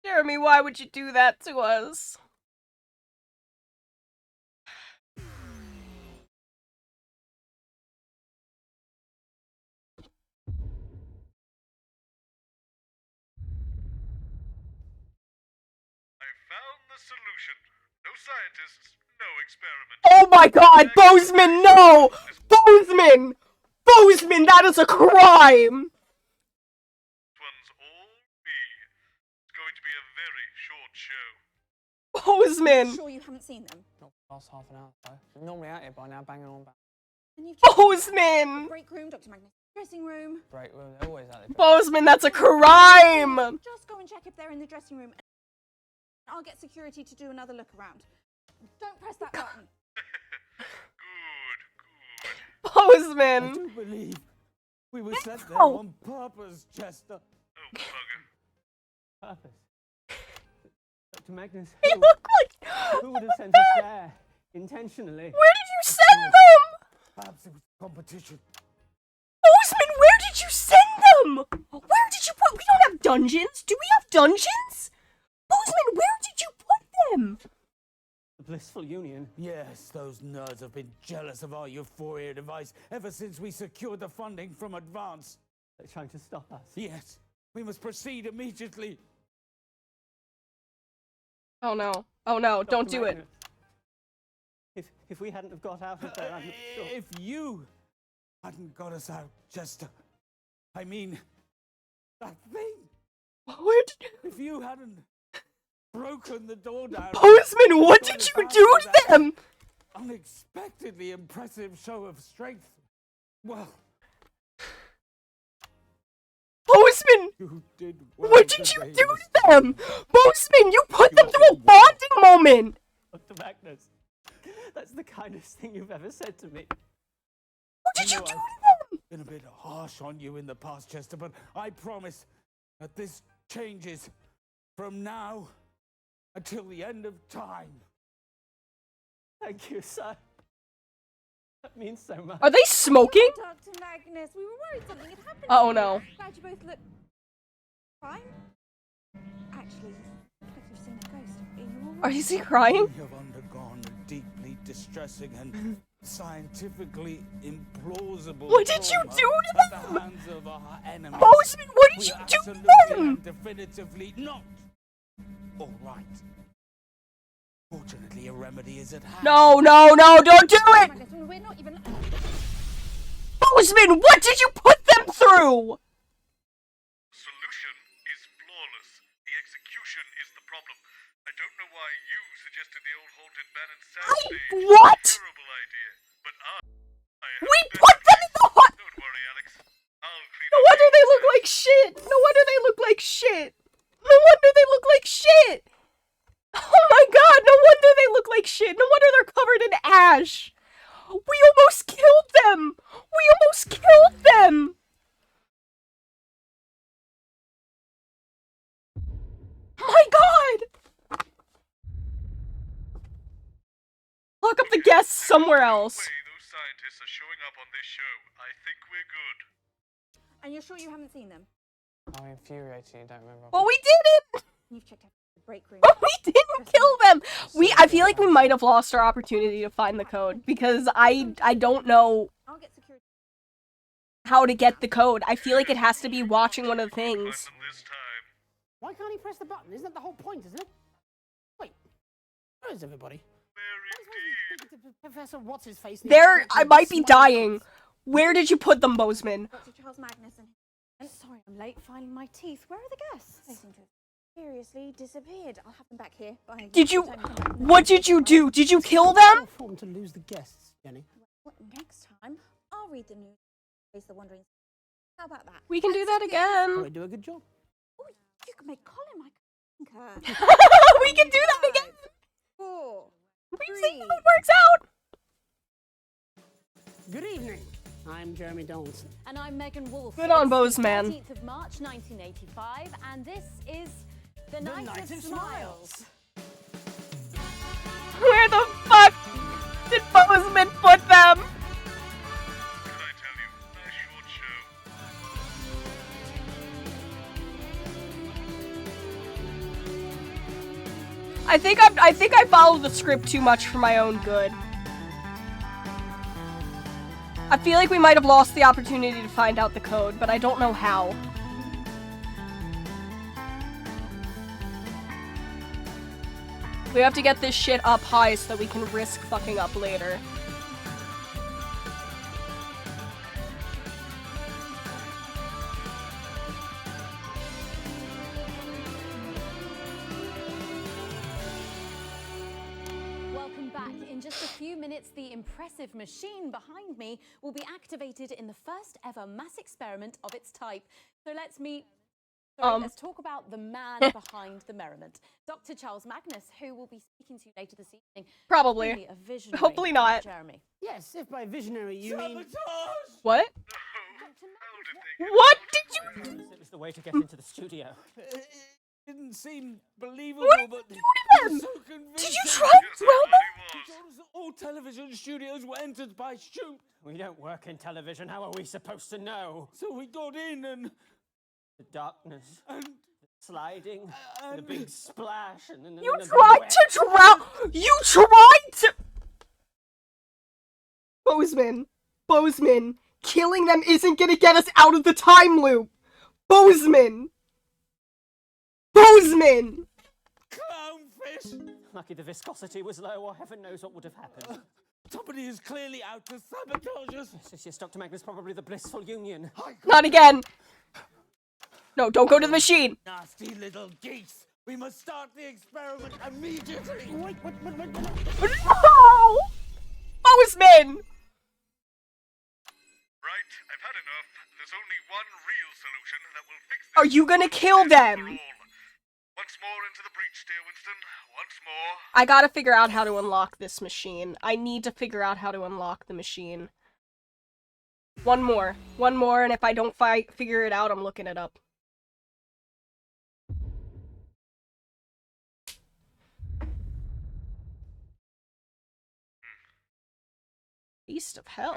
Jeremy, why would you do that to us? I found the solution. No scientists, no experiment. Oh my god, Bozeman, no! Bozeman! Bozeman, that is a crime! This one's all me. It's going to be a very short show. Bozeman! Sure you haven't seen them? Not past half an hour, though. I'm normally out here by now, banging on back. And you've Bozeman! break room, Dr. Magnus. Dressing room. Break room, they're always out there. Bozeman, that's a crime! Just go and check if they're in the dressing room. I'll get security to do another look around. Don't press that button. Bozeman! I do believe we were sent there No. on purpose, Chester. Oh, bugger. Purpose. Dr. Magnus, They look like... who would have sent us there intentionally? Where did you send them? Perhaps it was competition. Bozeman, where did you send them? Where did you put... We don't have dungeons. Do we have dungeons? Bozeman, where did you put them? The blissful union. Yes, those nerds have been jealous of our euphoria device ever since we secured the funding from Advance. They're trying to stop us. Yes, we must proceed immediately. Oh no. Oh no, don't Dr. do it. Magnus, If we hadn't have got out of there, I'm not sure. If you hadn't got us out, Chester, I mean, that thing. Where did... If you hadn't broken the door down. Postman, what did you do to them? Unexpectedly impressive show of strength. Well, Postman, you did well. what did you do to them? Postman, you put them through a bonding moment. Dr. Magnus, that's the kindest thing you've ever said to me. What did you do to them? Been a bit harsh on you in the past, Chester, but I promise that this changes from now until the end of time. Thank you, sir. That means so much. Are they smoking? Dr. Magnus, we were worried something had happened. Oh no. Glad you both look fine. Actually, looks like you've seen a ghost. Are you all right? Is he crying? We have undergone a deeply distressing and scientifically implausible What did you trauma do to at them? the hands of our enemies. Postman, what did We you are do to absolutely them? and definitively not all right. Fortunately, a remedy is at hand. No, no, no, don't do it! Magnus, we're not even. Postman, what did you put them through? Solution is flawless. The execution is the problem. I don't know why you suggested the old haunted man and soundstage. What? Terrible idea. But I We put them in the hot. Don't worry, Alex. I'll clean No up wonder the they look inside. like shit. No wonder they look like shit. No wonder they look like shit. Oh my god, no wonder they look like shit. No wonder they're covered in ash. We almost killed them. We almost killed them. My god. Lock up the guests somewhere else. The way those scientists are showing up on this show, I think we're good. And you're sure you haven't seen them? I'm infuriated, you don't remember. Well, we did it. You've checked out the break room. But we didn't kill them. I feel like we might have lost our opportunity to find the code because I don't know I'll get security. how to get the code. I feel like it has to be watching one of the things. This time. Why can't he press the button? Isn't that the whole point, isn't it? Wait, where is everybody? Professor What's-His-Face. I might be dying. Where did you put them, Bozeman? Dr. Charles Magnus and Sorry, I'm late filing my teeth. Where are the guests? they seem to have seriously disappeared. I'll have them back here. Behind Did you? Time to come back. What did you do? Did you kill them? Form to lose the guests, Jenny. Well, next time, I'll read the news. Face the wandering. How about that? We can do that I again. do a good job. Oh, you can make Colin my concur. We can do that again. 4. We see how it works out. Good evening. I'm Jeremy Donaldson. And I'm Megan Wolf. Good on It's the Bozeman. 13th of March 1985, and this is The Night of Smiles. Where the fuck did Bozeman put them? What did I tell you? Nice short show. I think I followed the script too much for my own good. I feel like we might have lost the opportunity to find out the code, but I don't know how. We have to get this shit up high so that we can risk fucking up later. Welcome back. In just a few minutes, the impressive machine behind me will be activated in the first ever mass experiment of its type. So let's let's talk about the man behind the merriment. Dr. Charles Magnus, who will be speaking to you later this evening. Probably. Really a visionary, Hopefully not. Jeremy. Yes, if by visionary you mean... What? What did you? It was the way to get into the studio. It didn't seem believable, What did but you do it to was them? so convincing. Did you try to throw them? He told us that all television studios were entered by shoot. We don't work in television. How are we supposed to know? So we got in and The darkness, and the sliding, the big splash, and then You the tried wet. to drown. You tried to. Bozeman, killing them isn't gonna get us out of the time loop. Bozeman. clownfish. Lucky the viscosity was low, or heaven knows what would have happened. Somebody is clearly out to sabotage us. Yes, Dr. Magnus, probably the blissful union. Not again. No, don't go to the machine. Nasty little geese. We must start the experiment immediately. No! Bozeman! Right, I've had enough. There's only one real solution that will fix this. Are you gonna kill them? Once more into the breach, dear Winston. Once more. I gotta figure out how to unlock this machine. I need to figure out how to unlock the machine. One more, and if I don't figure it out, I'm looking it up. Beast of hell.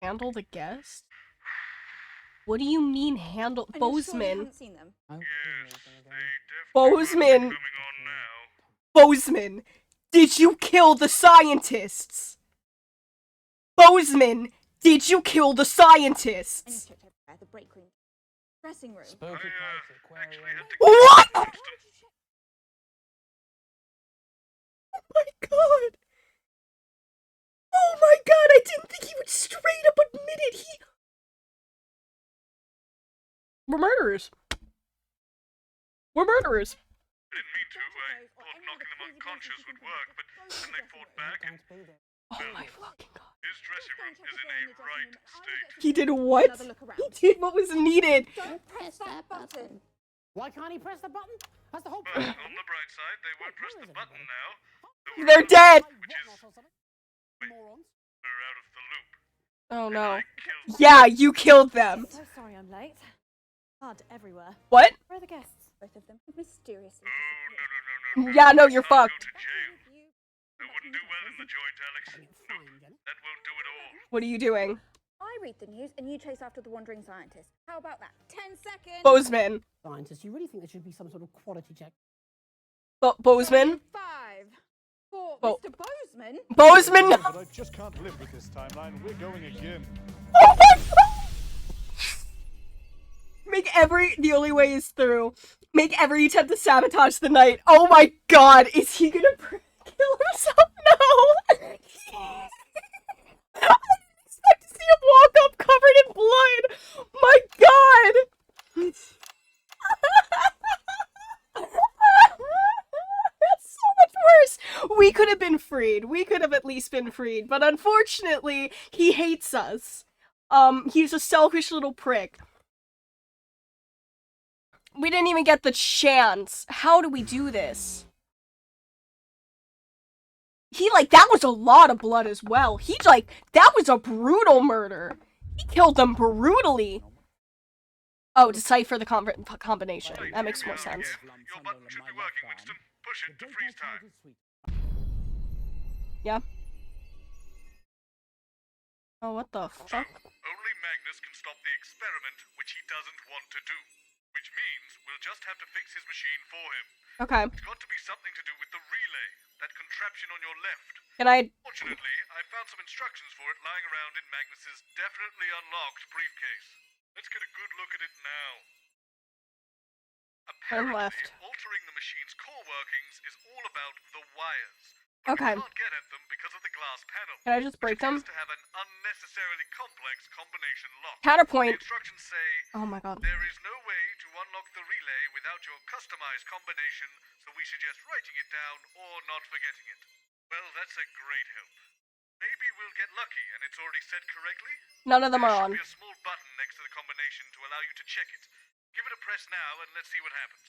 Handle the guest? What do you mean handle Bozeman? Bozeman! Bozeman! Did you kill the scientists? Bozeman! Did you kill the scientists? The break room. Dressing room. What? Oh my god! Oh my god, I didn't think he would straight up admit it. We're murderers. We're murderers. I didn't mean to. I thought knocking them unconscious would work, but then they fought back and... Oh my fucking god. His dressing room is in a right state. He did what? He did what was needed. Don't press that button. Why can't he press the button? That's the whole But on the bright side, they won't press the button now. They're dead. Which is... Wait, they're out of the loop. Oh no. Yeah, you killed them. So sorry I'm late. Blood everywhere. What? Where are the guests? Both of them mysteriously. Yeah, no, you're fucked. That wouldn't do well in the joint, Alex. Nope, that won't do at all. What are you doing? I read the news and you chase after the wandering scientist. How about that? 10 seconds. Bozeman. Scientists, you really think there should be some sort of quality check? Bozeman? 5, 4, Bo- Mr. Bozeman? Bozeman! But I just can't live with this timeline. We're going again. Oh my god! The only way is through. Make every attempt to sabotage the night. Oh my god, is he gonna kill himself? No! I didn't expect to see him walk up covered in blood! My god! That's so much worse! We could have been freed. We could have at least been freed. But unfortunately, he hates us. He's a selfish little prick. We didn't even get the chance. How do we do this? That was a lot of blood as well. That was a brutal murder. He killed them brutally. Oh, decipher the combination. That makes more sense. Your button should be working, Winston. Push it to freeze time. Yeah. Oh, what the fuck? Only Magnus can stop the experiment, which he doesn't want to do. Which means we'll just have to fix his machine for him. Okay. It's got to be something to do with the relay, that contraption on your left. Can I... Fortunately, I found some instructions for it lying around in Magnus's definitely unlocked briefcase. Let's get a good look at it now. Turn Apparently, left. altering the machine's core workings is all about the wires. But Okay. we can't get at them because of the glass panel. Can I just break them? To have an unnecessarily complex combination lock. Counterpoint. The instructions say, Oh my god. there is no way to unlock the relay without your customized combination, so we suggest writing it down or not forgetting it. Well, that's a great help. Maybe we'll get lucky and it's already set correctly? None of them are on. There should be a small button next to the combination to allow you to check it. Give it a press now and let's see what happens.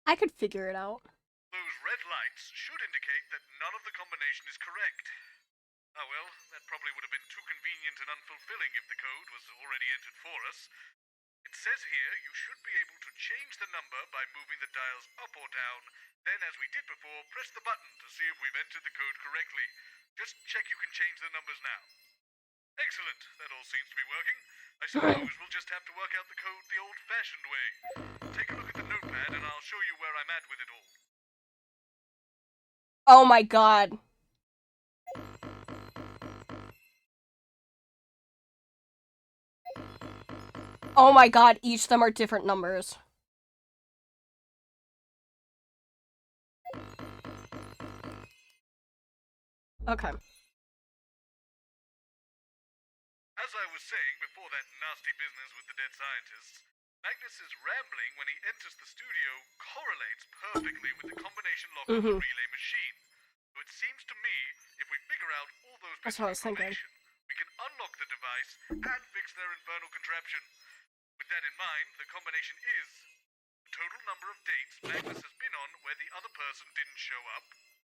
I could figure it out. Those red lights should indicate that none of the combination is correct. Oh well, that probably would have been too convenient and unfulfilling if the code was already entered for us. It says here you should be able to change the number by moving the dials up or down. Then, as we did before, press the button to see if we've entered the code correctly. Just check you can change the numbers now. Excellent, that all seems to be working. I suppose we'll just have to work out the code the old-fashioned way. Take a look at the notepad and I'll show you where I'm at with it all. Oh my god. Oh my god, each of them are different numbers. Okay. As as I was saying before that nasty business with the dead scientists, Magnus's rambling when he enters the studio correlates perfectly with the combination lock of the relay machine. So it seems to me, if we figure out all those bits of information, we can unlock the device and fix their infernal contraption. With that in mind, the combination is the total number of dates Magnus has been on where the other person didn't show up,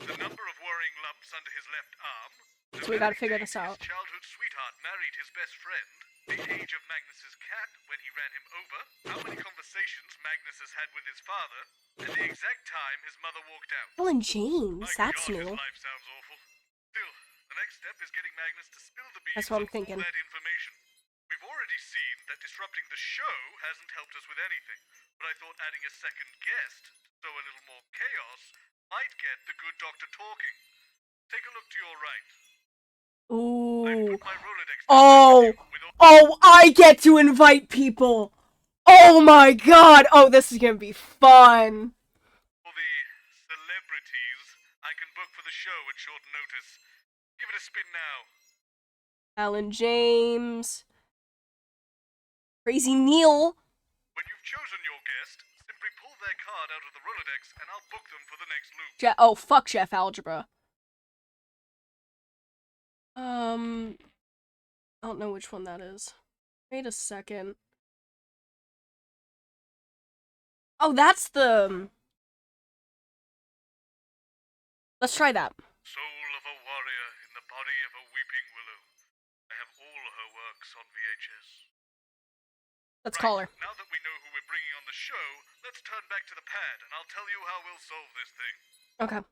the number of worrying lumps under his left arm, so we gotta figure this out. his childhood sweetheart married his best friend, the age of Magnus's cat when he ran him over, how many conversations Magnus has had with his father, and the exact time his mother walked out. Ellen James, My that's God, new. his life sounds awful. Still, the next step is getting Magnus to spill the beans That's what I'm on thinking. all that information. We've already seen that disrupting the show hasn't helped us with anything, but I thought adding a second guest to sow a little more chaos might get the good doctor talking. Take a look to your right. Ooh. Oh. Oh, I get to invite people. Oh my god. Oh, this is gonna be fun. For the celebrities I can book for the show at short notice. Give it a spin now. Alan James. Crazy Neil. When you've chosen your guest, simply pull their card out of the Rolodex and I'll book them for the next loop. Oh, fuck Jeff Algebra. I don't know which one that is. Wait a second. Oh, that's the... Let's try that. Soul of a warrior in the body of a weeping willow. I have all her works on VHS. Let's call her. Now that we know who we're bringing on the show, let's turn back to the pad and I'll tell you how we'll solve this thing. Okay.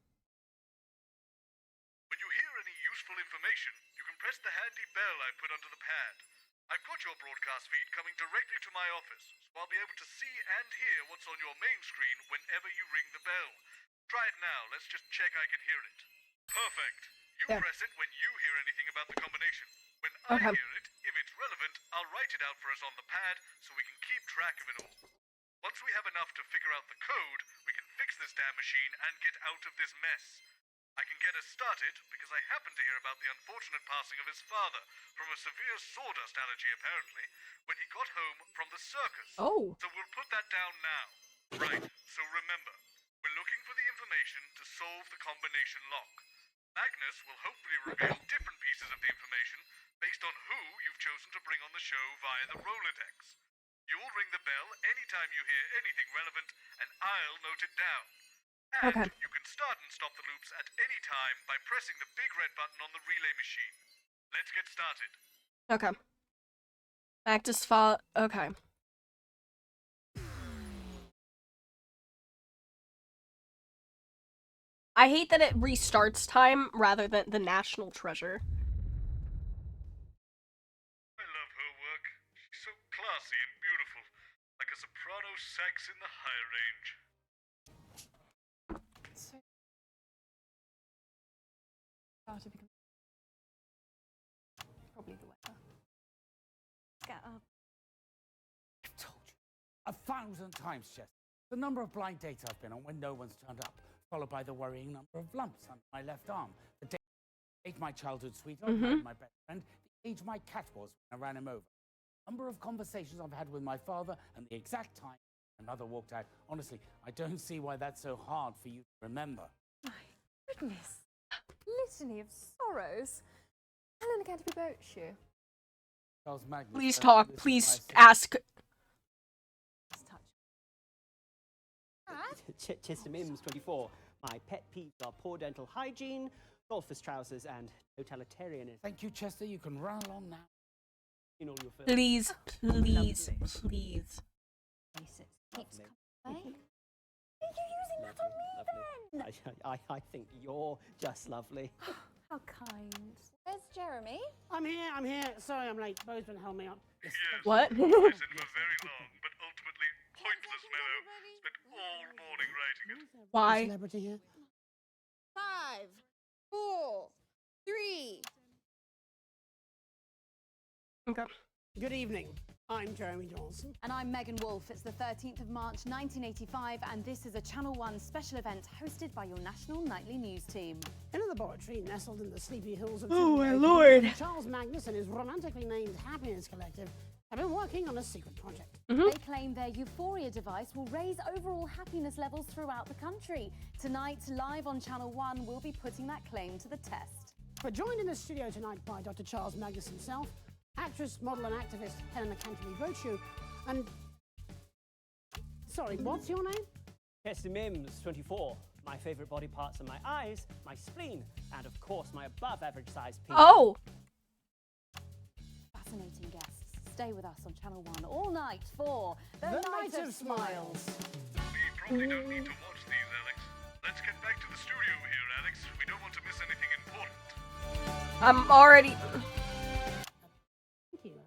When you hear any useful information, you can press the handy bell I put under the pad. I've got your broadcast feed coming directly to my office, so I'll be able to see and hear what's on your main screen whenever you ring the bell. Try it now, let's just check I can hear it. Perfect. You press it when you hear anything about the combination. When I hear it, if it's relevant, I'll write it out for us on the pad so we can keep track of it all. Once we have enough to figure out the code, we can fix this damn machine and get out of this mess. I can get us started because I happen to hear about the unfortunate passing of his father from a severe sawdust allergy, apparently, when he got home from the circus. Oh. So we'll put that down now. Right, so remember, we're looking for the information to solve the combination lock. Magnus will hopefully reveal different pieces of the information based on who you've chosen to bring on the show via the Rolodex. You'll ring the bell anytime you hear anything relevant, and I'll note it down. And you can start and stop the loops at any time by pressing the big red button on the relay machine. Let's get started. Okay. Actus file. Okay. I hate that it restarts time rather than the National Treasure. I love her work. She's so classy and beautiful, like a soprano sax in the high range. Probably the weather. Get up. I've told you 1,000 times, Chester. The number of blind dates I've been on when no one's turned up, followed by the worrying number of lumps under my left arm. The date my childhood sweetheart, my best friend, the age my cat was when I ran him over. Number of conversations I've had with my father, and the exact time my mother walked out. Honestly, I don't see why that's so hard for you to remember. My goodness. Litany of sorrows. Helen Canterbury Boat Shoe. Charles Magnus, Please talk. Please ask. Chester Mims, 24. My pet peeves are poor dental hygiene, golfer's trousers, and totalitarianism. Thank you, Chester. You can run along now. In all your films. Please, please, please. Keeps coming away. Are you using that on me then? I think you're just lovely. How kind. Where's Jeremy? I'm here. Sorry I'm late. Bo's been holding me up. Yes, What? I said it was very long, but ultimately pointless mellow. Spent all morning writing it. Why? Celebrity here. 5, 4, 3. Okay. Good evening. I'm Jeremy Johnson. And I'm Megan Wolfe. It's the 13th of March 1985, and this is a Channel 1 special event hosted by your national nightly news team. In a laboratory nestled in the sleepy hills of Oh, my Sydney, lord. Charles Magnus and his romantically named Happiness Collective have been working on a secret project. They claim their Euphoria device will raise overall happiness levels throughout the country. Tonight, live on Channel 1, we'll be putting that claim to the test. We're joined in the studio tonight by Dr. Charles Magnus himself, actress, model and activist Helena Canterbury-Rochu, and... Sorry, what's your name? Chester Mims, 24. My favourite body parts are my eyes, my spleen, and of course my above-average size penis. Oh! Fascinating guests. Stay with us on Channel 1 all night for The Night of Smiles. We probably don't need to watch these, Alex. Let's get back to the studio here, Alex. We don't want to miss anything important. I'm already... Thank you.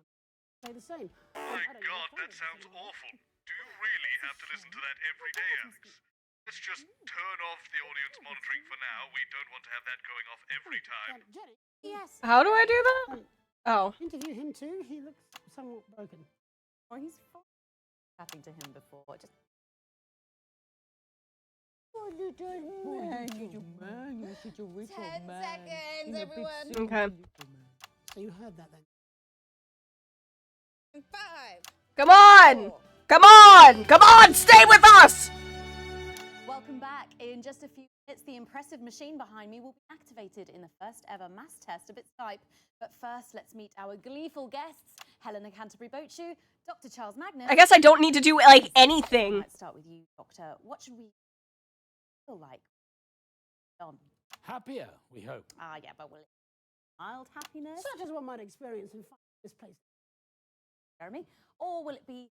Say the same. My God, that sounds awful. Do you really have to listen to that every day, Alex? Let's just turn off the audience monitoring for now. We don't want to have that going off every time. Jenny? Yes. How do I do that? Oh. Interview him too. He looks somewhat broken. Oh, he's fine. Chatting to him before. Just... What are you doing, man? You're such a rich old man. 10 seconds, everyone. Okay. So you heard that then? 5. Come on! Come on! Come on! Stay with us! Welcome back. In just a few minutes, the impressive machine behind me will be activated in the first ever mass test of its type. But first, let's meet our gleeful guests, Helena Canterbury-Rochu, Dr. Charles Magnus. I guess I don't need to do, like, anything. Let's start with you, Doctor. What should we feel like? On. Happier, we hope. Ah, yeah, but will it be mild happiness? Such as one might experience in finding this place. Jeremy? Or will it be...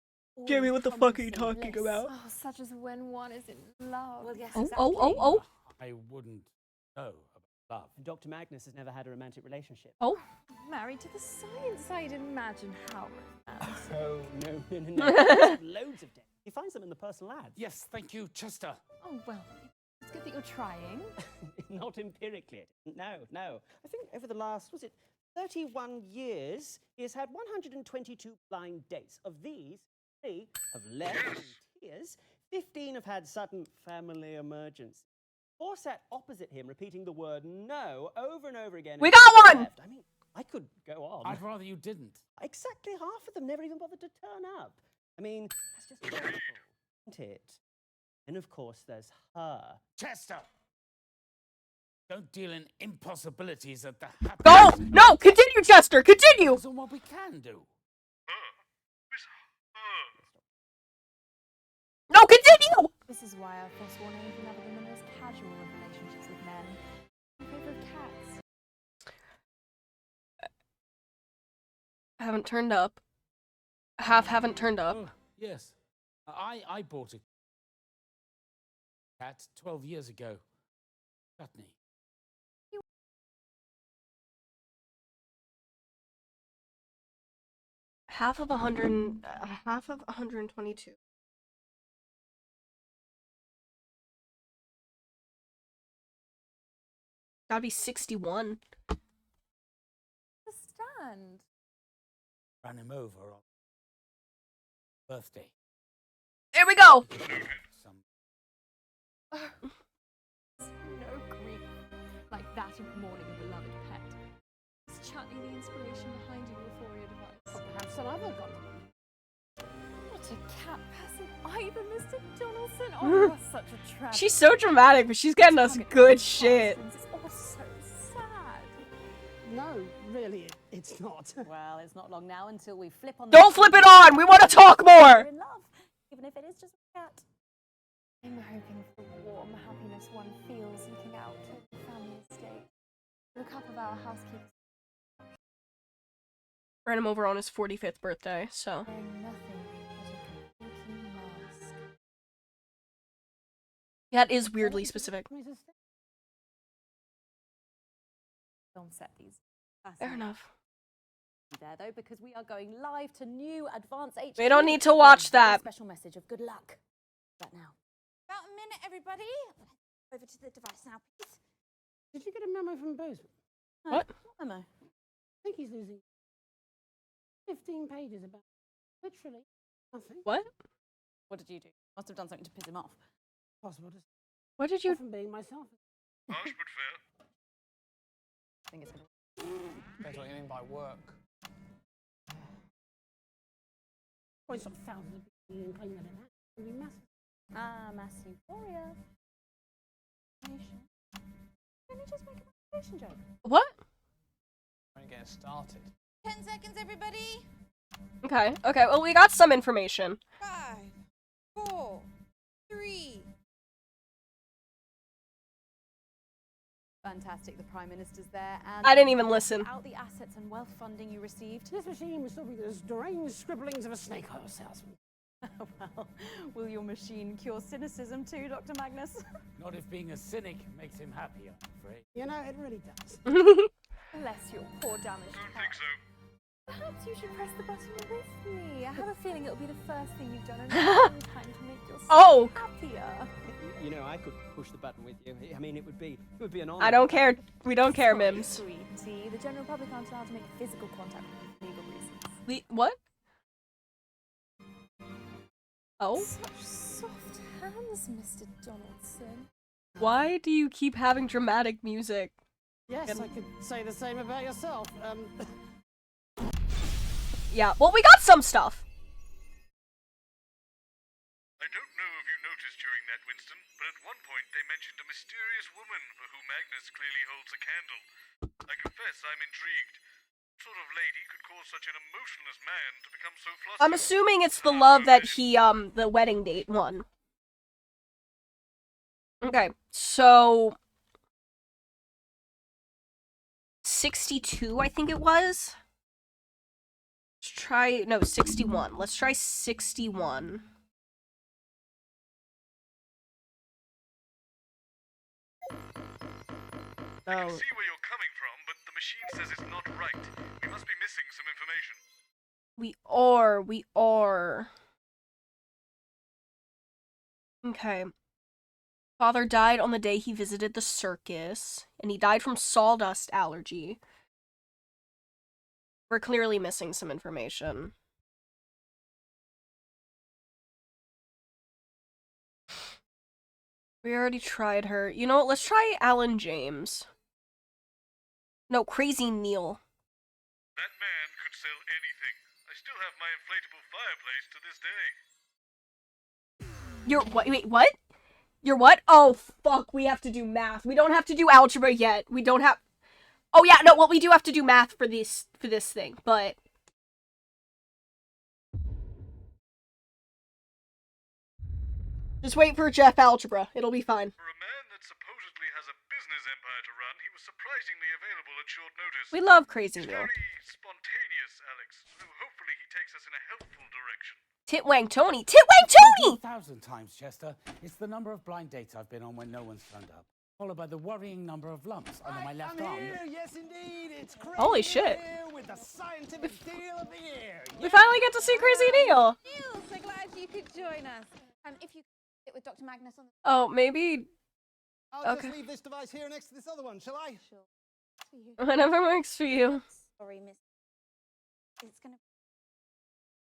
Jeremy, what the fuck are you all-encompassing talking bliss? about? Oh, such as when one is in love. Well, yes, Oh, exactly. oh. I wouldn't know about love. Dr. Magnus has never had a romantic relationship. Oh. Married to the science, I'd imagine how romantic. Oh, no. There's loads of dates. You find them in the personal ads. Yes, thank you, Chester. Oh, well, it's good that you're trying. Not empirically. No. I think over the last, 31 years, he has had 122 blind dates. Of these, 3 have left in tears, 15 have had sudden family emergency. 4 sat opposite him, repeating the word no over and over again. We got one! Left. I mean, I could go on. I'd rather you didn't. Exactly half of them never even bothered to turn up. I mean, that's just awful, isn't it? And of course, there's her. Chester! Don't deal in impossibilities at the Go! No! Continue, Chester! Continue! That's what we can do. No, continue! This is why I've forsworn anything other than the most casual of relationships with men. In favor of cats. Haven't turned up. Haven't turned up. Oh, yes. I bought a cat 12 years ago. Chutney. Half of 122. That'd be 61. Understand. Ran him over on birthday. There we go! No grief like that of mourning a beloved pet. Is Chutney the inspiration behind your Euphoria device? Or perhaps some other god. Not a cat person either, Mr. Donaldson. Oh, you're such a tragedy. She's so dramatic, but she's getting us good shit. It's all so sad. No, really, it's not. Well, it's not long now until we flip on. Don't flip it on! We want to talk more! We're in love, even if it is just a cat. I'm hoping for the warm happiness one feels looking out over the family estate. The cup of our housekeeper. Ran him over on his 45th birthday, so. Wearing nothing but a kabuki mask. That is weirdly specific. Film set these. Fair enough. There though, because we are going live to new advanced HQ. We don't need to watch that. Special message of good luck. Right now. About a minute, everybody. Over to the device now, please. Did you get a memo from Bozeman? What? Memo? I think he's losing 15 pages about Literally nothing. What? What did you do? Must have done something to piss him off. Possible to What did you? from being myself. Harsh but fair. I think it's gonna. Depends what you mean by work. Well, it's got thousands of people claiming that it has. I mean, massive. Ah, mass euphoria. Can you just make a motivation joke? What? When you get started. 10 seconds, everybody. Okay. Okay. Well, we got some information. 5, 4, 3. Fantastic. The Prime Minister's there, and I didn't even listen. Without the assets and wealth funding you received. This machine will still be the deranged scribblings of a snake oil salesman. Well, will your machine cure cynicism too, Dr. Magnus? Not if being a cynic makes him happy, I'm afraid. You know, it really does. Bless your poor damaged heart. Perhaps you should press the button with me. I have a feeling it'll be the first thing you've done in a long time to make yourself happier. You know, I could push the button with you. I mean, it would be an honor. I don't care. We don't care, Mims. Sweetie, the general public aren't allowed to make physical contact with you for legal reasons. What? Oh? Such soft hands, Mr. Donaldson. Why do you keep having dramatic music? Yes, I could say the same about yourself. Yeah, well, we got some stuff. I don't know if you noticed during that, Winston, but at one point they mentioned a mysterious woman for whom Magnus clearly holds a candle. I confess I'm intrigued. What sort of lady could cause such an emotionless man to become so flustered? I'm assuming it's the love that he, the wedding date one. Okay, so... 62, I think it was? Let's try... No, 61. Let's try 61. I can see where you're coming from, but the machine says it's not right. We must be missing some information. We are. Okay. Father died on the day he visited the circus, and he died from sawdust allergy. We're clearly missing some information. We already tried her. You know what? Let's try Alan James. No, Crazy Neil. That man could sell anything. I still have my inflatable fireplace to this day. You're what? Wait, what? You're what? Oh, fuck. We have to do math. We don't have to do algebra yet. We don't have... Oh, yeah. No, well, we do have to do math for this thing, but... Just wait for Jeff Algebra. It'll be fine. For a man that supposedly has a business empire to run, he was surprisingly available at short notice. We love Crazy He's Neil. very spontaneous, Alex. So hopefully he takes us in a helpful direction. Titwang Tony! Titwang Tony! 1,000 times, Chester. It's the number of blind dates I've been on when no one's turned up. Followed by the worrying number of lumps under my left arm. Yes, indeed. It's Crazy Holy shit. Neil with the scientific deal of the year. We finally get to see Crazy Neil! Neil, so glad you could join us. If you could sit with Dr. Magnus on the... Oh, maybe... I'll Okay. just leave this device here next to this other one, shall I? Sure. Whatever works for you. Sorry, miss. It's gonna...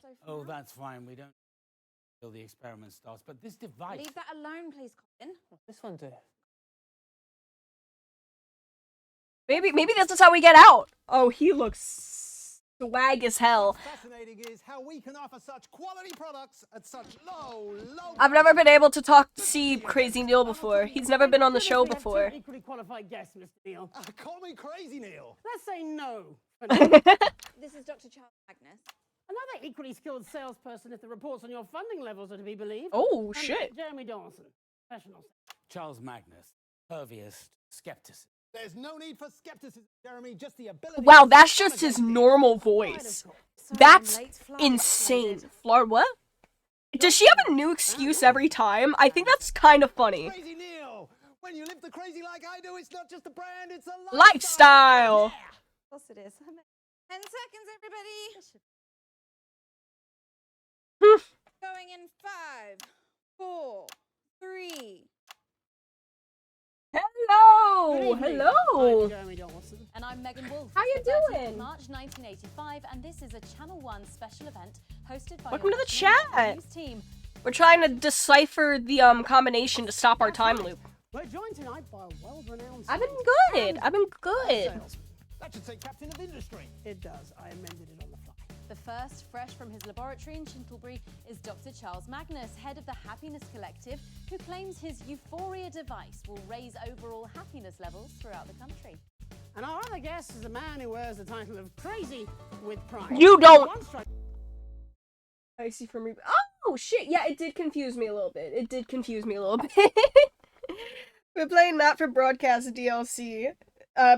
So Oh, that's fine. We don't till the experiment starts. But this device... leave that alone, please, Colin. This one too. Maybe this is how we get out. Oh, he looks swag as hell. What's fascinating is how we can offer such quality products at such low... I've never been able to see Crazy Neil before. He's never been on the show before. Equally qualified guest, Mr. Neil. Call me Crazy Neil. Let's say no. This is Dr. Charles Magnus. Another equally skilled salesperson if the reports on your funding levels are to be believed. Oh, And shit. Jeremy Donaldson, professional. Charles Magnus, pervious skepticism. There's no need for skepticism, Jeremy. Just the ability... Wow, that's just his normal voice. That's insane. Flora, what? Does she have a new excuse every time? I think that's kind of funny. Crazy Neil. When you live the crazy like I do, it's not just a brand, it's a Lifestyle. Of course it is. 10 seconds, everybody. Going in 5, 4, 3. Hello! Good evening. Hello! I'm Jeremy Donaldson. And And I'm Megan Wolf. How you It's the 13th of doing? March 1985, and this is a Channel 1 special event hosted by Welcome your to the national chat. news team. We're trying to decipher the combination to stop our time loop. We're joined tonight by a world-renowned. I've been good. I've been good. That should say Captain of Industry. It does. I amended it on the fly. The first, fresh from his laboratory in Chintlebury, is Dr. Charles Magnus, head of the Happiness Collective, who claims his Euphoria device will raise overall happiness levels throughout the country. And our other guest is a man who wears the title of Crazy with Pride. You don't. Once tried- I see from oh shit! Yeah, it did confuse me a little bit. It did confuse me a little bit. We're playing not for broadcast DLC.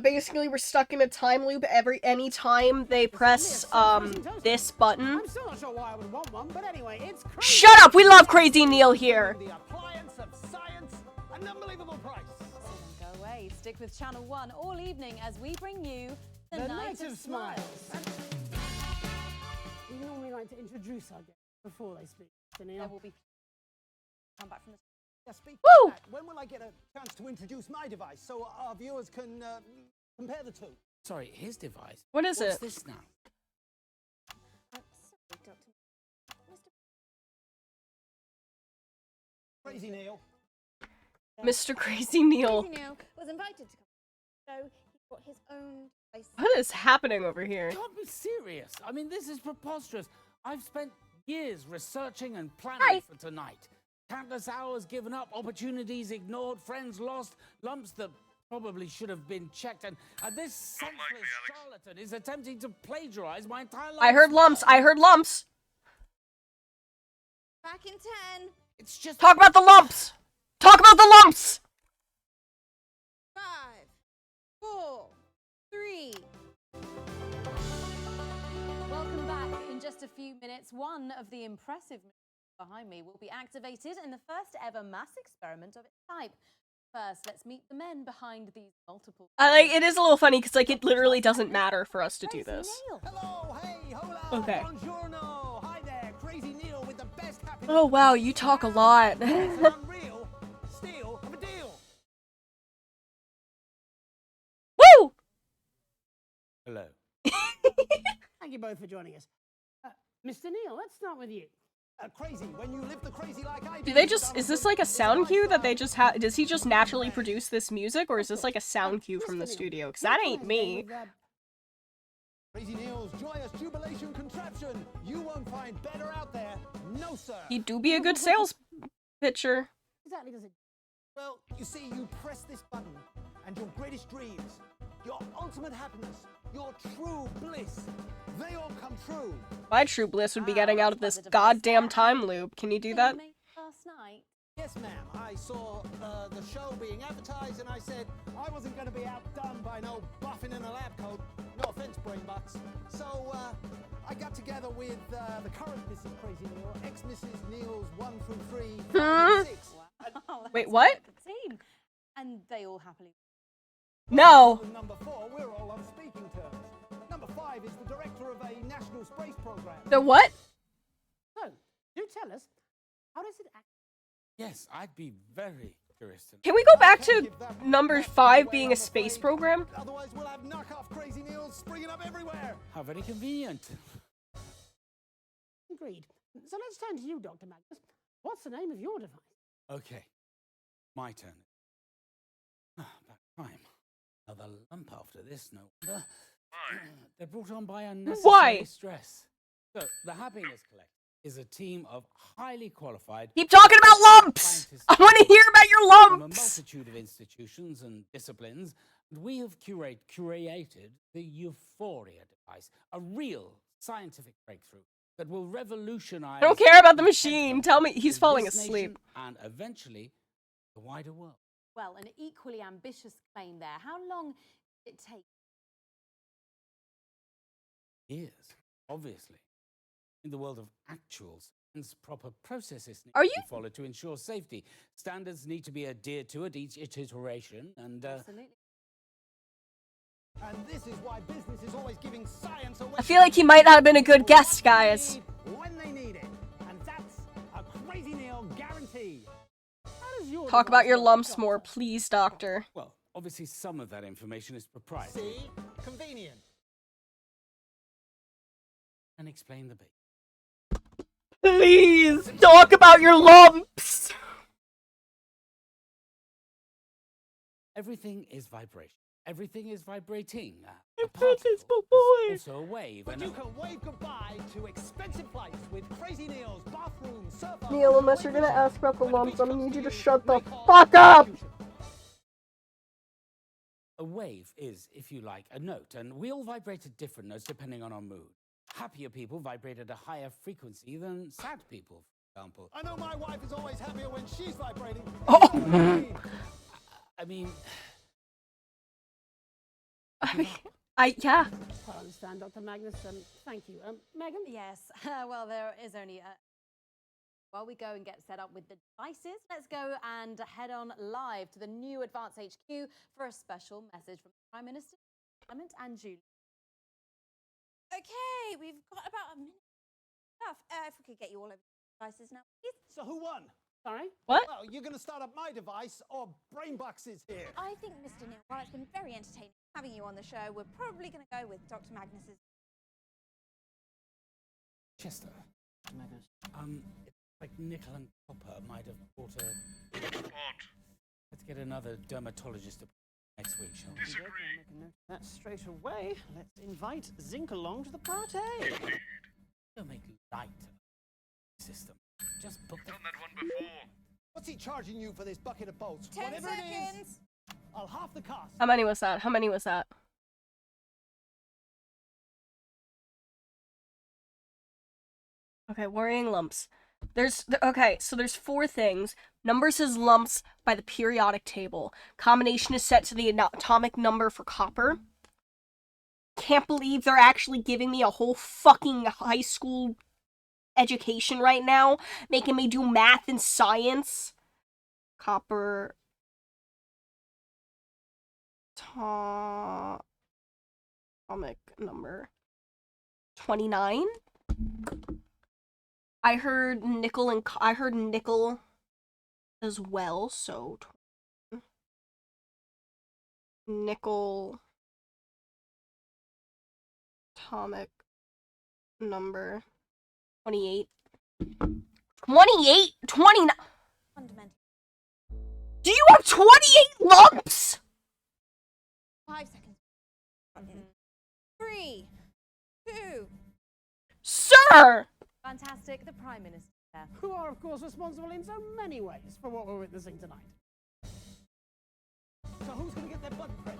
Basically, we're stuck in a time loop any time they press this button. I'm still not sure why I would want one, but anyway, it's crazy. Shut up! We love Crazy Neil here. The appliance of science, an unbelievable price. So don't go away. Stick with Channel 1 all evening as we bring you the Night of Smiles. We normally like to introduce our guests before they speak. There will be come back from the. Yeah, speak Woo! of that, when will I get a chance to introduce my device so our viewers can compare the two? Sorry, his device. What is What's it? this now? Crazy Neil. Mr. Crazy Neil. Crazy Neil was invited to come, so he brought his own device. What is happening over here? Can't be serious. I mean, this is preposterous. I've spent years researching and planning for tonight. Countless hours given up, opportunities ignored, friends lost, lumps that probably should have been checked, and this senseless charlatan is attempting to plagiarize my entire life. I heard lumps. I heard lumps. Back in 10. It's just Talk about the lumps. Talk about the lumps. 5, 4, 3. Welcome back. In just a few minutes, one of the impressive machines behind me will be activated in the first ever mass experiment of its type. First, let's meet the men behind these multiple. It is a little funny because it literally doesn't matter for us to do this. Hello, hey, hola, Okay. buongiorno. Hi there, Crazy Neil with the best happiness. Oh wow, you talk a lot. Unreal steal of a deal. Woo! Hello. Thank you both for joining us. Mr. Neil, let's start with you. Crazy, when you live the crazy like I do. Do they just, is this like a sound cue that they just have, does he just naturally produce this music, or is this like a sound cue from the studio? Because that ain't me. Crazy Neil's joyous jubilation contraption. You won't find better out there. No, sir. He do be a good sales pitcher. Exactly does it? Well, you see, you press this button, and your greatest dreams, your ultimate happiness, your true bliss, they all come true. My true bliss would be getting out of this goddamn time loop. Can you do that? Last night. Yes, ma'am. I saw the show being advertised, and I said I wasn't going to be outdone by no buffing in a lab coat. No offense, brain butts. So I got together with the current Mrs. Crazy Neil, ex-Mrs. Neil's 1 through 3, 5, and 6. Wait, what? The team. And they all happily. No. With number 4, we're all on speaking terms. Number 5 is the director of a national space program. The what? So, do tell us, how does it act? Yes, I'd be very curious to know. Can we go back to number 5 being a space program? Otherwise, we'll have knockoff Crazy Neils springing up everywhere. How very convenient. Agreed. So let's turn to you, Dr. Magnus. What's the name of your device? Okay, my turn. About time. Another lump after this, no wonder. They're brought on by unnecessary stress. So, the Happiness Collective is a team of highly qualified... Keep talking about lumps! I want to hear about your from a lumps! multitude of institutions and disciplines, and we have created the Euphoria device, a real scientific breakthrough that will revolutionize... I don't care about the machine. Tell me, he's falling this asleep. nation and eventually the wider world. Well, an equally ambitious claim there. How long did it take? Years, obviously. In the world of actual science, proper processes need Are to you- be followed to ensure safety. Standards need to be adhered to at each iteration, and Absolutely. And this is why business is always giving science away. I feel like he might not have been a good guest, guys. When they need it. And that's a Crazy Neil guarantee. How does your Talk about device your work, lumps Doctor? more, please, doctor. well, Obviously, some of that information is proprietary. See? Convenient. And explain the base. Please talk about your lumps. Everything is vibration. Everything is vibrating. Your princess boy. Also a wave. But you can wave goodbye to expensive flights with crazy meals, bathrooms, surf. Neil, unless you're gonna ask about the lumps, I'm gonna need you to shut the fuck up. A wave is, if you like, a note, and we all vibrate at different notes depending on our mood. Happier people vibrate at a higher frequency than sad people, for example. I know my wife is always happier when she's vibrating. Oh. I mean, yeah. I understand, Dr. Magnus. Thank you. Megan? Yes. Well, there is only while we go and get set up with the devices, let's go and head on live to the new Advance HQ for a special message from the Prime Minister, Clement and Julie. Okay, we've got about a minute left. If we could get you all over the devices now, please. So who won? Sorry? What? Well, you're going to start up my device, or Brainbucks is here. I think, Mr. Neil, while it's been very entertaining having you on the show, we're probably going to go with Dr. Magnus's. Chester. Magnus. It's like nickel and copper might have brought a... What? Let's get another dermatologist next week, shall we? Disagree. That's straight away. Let's invite Zinc along to the party. Don't make light of the system. Just book Done that one before. What's he charging you for this bucket of bolts? 10 Whatever seconds. it is, I'll half the cost. How many was that? How many was that? Okay, worrying lumps. Okay, so there's 4 things. Number says lumps by the periodic table. Combination is set to the atomic number for copper. Can't believe they're actually giving me a whole fucking high school education right now, making me do math and science. Copper. Atomic number 29. I heard nickel as well, so nickel atomic number 28. 28? 29. Fundamental. Do you have 28 lumps? 5 seconds. 3, 2. Sir! Fantastic, the Prime Minister there. Who are, of course, responsible in so many ways for what we're witnessing tonight. So who's going to get their button pressed?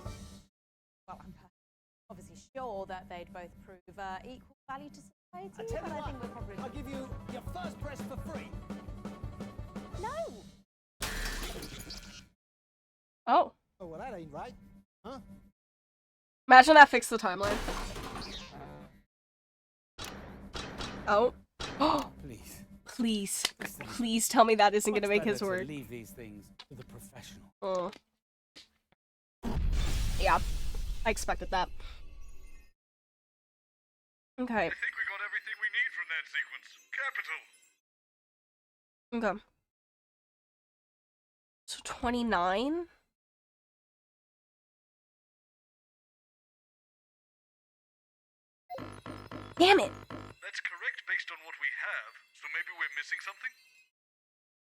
Well, I'm obviously sure that they'd both prove equal value to society, I tell but you I what, think we're probably... I'll give you your first press for free. No! Oh. Oh, well, that ain't right. Huh? Imagine that fixed the timeline. Oh. Please. Please. Please tell me that isn't going to make his Much better work. to leave these things to the professional. Oh. Yeah. I expected that. Okay. I think we got everything we need from that sequence. Capital. Okay. So 29? Damn it! That's correct based on what we have, so maybe we're missing something?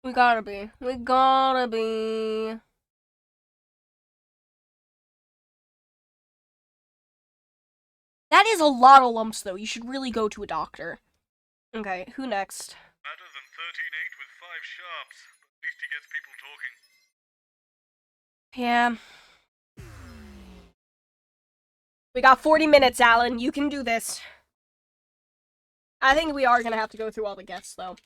We gotta be. We gotta be. That is a lot of lumps, though. You should really go to a doctor. Okay, who next? Better than 13-8 with 5 sharps. At least he gets people talking. Yeah. We got 40 minutes, Alan. You can do this. I think we are gonna have to go through all the guests, though.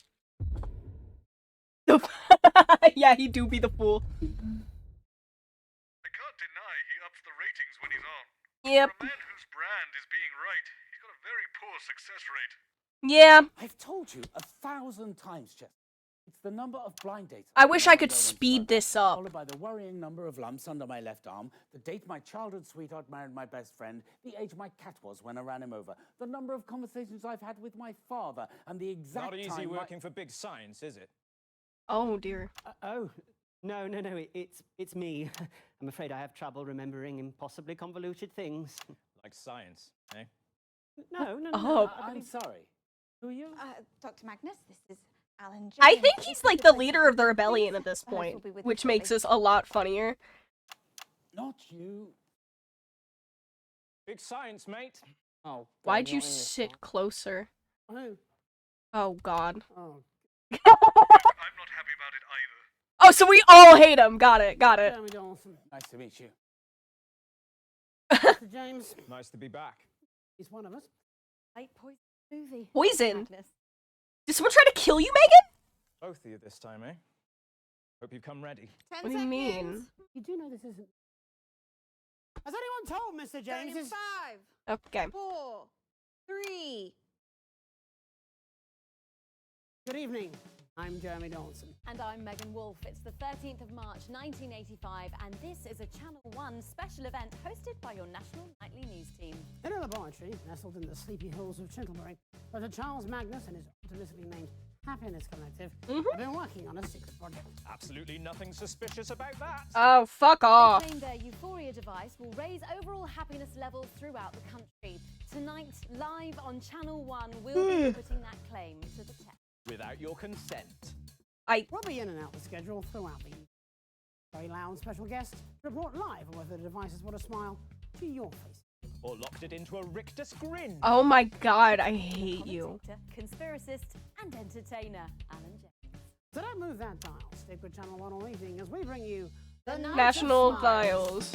Yeah, he do be the fool. I can't deny he ups the ratings when he's on. Yep. For a man whose brand is being right, he's got a very poor success rate. Yeah. I've told you 1,000 times, Chester. It's the number of blind dates. I wish I could speed this up. Followed by the worrying number of lumps under my left arm, the date my childhood sweetheart married my best friend, the age my cat was when I ran him over, the number of conversations I've had with my father, and the exact Not easy time working for big science, is it? Oh, dear. Oh, No, it's me. I'm afraid I have trouble remembering impossibly convoluted things. Like science, eh? No. Oh. I'm sorry. Who are you? Dr. Magnus, this is Alan James. I think he's like the leader of the rebellion at this point, which makes this a lot funnier. Not you. Big science, mate. Oh. Why'd you sit closer? Oh. Oh, God. Oh. I'm not happy about it either. Oh, so we all hate him. Got it. Jeremy Donaldson. Nice to meet you. Mr. James. Nice to be back. He's one of us. Late poison movie. Poisoned? Magnus. Did someone try to kill you, Megan? Both of you this time, eh? Hope you've come ready. 10 What do you mean? You do know this isn't... Has anyone told Mr. James? Going in 5, Okay. 4, 3. Good evening. I'm Jeremy Donaldson. And I'm Megan Wolfe. It's the 13th of March, 1985, and this is a Channel 1 special event hosted by your national nightly news team. In a laboratory nestled in the sleepy hills of Chintlebury, Dr. Charles Magnus and his optimistically named Happiness Collective have been working on a secret project. Absolutely nothing suspicious about that. Oh, fuck off. They claim their Euphoria device will raise overall happiness levels throughout the country. Tonight, live on Channel 1, we'll be putting that claim to the test. Without your consent. We'll be in and out the schedule throughout the evening. Very loud special guest to report live on whether the device has brought a smile to your face. Or locked it into a rictus grin. Oh my God, I hate you. Conspiracist and entertainer, Alan James. So don't move that dial. Stick with Channel 1 all evening as we bring you the National Dials.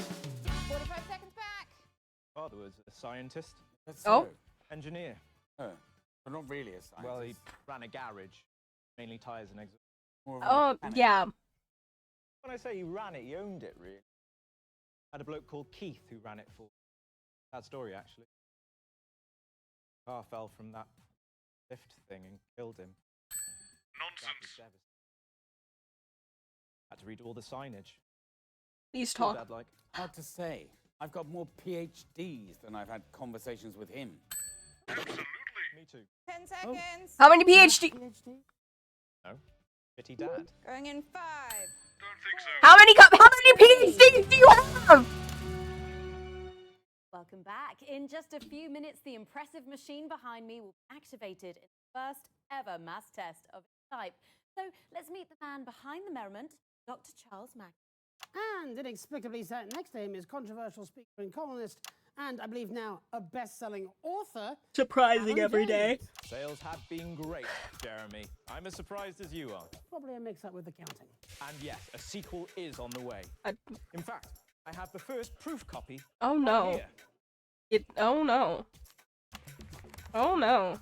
45 seconds back. Father was a scientist. Oh. Engineer. Oh, but not really a scientist. Well, he ran a garage. Mainly tires and exhaust. Oh, yeah. When I say he ran it, he owned it, really. Had a bloke called Keith who ran it for. That story, actually. Car fell from that lift thing and killed him. Nonsense. Had to read all the signage. Please Your talk. dad, like, Hard to say. I've got more PhDs than I've had conversations with him. Absolutely. Me too. 10 seconds. How many PhD? No. Bitty dad. Going in 5. Don't think so. How many PhDs do you have? Welcome back. In just a few minutes, the impressive machine behind me will be activated in the first ever mass test of its type. So let's meet the man behind the merriment, Dr. Charles Magnus. And inexplicably sat next to him is controversial speaker and columnist, and I believe now a best-selling author. Surprising every day. Sales have been great, Jeremy. I'm as surprised as you are. Probably a mix-up with the counting. And yes, a sequel is on the way. In fact, I have the first proof copy. Oh no. Here. Oh no. Oh no.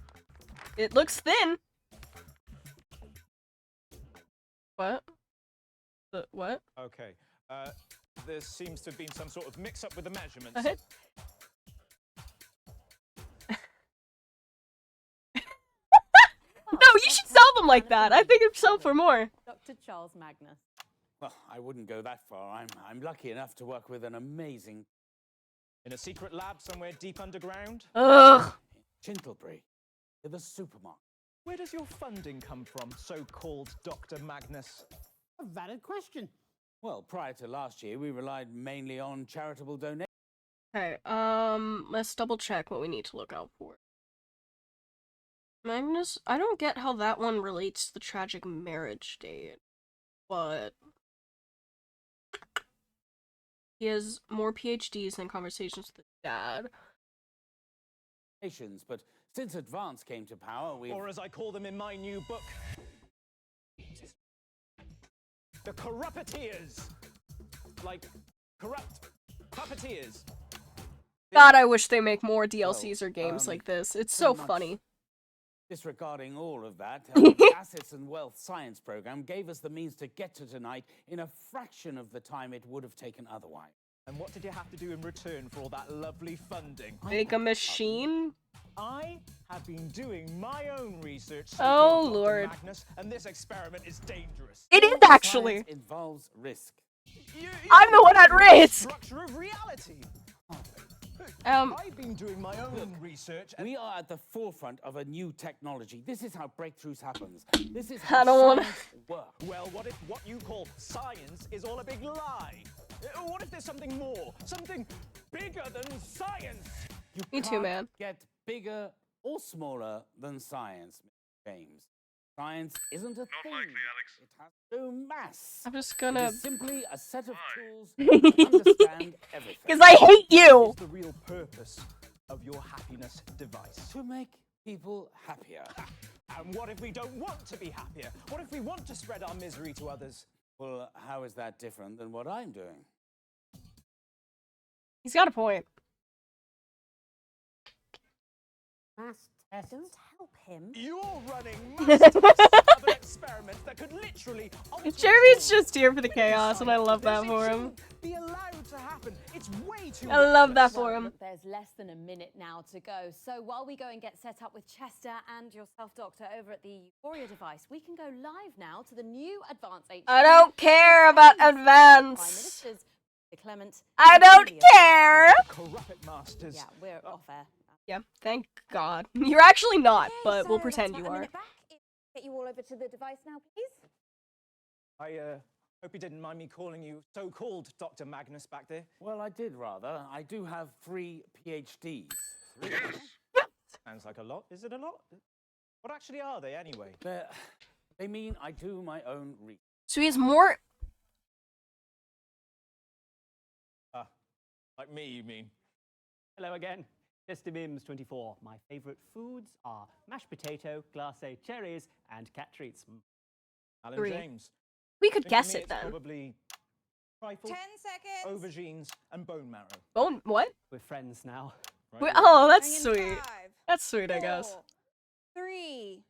It looks thin. What? What? Okay. There seems to have been some sort of mix-up with the measurements. No, you should sell them like that. I think it'd sell for more. Dr. Charles Magnus. Well, I wouldn't go that far. I'm lucky enough to work with an amazing... In a secret lab somewhere deep underground? Ugh. Chintlebury. The supermarket. Where does your funding come from, so-called Dr. Magnus? A valid question. Well, prior to last year, we relied mainly on charitable donations. Okay, let's double check what we need to look out for. Magnus, I don't get how that one relates to the tragic marriage date, but he has more PhDs than conversations with his dad. But since Advance came to power, we... Or as I call them in my new book, the corrupteers. Like, corrupt puppeteers. God, I wish they make more DLCs or games like this. It's so funny. Disregarding all of that, the Assets and Wealth Science program gave us the means to get to tonight in a fraction of the time it would have taken otherwise. And what did you have to do in return for all that lovely funding? Make a machine? I have been doing my own research. Oh, Lord. Magnus, and this experiment is dangerous. It is actually. Science involves risk. I'm the one at risk. Structure of reality. I've been doing my own research. We are at the forefront of a new technology. This is how breakthroughs happens. This is I how don't wanna- science works. Well, what if what you call science is all a big lie? What if there's something more? Something bigger than science? You Me too, can't man. get bigger or smaller than science, Mr. James. Science isn't a thing. Alex. It has no mass. I'm just It gonna. is simply a set of tools to understand everything. Because I hate you! What is the real purpose of your happiness device? To make people happier. And what if we don't want to be happier? What if we want to spread our misery to others? Well, how is that different than what I'm doing? He's got a point. Mass tests. Don't help him. You're running mass tests of an experiment that could literally alter Jeremy's just here for the chaos, and I love that for him. be allowed to happen. It's way too I love that reckless. for him. Look, there's less than a minute now to go. So while we go and get set up with Chester and yourself, Doctor, over at the Euphoria device, we can go live now to the new Advanced HQ. I don't care about Prime advance. Ministers, Clement. I don't care! Corrupt masters. Yeah, we're off air. Yeah, thank God. You're actually not, but we'll So pretend that's you about a are. minute back. Get you all over to the device now, please. I hope you didn't mind me calling you so-called Dr. Magnus back there. Well, I did rather. I do have 3 PhDs. Sounds like a lot. Is it a lot? What actually are they anyway? They mean I do my own research. So he has more. Like me, you mean? Hello again. Chester Mims 24. My favourite foods are mashed potato, glacé cherries, and cat treats. Alan 3. James. We could Think for guess me it it's then. Probably trifle, 10 seconds. aubergines, and bone marrow. Bone, what? We're friends now. Right, Wait, yeah. oh, that's Going in sweet. 5, That's sweet, I guess. 4, 3.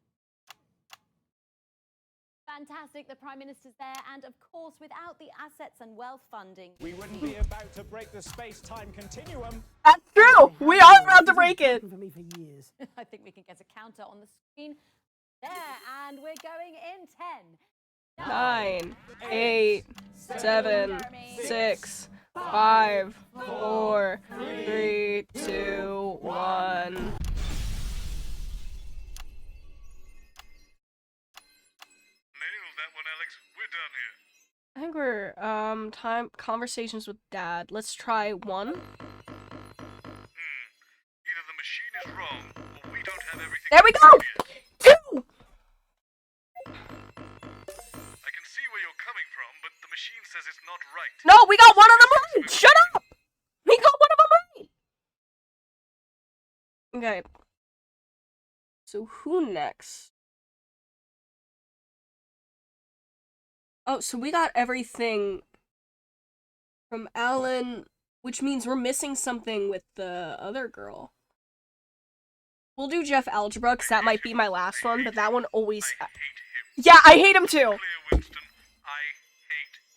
Fantastic, the Prime Minister's there, and of course, without the assets and wealth funding. We wouldn't be about to break the space-time continuum. That's true! We are about to break it! For me for years. I think we can get a counter on the screen there, and we're going in 10, 9, 8, 7, 6, 5, 4, 3, 2, 1. Nailed that one, Alex. We're done here. I think we're, time, conversations with Dad. Let's try 1. Either the machine is wrong, or we don't have everything. There we go! 2! I can see where you're coming from, but the machine says it's not right. No, we got one of them right! Shut up! We got one of them right! Okay. So who next? Oh, so we got everything from Alan, which means we're missing something with the other girl. We'll do Jeff Algebra, because that might be my last one, but that one always... Yeah, I hate him too!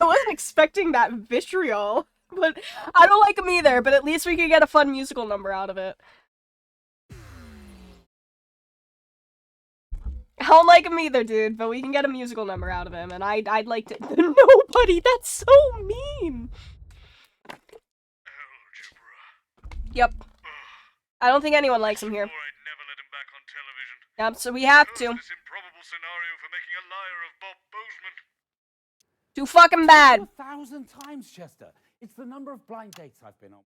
I wasn't expecting that vitriol, but I don't like him either, but at least we can get a fun musical number out of it. I don't like him either, dude, but we can get a musical number out of him, and I'd like to- Nobody! That's so mean! Yep. I don't think anyone likes him here. Yep, so we have to. This improbable scenario for making a liar of Bob Bozeman. Too fucking bad! 1,000 times, Chester. It's the number of blind dates I've been on.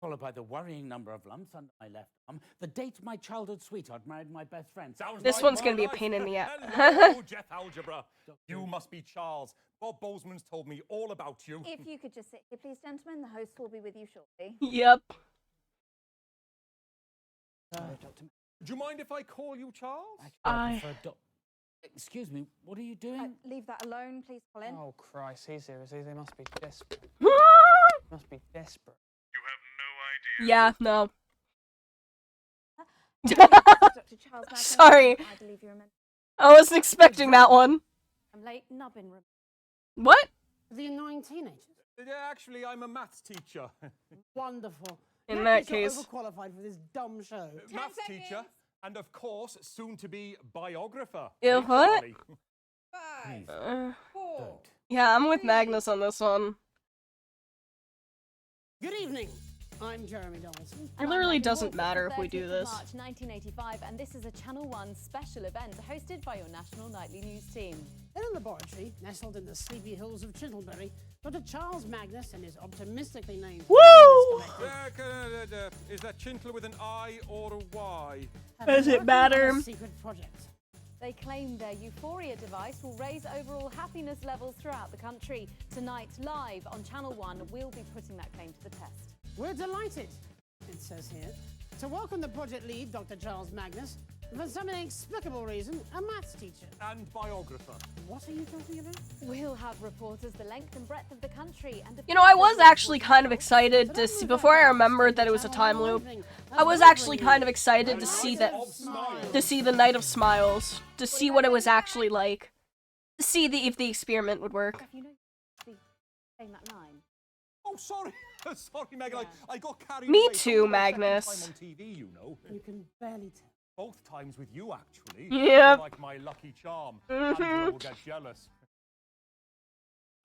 Followed by the worrying number of lumps under my left arm. The date my childhood sweetheart married my best friend. This one's gonna be a pain in the ass. Hello, Jeff Algebra. You must be Charles. Bob Bozeman's told me all about you. If you could just sit here, please, gentlemen. The host will be with you shortly. Yep. Do you mind if I call you Charles? Excuse me, what are you doing? Leave that alone, please, Colin. Oh, Christ, he's here, is he? They must be desperate. Must be desperate. Yeah, no. Dr. Charles Malcolm, Sorry. I believe you remember. I wasn't expecting that one. I'm late nubbin. What? The annoying teenagers. Yeah, actually, I'm a maths teacher. Wonderful. In In that you're case. overqualified for this dumb show. Maths teacher, and of course, soon to be biographer. Ew, Hey, what? Charlie. 5, 4. Yeah, I'm with Magnus on this one. Good evening. I'm Jeremy Donaldson. It literally doesn't matter if we do this. March 1985, and this is a Channel 1 special event hosted by your national nightly news team. In a laboratory nestled in the sleepy hills of Chintlebury, Dr. Charles Magnus and his optimistically named Woo! Is that Chintle with an I or a Y? Does it matter? Secret project. They claim their Euphoria device will raise overall happiness levels throughout the country. Tonight, live on Channel 1, we'll be putting that claim to the test. We're delighted, it says here, to welcome the project lead, Dr. Charles Magnus, and for some inexplicable reason, a maths teacher. And biographer. What are you talking about? We'll have reporters the length and breadth of the country. And You know, I was actually kind of excited to see, before I remembered that it was a time loop, I was actually kind of excited to see that, to see the Night of Smiles, to see what it was actually like, to see if the experiment would work. You know, saying that line. Oh, sorry. Sorry, Megan. I got carried Me away. too, It's my second Magnus. time on TV, you know. You can barely tell. Both times with you, actually. Yep. Like my lucky charm. Mhm. Angela will get jealous.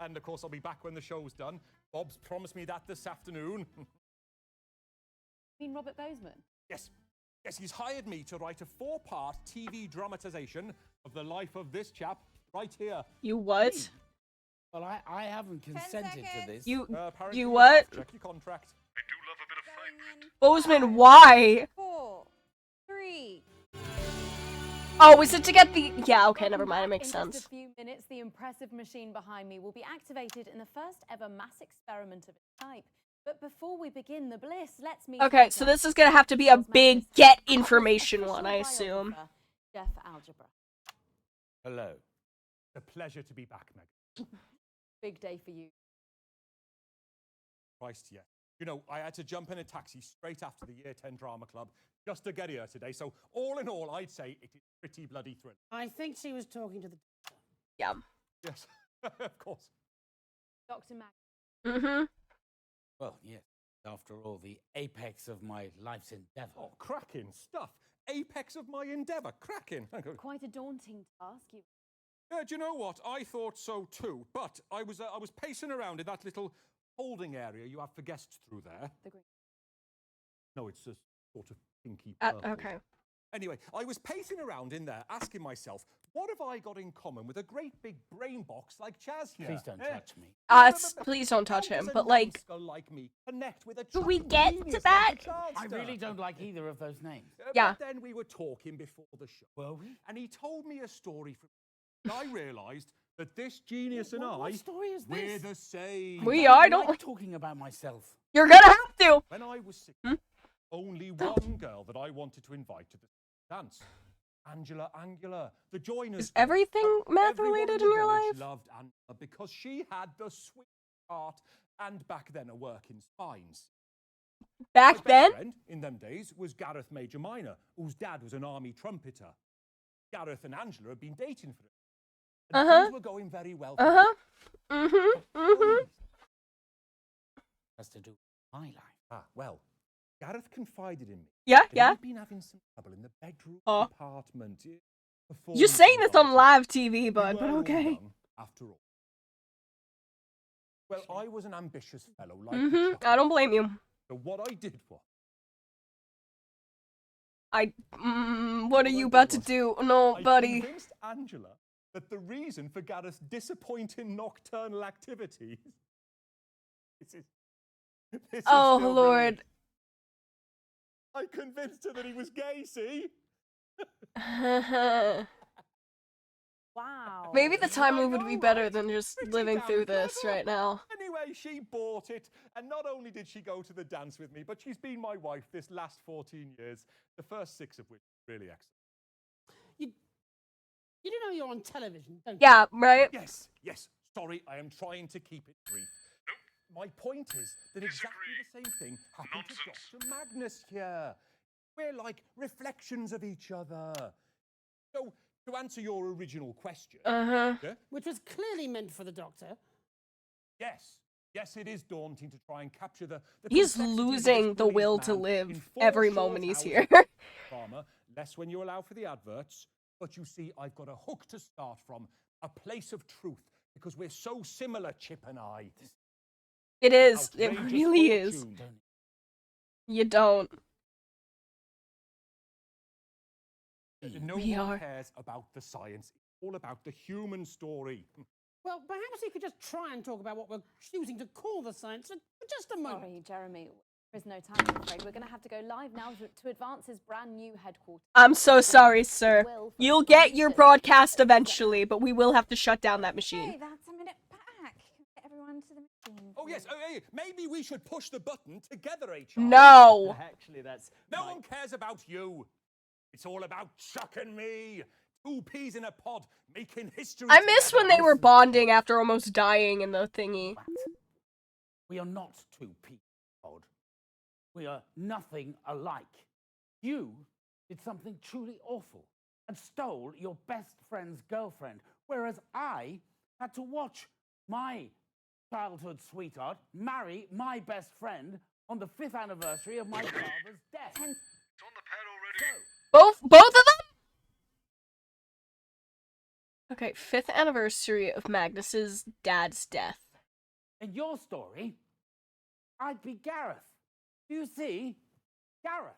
And of course, I'll be back when the show's done. Bob's promised me that this afternoon. You mean Robert Bozeman? Yes. Yes, he's hired me to write a 4-part TV dramatization of the life of this chap right here. You what? Well, I haven't consented to this. You Apparently you what? Check your contract. I do love a bit of fine print. Bozeman, why? 4, 3. Oh, is it to get the... Yeah, okay, never mind, it makes In sense. just a few minutes, the impressive machine behind me will be activated in the first ever mass experiment of its type. But before we begin the bliss, let's meet... Okay, so this is gonna have to be a big get information one, I assume. Jeff Algebra. Hello. A pleasure to be back, Meg. Big day for you. Christ, yeah. You know, I had to jump in a taxi straight after the Year 10 Drama Club just to get here today. So all in all, I'd say it is pretty bloody thrilling. I think she was talking to the doctor. Yeah. Yes, of course. Dr. Mac. Mm-hmm. Well, yes. After all, the apex of my life's endeavour. Oh, cracking stuff. Apex of my endeavour. Cracking. Quite a daunting task. You. Yeah, do you know what? I thought so too. But I was pacing around in that little holding area you have for guests through there. The green. No, it's a sort of pinky purple. Okay. Anyway, I was pacing around in there asking myself, what have I got in common with a great big brain box like Chaz here? Please don't touch me. Please don't touch How him, does a but like... numbskull like me connect with a Do we get genius to like that? a Charles I really Star? don't like either of those names. Yeah. But then we were talking before the show. Were we? And he told me a story from... And I realised that this genius and What I... story is this? We're the same. We are, don't like talking about myself. You're gonna have to! When I was 6, only one girl that I wanted to invite to the dance. Angela Angular, the joiners. Is everything math-related in Everyone your the life? village loved Angela because she had the sweet heart and back then a work in spines. Back My then? best friend in them days was Gareth Major Minor, whose dad was an army trumpeter. Gareth and Angela had been dating for it. And things were going very well. Has to do with my life. Ah, well, Gareth confided in me. Yeah, that yeah. He'd been having some trouble in the bedroom Oh. apartment. You're saying this on live TV, bud, but You were all okay. young, after all. Well, I was an ambitious fellow like I don't blame you. So what I did was... What are you about to do? No, I buddy. convinced Angela that the reason for Gareth's disappointing nocturnal activities... This is Oh, still Lord. brilliant. I convinced her that he was gay, see? Wow. Maybe the time loop would be better than just living through this right now. Anyway, she bought it, and not only did she go to the dance with me, but she's been my wife this last 14 years, the first 6 of which are really excellent. You do know you're on television, don't you? Yeah, right? Yes, yes. Sorry, I am trying to keep it brief. My point is that exactly the same thing happened to Dr. Magnus here. We're like reflections of each other. So, to answer your original question... Uh-huh. Yeah? Which was clearly meant for the doctor. Yes. Yes, it is daunting to try and capture the He's complexities of this losing the brilliant will to man live in 4 every short moment he's hours here. of drama, less when you allow for the adverts. But you see, I've got a hook to start from, a place of truth, because we're so similar, Chip and I. It is. It Outrageous really is. fortune. You don't. No We one are. cares about the science. It's all about the human story. Well, perhaps you could just try and talk about what we're choosing to call the science for just a moment. Sorry, Jeremy. There's no time, I'm afraid. We're going to have to go live now to Advance's brand new headquarters. I'm so sorry, sir. You'll get your broadcast eventually, but we will have to shut down that machine. Hey, that's a minute back. Get everyone to the machine. Oh, yes. Oh, hey, maybe we should push the button together, HR. No. Actually, that's... No one cares about you. It's all about Chuck and me. Two peas in a pod, making history. I miss when they were bonding after almost dying in the thingy. We are not two peas in a pod. We are nothing alike. You did something truly awful and stole your best friend's girlfriend, whereas I had to watch my childhood sweetheart marry my best friend on the 5th anniversary of my father's death. It's on the pad already. Both of them? Okay, 5th anniversary of Magnus's dad's death. In your story, I'd be Gareth. Do you see? Gareth,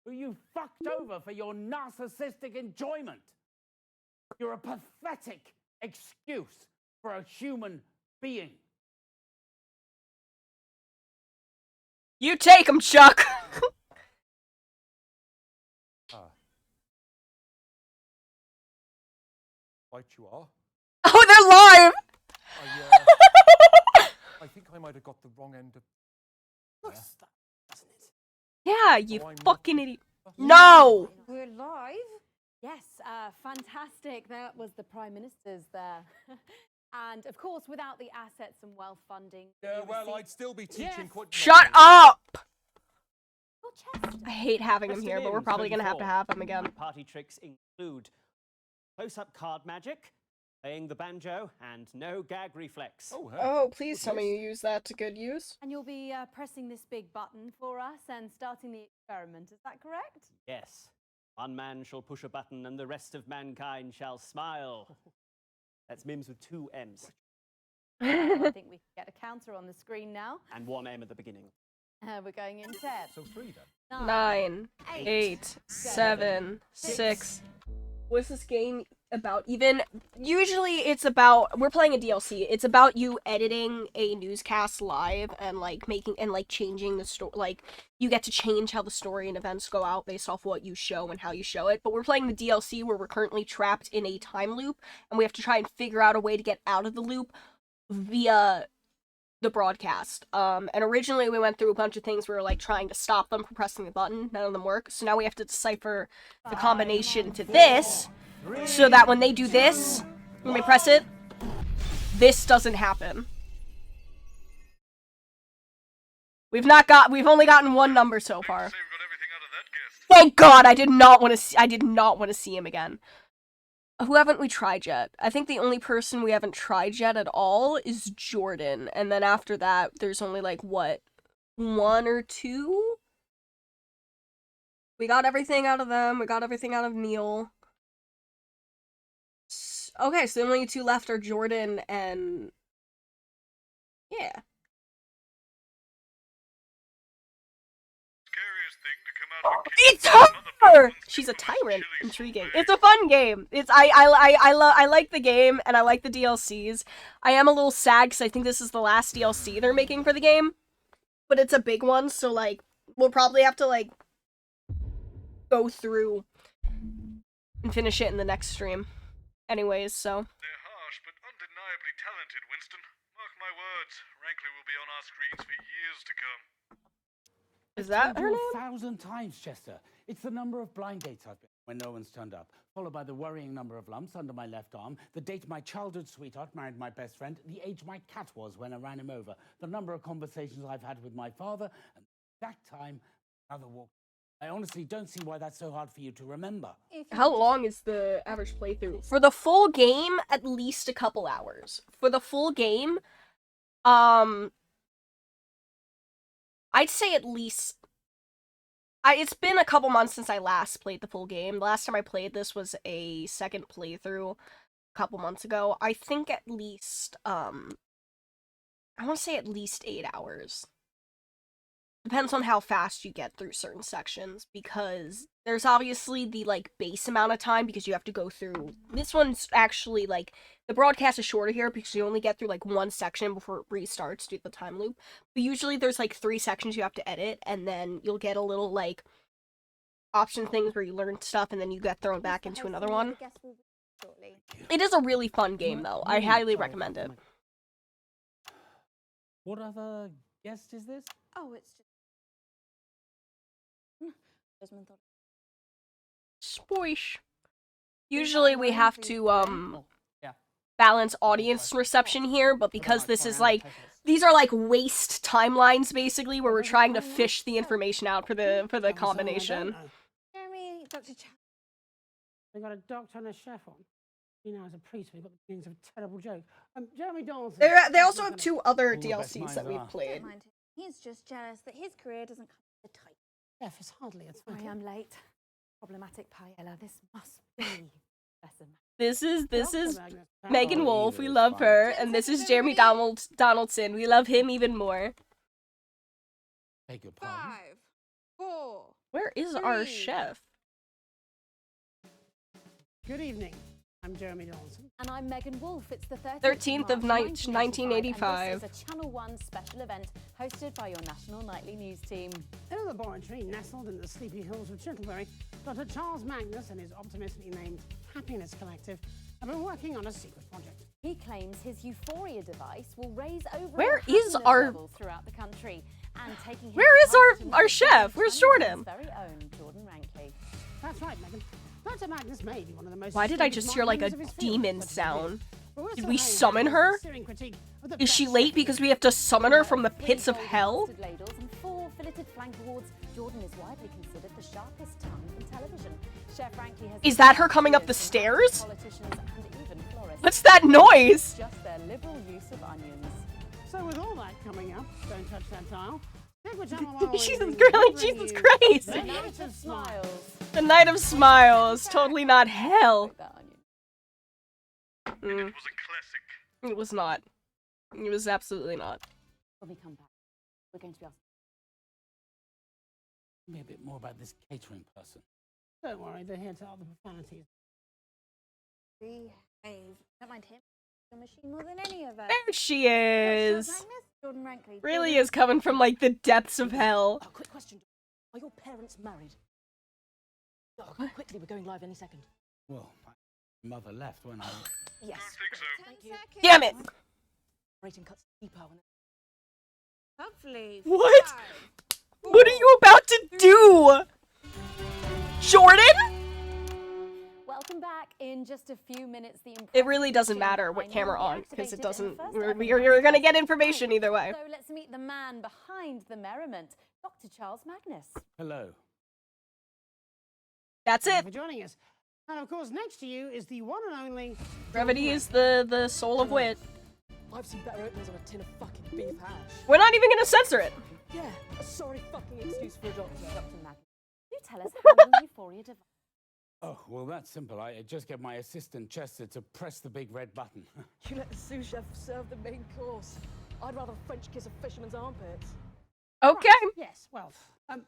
who you fucked over for your narcissistic enjoyment. You're a pathetic excuse for a human being. You take him, Chuck! Right you are. Oh, they're live! I think I might have got the wrong end of... Yeah, you I'm fucking idiot. No! We're live? Yes, fantastic. That was the Prime Minister's there. And, of course, without the assets and wealth funding... Yeah, well, I'd still be teaching quite... Shut up! I hate having him here, but we're probably gonna have to have him again. Party tricks include close-up card magic, playing the banjo, and no gag reflex. Oh, please tell me you use that to good use. And you'll be pressing this big button for us and starting the experiment, is that correct? Yes. One man shall push a button and the rest of mankind shall smile. That's Mims with 2 M's. I think we can get a counter on the screen now. And 1 M at the beginning. We're going in 10. So 3 then. 9, 8, 7, 6. What's this game about? Even usually it's about, we're playing a DLC. It's about you editing a newscast live and like making and like changing the story. Like you get to change how the story and events go out based off what you show and how you show it. But we're playing the DLC where we're currently trapped in a time loop and we have to try and figure out a way to get out of the loop via the broadcast. And originally we went through a bunch of things. We were like trying to stop them from pressing the button. None of them work. So now we have to decipher the combination to this so that when they do this, when we press it, this doesn't happen. We've only gotten 1 number so far. Thank God, I did not want to see him again. Who haven't we tried yet? I think the only person we haven't tried yet at all is Jordan. And then after that, there's only like, what, 1 or 2? We got everything out of them. We got everything out of Neil. Okay, so the only 2 left are Jordan and... yeah. It's her! She's a tyrant. Intriguing. It's a fun game. I like the game and I like the DLCs. I am a little sad because I think this is the last DLC they're making for the game. But it's a big one, so like we'll probably have to like go through and finish it in the next stream. Anyways, so. They're harsh but undeniably talented, Winston. Mark my words, Rankly will be on our screens for years to come. Is that her name? 1,000 times, Chester. It's the number of blind dates I've been when no one's turned up, followed by the worrying number of lumps under my left arm, the date my childhood sweetheart married my best friend, the age my cat was when I ran him over, the number of conversations I've had with my father, and the exact time another walk. I honestly don't see why that's so hard for you to remember. How long is the average playthrough? For the full game, at least a couple hours. For the full game, I'd say at least... it's been a couple months since I last played the full game. The last time I played this was a second playthrough a couple months ago. I think at least, I want to say at least 8 hours. depends on how fast you get through certain sections, because there's obviously the like base amount of time because you have to go through. This one's actually like the broadcast is shorter here because you only get through like one section before it restarts due to the time loop. But usually there's like 3 sections you have to edit, and then you'll get a little like option things where you learn stuff and then you get thrown back into another one. It is a really fun game though. I highly recommend it. What other guest is this? Oh, it's just. Desmond thought. Spoish. Usually we have to balance audience reception here, but because this is like these are like waste timelines basically where we're trying to fish the information out for the combination. Jeremy, Dr. Ch. We got a doctor and a chef on. You know, as a priest, we've got the beginnings of a terrible joke. Jeremy Donaldson. They also have 2 other DLCs that we've played. Don't mind him. He's just jealous that his career doesn't come with the type. Chef is hardly a Sorry, I'm late. Problematic paella. This must be lesson. This is Megan Wolf. We love her, and this is Jeremy Donaldson. We love him even more. Beg your pardon. 5, 4. Where is our chef? Good evening. I'm Jeremy Donaldson. And I'm Megan Wolf. It's the 13th of March, 1985. And this is a Channel 1 special event hosted by your national nightly news team. In a laboratory nestled in the sleepy hills of Chittlebury, Dr. Charles Magnus and his optimistically named Happiness Collective have been working on a secret project. He claims his Euphoria device will raise over Where is our levels throughout the country, and taking Where is our chef? Where's Jordan? Very own Jordan Rankley. That's right, Megan. Dr. Magnus may be one of the most. Why did I just hear like a demon sound? Did we summon her? Is she late because we have to summon her from the pits of hell? Ladles and 4 filleted flank awards. Jordan is widely considered the sharpest tongue in television. Chef Rankley has. Is that her coming up the stairs? Politicians and even florists. What's that noise? Just their liberal use of onions. So with all that coming up, don't touch that dial. Jesus Christ! The Night of Smiles. The Night of Smiles. Totally not hell. It was a classic. It was not. It was absolutely not. When we come back, we're going to be asking. Tell me a bit more about this catering person. Don't worry, they're here to all the profanities. Behave. Don't mind him. Your machine more than any of us. There she is. Jordan Rankley. Really is coming from like the depths of hell. Quick question. Are your parents married? Quickly, we're going live any second. Well, my mother left when I. Yes. Thank you. Damn it! Rating cuts deeper. Lovely. What? 5, 4, What are you about to do? Jordan? Welcome back. In just a few minutes, It really doesn't matter what camera on, because it doesn't. You're gonna get information either way. So let's meet the man behind the merriment, Dr. Charles Magnus. Hello. That's Thank it. you for joining us. And of course, next to you is the one and only. Brevity is the soul of wit. I've seen better openers on a tin of fucking beef hash. We're not even gonna censor it. Yeah, a sorry fucking excuse for a doctor. Dr. Magnus, do tell us how the Euphoria device. Oh, well, that's simple. I just get my assistant Chester to press the big red button. You let the sous chef serve the main course. I'd rather French kiss a fisherman's armpits. Okay. Right. Yes, well,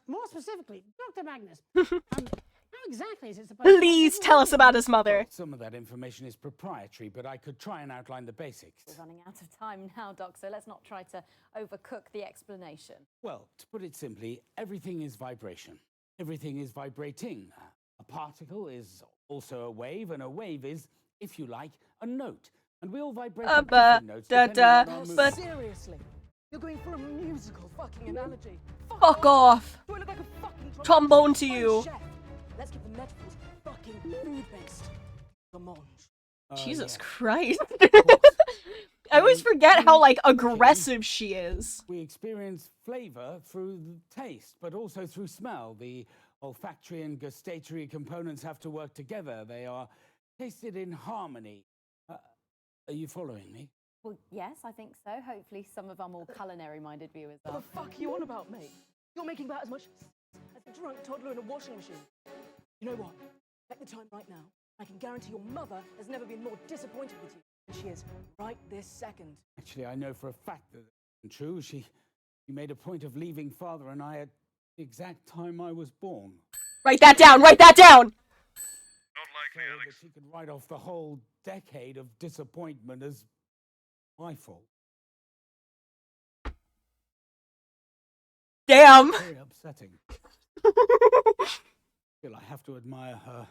more specifically, Dr. Magnus. How exactly is it supposed to Please tell us about his mother. Some of that information is proprietary, but I could try and outline the basics. We're running out of time now, Doc, so let's not try to overcook the explanation. Well, to put it simply, everything is vibration. Everything is vibrating. A particle is also a wave, and a wave is, if you like, a note. And we all vibrate at different notes depending on our mood. Seriously? You're going for a musical fucking analogy. Fuck off. Do I look like a fucking Trombone to you. chef? Let's keep the metaphors fucking food-based. Come on. Jesus Christ. I always forget how like aggressive she is. We experience flavor through the taste, but also through smell. The olfactory and gustatory components have to work together. They are tasted in harmony. Are you following me? Well, yes, I think so. Hopefully some of our more culinary-minded viewers are. What the fuck are you on about, mate? You're making about as much as a drunk toddler in a washing machine. You know what? Take the time right now. I can guarantee your mother has never been more disappointed with you than she is right this second. Actually, I know for a fact that it's true. She She made a point of leaving Father and I at the exact time I was born. Write that down. Write that down. Not likely, So Alex. that she could write off the whole decade of disappointment as my fault. Damn. Very upsetting. Still, I have to admire her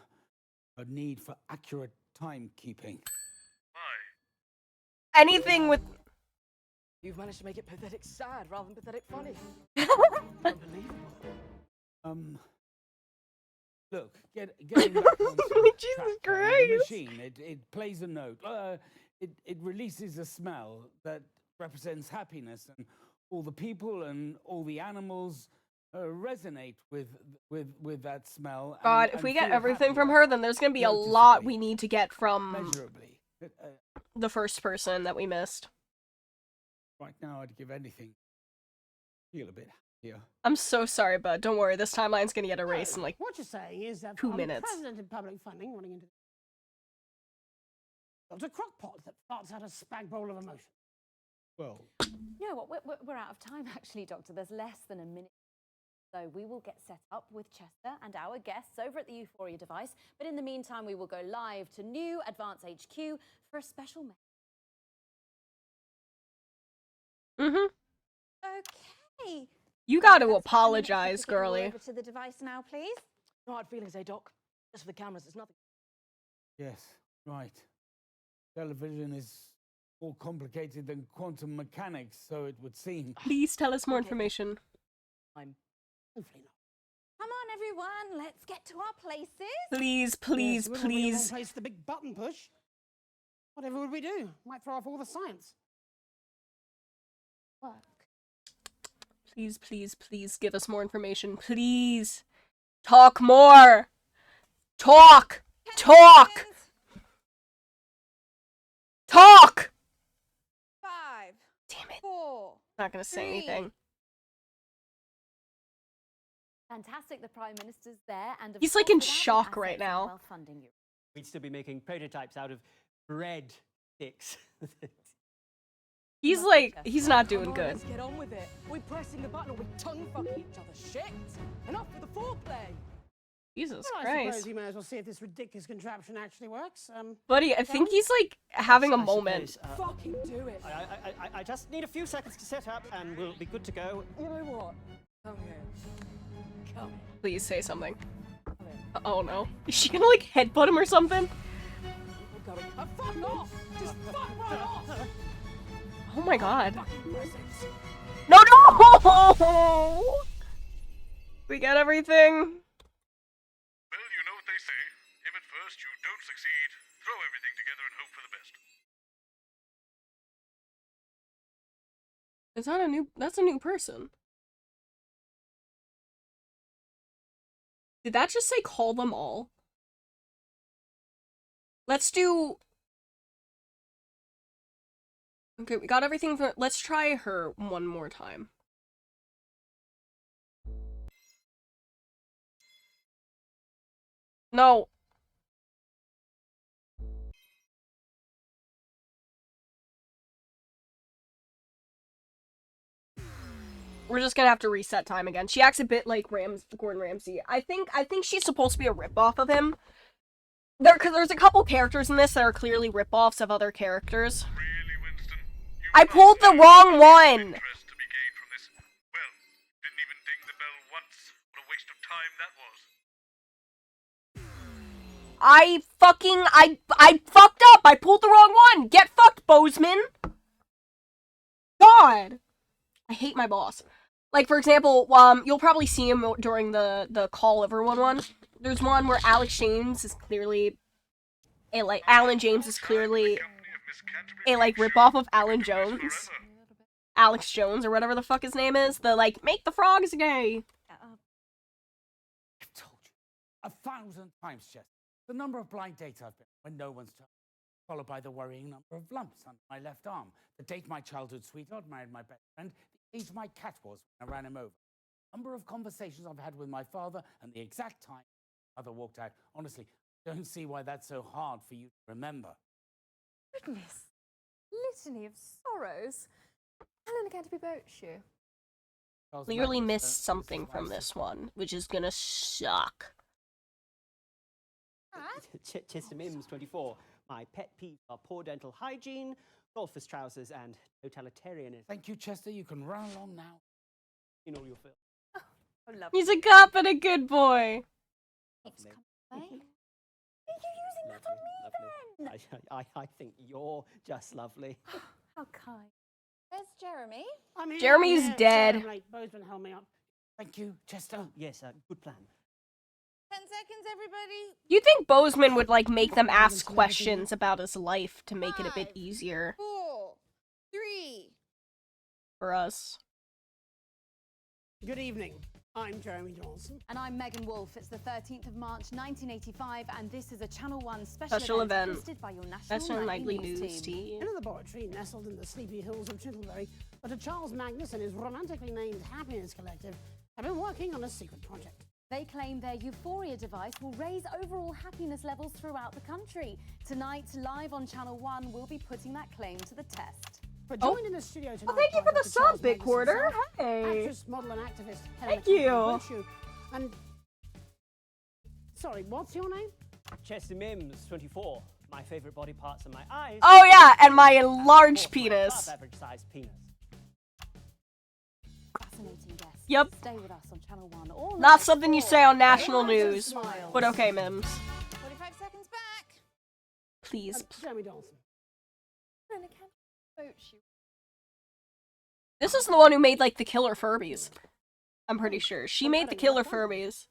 need for accurate timekeeping. Why? Anything with. You've managed to make it pathetic sad rather than pathetic funny. Unbelievable. Look, getting back on Jesus track, Christ. the machine, it plays a note. It releases a smell that represents happiness, and all the people and all the animals resonate with that smell. God, if we get everything from her, then there's gonna be a lot we need to get from measurably. the first person that we missed. Right now, I'd give anything. Feel a bit happier. I'm so sorry, bud. Don't worry. This timeline's gonna get erased in like What you're saying is that 2 minutes. unprecedented public funding running into a crockpot that farts out a spag bowl of emotion. Well, You know what? We're out of time, actually, Doctor. There's less than a minute. So we will get set up with Chester and our guests over at the Euphoria device. But in the meantime, we will go live to new Advance HQ for a special Okay. You gotta That's fine. apologize, If we could get you girly. Over to the device now, please. No hard feelings, eh, Doc? Just for the cameras, it's nothing. yes, right. Television is more complicated than quantum mechanics, so it would seem. Please tell us more information. I'm hopefully not. Come on, everyone. Let's get to our places. Please, please, Yes, we're in the wrong please. place, the big button push. Whatever would we do? Might throw off all the science. Work. Please, please, please give us more information. Please. Talk more. Talk. Talk. Talk. 5. Damn it. 4. Not gonna say 3. anything. Fantastic, the Prime Minister's there, and of He's like course, in without the shock right assets and now. well-funding you. We'd still be making prototypes out of bread sticks. He's like, he's not doing Come on, good. Let's get on with it. We're pressing the button or we tongue fuck each other. Shit! Enough with the foreplay. Jesus Well, I Christ. suppose you may as well see if this ridiculous contraption actually works. Buddy, I think he's like having a moment. Fucking do it. I just need a few seconds to set up and we'll be good to go. You know what? Come here. Come here. Please say something. Oh no. Is she gonna like headbutt him or something? We're going. Fuck off! Just fuck right off! Oh my god. Fucking presents. No, no! We got everything. Well, you know what they say. If at first you don't succeed, throw everything together and hope for the best. Is that a new, that's a new person. Did that just say call them all? Let's do... Okay, we got everything for... Let's try her one more time. No. We're just gonna have to reset time again. She acts a bit like Gordon Ramsay. I think she's supposed to be a ripoff of him. There's a couple characters in this that are clearly ripoffs of other characters. Really, Winston? I pulled the wrong one! Interest to be gained from this. Well, didn't even ding the bell once. What a waste of time that was. I fucked up! I pulled the wrong one! Get fucked, Bozeman! God! I hate my boss. Like, for example, you'll probably see him during the Call Everyone one. There's one where Alex James is clearly Alan James is clearly a ripoff of Alan Jones. Alex Jones or whatever the fuck his name is. The make the frogs gay. I've told you 1,000 times, Chester. The number of blind dates I've been when no one's turned, followed by the worrying number of lumps under my left arm. The date my childhood sweetheart married my best friend. The age my cat was when I ran him over. Number of conversations I've had with my father and the exact time mother walked out. Honestly, I don't see why that's so hard for you to remember. Goodness. Litany of sorrows. Helen Canterbury Boat Shoe. clearly missed something from this one, which is gonna suck. Chester Mims, 24. My pet peeves are poor dental hygiene, golfer's trousers, and totalitarianism. Thank you, Chester. You can run along now. In all your films. He's a cop and a good boy. I think you're just lovely. How kind. Where's Jeremy? I'm here, Jeremy's I'm here. dead. Sorry, I'm late. Bozeman held me up. Thank you, Chester. Yes, good plan. 10 seconds, everybody. You'd think Bozeman would, like, make them ask questions about his life to make it a bit easier 4, 3. for us. Good evening. I'm Jeremy Johnson. And I'm Megan Wolfe. It's the 13th of March, 1985, and this is a Channel 1 special event hosted by your National National Nightly Nightly News News team. In a laboratory nestled in the sleepy hills of Chittlebury, Dr. Charles Magnus and his romantically named Happiness Collective have been working on a secret project. They claim their Euphoria device will raise overall happiness levels throughout the country. Tonight, live on Channel 1, we'll be putting that claim to the test. We're joined in the studio tonight. Oh, thank you by for the Dr. sub, Charles Big Magnus Quarter. himself, Hey. Actress, model, and activist. Thank Helena you. Catherine. And sorry, what's your name? Chester Mims, 24. My favorite body parts are my eyes. Oh yeah, and my large penis. Average sized penis. Fascinating guest. Yep. Stay with us on Channel 1. All Not night something you for say on national All Night of news. Smiles. But okay, Mims. 45 seconds back. Please. Jeremy Dawson. This is the one who made, like, the killer Furbies. I'm pretty sure. She made the killer Furbies.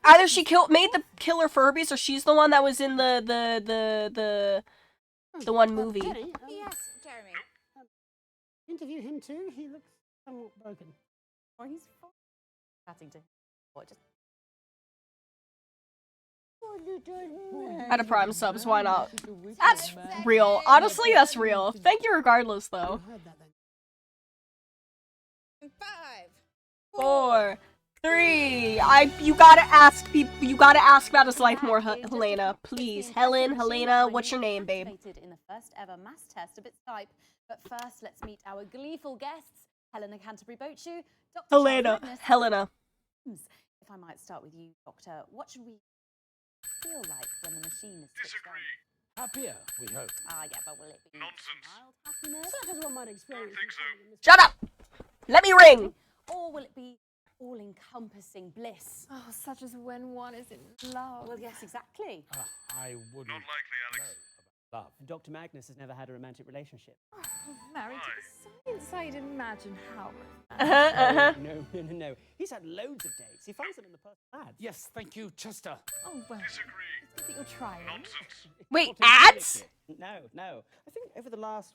Either she made the killer Furbies, or she's the one that was in the one movie. Yes, Jeremy. Interview him too. He looks somewhat broken. Or he's chatting to him. Or just Out of Prime subs, why not? That's real. Honestly, that's real. Thank you regardless, though. 5, 4, 3. You gotta ask people. You gotta ask about his life more, Helena. Please, Helena. What's your name, babe? In the first ever mass test of its type. But first, let's meet our gleeful guests, Helena Canterbury-Bochu, Dr. Helena. Charles Magnus. Helena. If I might start with you, Doctor, what should we feel like when the machine is switched on? Happier, we hope. Ah, yeah, but will it be mild happiness? Such as one might experience. Shut up! Let me ring! Or will it be all-encompassing bliss? Oh, such as when one is in love. Well, yes, exactly. I wouldn't. Not likely, Alex. Love. Dr. Magnus has never had a romantic relationship. Oh, married to the science, I'd imagine how. No. He's had loads of dates. He finds them in the personal ads. Yes, thank you, Chester. Oh, well. It's good that you're trying. Wait, ads? No. I think over the last,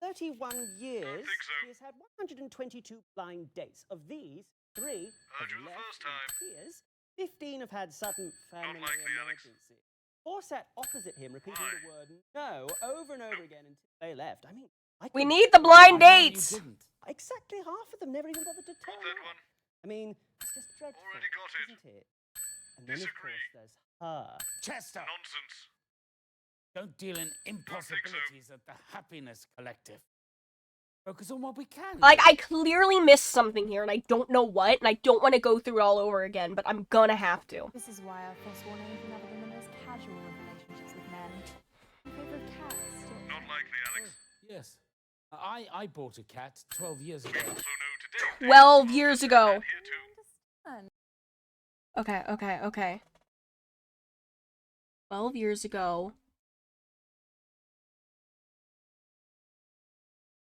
31 years, he has had 122 blind dates. Of these, 3 have left in tears. 15 have had sudden family emergency. 4 sat opposite him, repeating the word no over and over again until they left. I mean, We need the blind dates! Exactly half of them never even bothered to turn up. I mean, it's just dreadful, isn't it? And then, of course, there's her. Chester! Nonsense. Don't deal in impossibilities at the Happiness Collective. Focus on what we can. Like, I clearly missed something here, and I don't know what, and I don't want to go through it all over again, but I'm gonna have to. This is why I've forsworn anything other than the most casual of relationships with men. My favorite cats. Not likely, Alex. Yes. I bought a cat 12 years ago. 12 years ago. Okay. 12 years ago.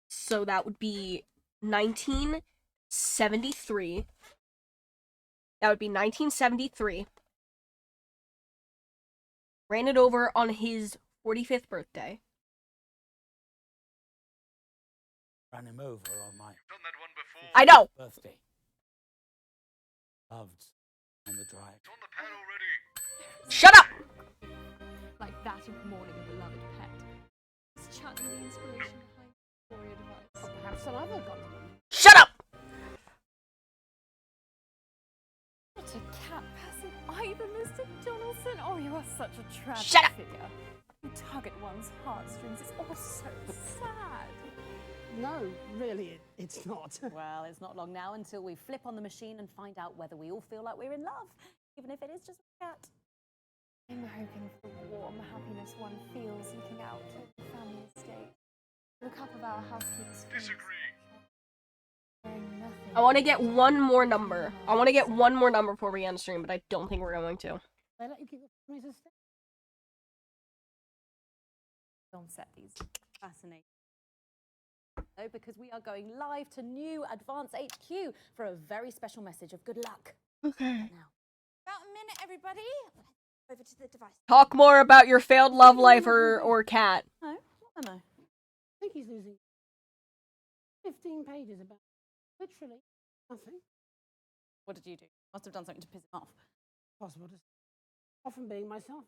So that would be 1973. That would be 1973. Ran it over on his 45th birthday. Ran him over on my I know. birthday. Loved on the drive. It's on the pad already. Shut up! Like that of mourning a beloved pet. It's channeling the inspiration behind the Euphoria device. Or perhaps some other compliment. Shut up! What a cat person either, Mr. Donaldson. Oh, you are such a tragic Shut up! figure. You tug at one's heartstrings. It's all so sad. No, really, it's not. Well, it's not long now until we flip on the machine and find out whether we all feel like we're in love, even if it is just a cat. I'm hoping for the warm happiness one feels looking out over the family estate. Look up of our housekeeper's Disagree. I want to get one more number. I want to get one more number before we end stream, but I don't think we're going to. They let you keep the family's estate. Film set these fascinating. No, because we are going live to new Advance HQ for a very special message of good luck. Okay. Now. About a minute, everybody. Over to the device. Talk more about your failed love life or cat. No, I know. I think he's losing 15 pages about literally nothing. What did you do? Must have done something to piss him off. Possible to often being myself.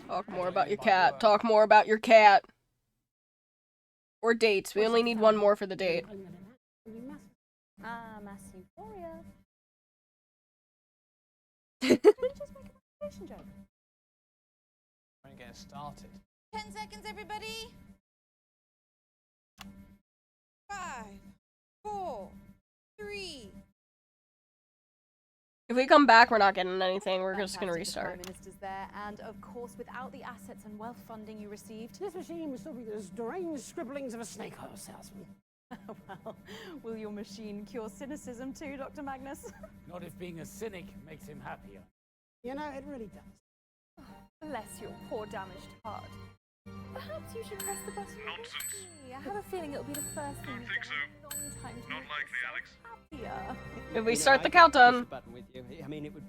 Talk more about your cat. Talk more about your cat. Or dates. We only need one more for the date. Mass euphoria. Just make a motivation joke. We're getting started. 10 seconds, everybody. 5, 4, 3. If we come back, we're not getting anything. We're just gonna Fantastic, the restart. Prime Minister's there, and of course, without the assets and wealth funding you received, This machine will still be those deranged scribblings of a snake oil salesman. well, will your machine cure cynicism too, Dr. Magnus? Not if being a cynic makes him happier. You know, it really does. Bless your poor damaged heart. Perhaps you should press the button. Nonsense. I have a feeling it'll be the first thing Don't think so. in a long time to Not make likely, Alex. happier. If we start the countdown. Button with you. I mean, it would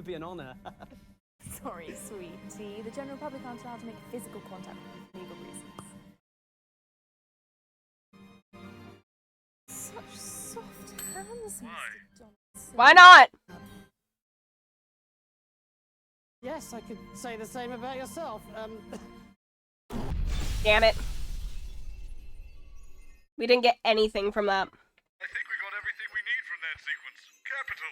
be an honor. Sorry, sweetie. The general public aren't allowed to make physical contact with you for legal reasons. Such soft hands, Mr. Johnson. Why not? Yes, I could say the same about yourself. Damn it. We didn't get anything from that. I think we got everything we need from that sequence. Capital.